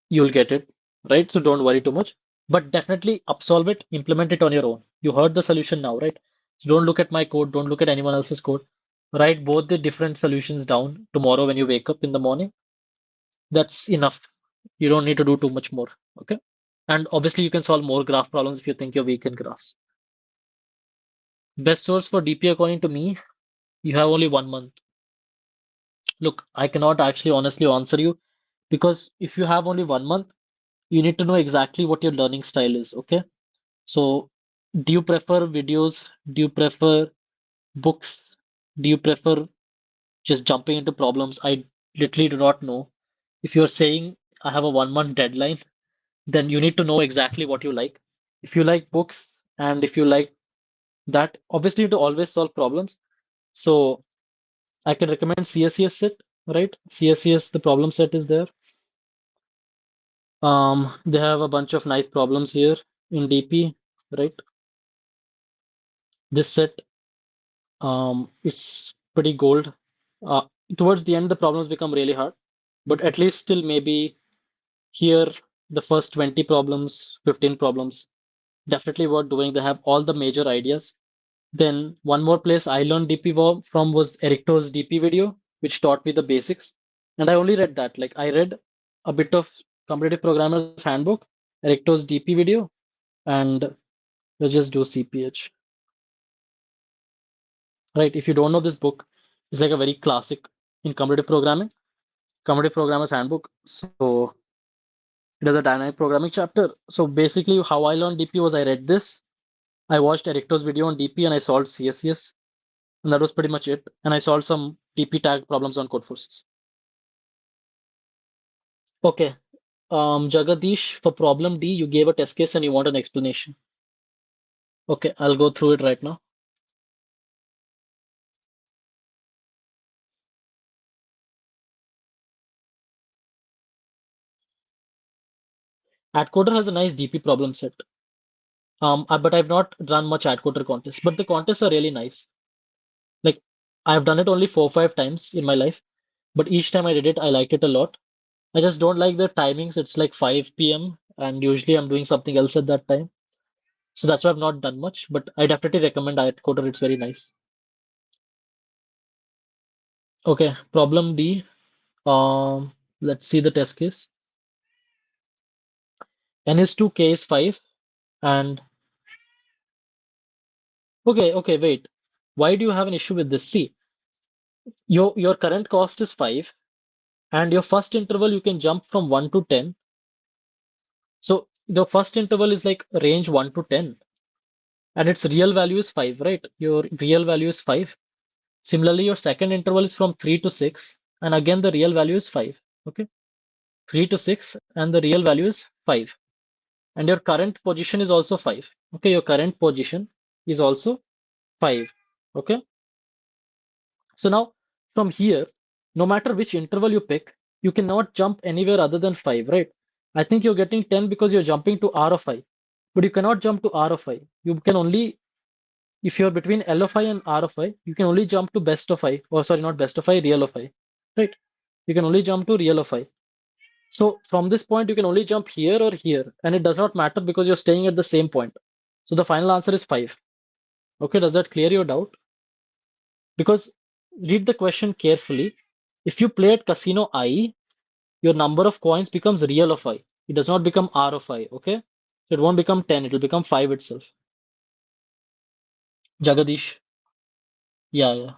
Speaker 1: you'll get it, right? So don't worry too much, but definitely upsolve it, implement it on your own. You heard the solution now, right? So don't look at my code, don't look at anyone else's code. Write both the different solutions down tomorrow when you wake up in the morning. That's enough. You don't need to do too much more, okay? And obviously, you can solve more graph problems if you think you're weak in graphs. Best source for DP according to me, you have only 1 month. Look, I cannot actually honestly answer you because if you have only 1 month, you need to know exactly what your learning style is, okay? So, do you prefer videos? Do you prefer books? Do you prefer just jumping into problems? I literally do not know. If you're saying I have a 1 month deadline, then you need to know exactly what you like. If you like books and if you like that, obviously you have to always solve problems. So I can recommend CSCS set, right? CSCS, the problem set is there. They have a bunch of nice problems here in DP, right? This set, it's pretty gold. Uh, Towards the end, the problems become really hard, but at least still maybe here, the first 20 problems, 15 problems, definitely worth doing. They have all the major ideas. Then one more place I learned DP from was Ericto's DP video, which taught me the basics. And I only read that. Like I read a bit of Competitive Programmer's Handbook, Ericto's DP video, and let's just do CPH. Right? If you don't know this book, it's like a very classic in competitive programming, Competitive Programmer's Handbook. So it has a dynamic programming chapter. So basically, how I learned DP was I read this, I watched Ericto's video on DP, and I solved CSCS. And that was pretty much it. And I solved some TP tag problems on Codeforces. Okay. Jagadish, for problem D, you gave a test case and you want an explanation. Okay, I'll go through it right now. AtCoder has a nice DP problem set. But I've not run much ad coder contests. But the contests are really nice. Like I've done it only 4 or 5 times in my life, but each time I did it, I liked it a lot. I just don't like the timings. It's like 5 p.m. and usually I'm doing something else at that time. So that's why I've not done much. But I definitely recommend ad coder. It's very nice. Okay, problem D. Let's see the test case. N is 2, K is 5, and okay, wait. Why do you have an issue with this? See, your current cost is 5, and your first interval you can jump from 1 to 10. So the first interval is like range 1 to 10, and its real value is 5, right? Your real value is 5. Similarly, your second interval is from 3 to 6, and again the real value is 5. Okay, 3 to 6, and the real value is 5. And your current position is also 5. Okay, your current position is also 5. Okay, so now from here, no matter which interval you pick, you cannot jump anywhere other than 5, right? I think you're getting 10 because you're jumping to R of I, but you cannot jump to R of I. You can only, if you're between L of I and R of I, you can only jump to best of I, or sorry, not best of I, real of I, right? You can only jump to real of I. So from this point, you can only jump here or here, and it does not matter because you're staying at the same point. So the final answer is 5. Okay, does that clear your doubt? Because read the question carefully. If you play at casino I, your number of coins becomes real of I. It does not become R of I, okay? So it won't become 10, it will become 5 itself. Jagadish. Yeah.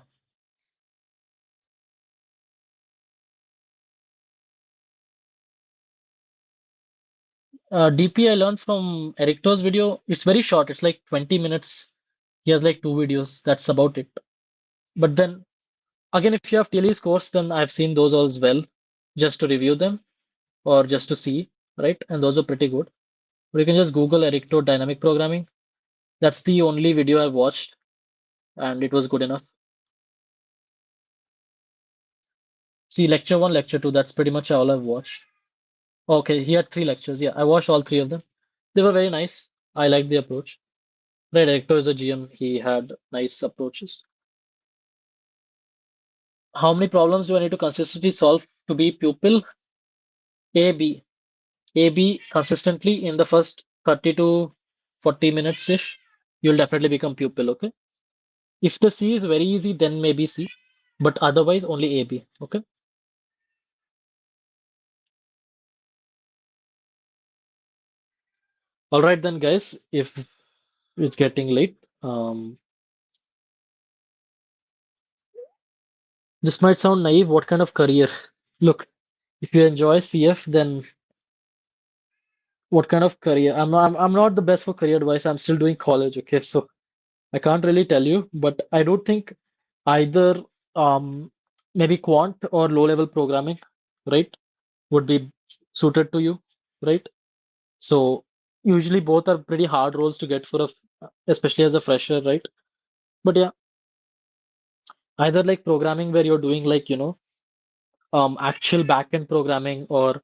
Speaker 1: DP I learned from Ericto's video. It's very short. It's like 20 minutes. He has like 2 videos. That's about it. But then again, if you have TLE's course, then I've seen those as well, just to review them or just to see, right? And those are pretty good. But you can just Google Ericto dynamic programming. That's the only video I've watched, and it was good enough. See, lecture one, lecture two, that's pretty much all I've watched. Okay, he had 3 lectures. Yeah, I watched all 3 of them. They were very nice. I liked the approach. Right, Hector is a GM. He had nice approaches. How many problems do I need to consistently solve to be pupil? A, B. A, B consistently in the first 30 to 40 minutes-ish. You'll definitely become pupil, okay? If the C is very easy, then maybe C. But otherwise, only A, B, okay? All right then, guys, if it's getting late, this might sound naive. What kind of career? Look, if you enjoy CF, then what kind of career? I'm not the best for career advice. I'm still doing college, okay? So I can't really tell you, but I do think either maybe quant or low level programming, right, would be suited to you, right? So usually both are pretty hard roles to get for especially as a fresher, right? But yeah, either like programming where you're doing like, actual backend programming or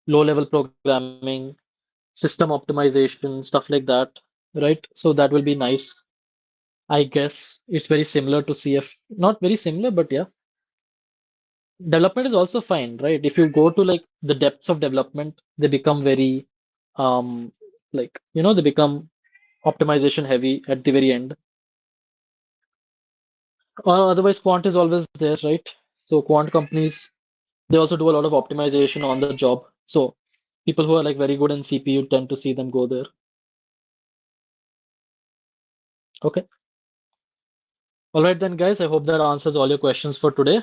Speaker 1: low level programming, system optimization, stuff like that, right? So that will be nice. I guess it's very similar to CF. Not very similar, but yeah. Development is also fine, right? If you go to like the depths of development, they become very like they become optimization heavy at the very end. Or otherwise quant is always there, right? So quant companies, they also do a lot of optimization on the job. So people who are like very good in CPU tend to see them go there. Okay. All right then, guys. I hope that answers all your questions for today.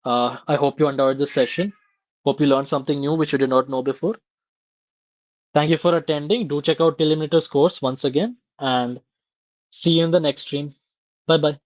Speaker 1: I hope you enjoyed this session. Hope you learned something new which you did not know before. Thank you for attending. Do check out TLE Eliminators course once again and see you in the next stream. Bye bye.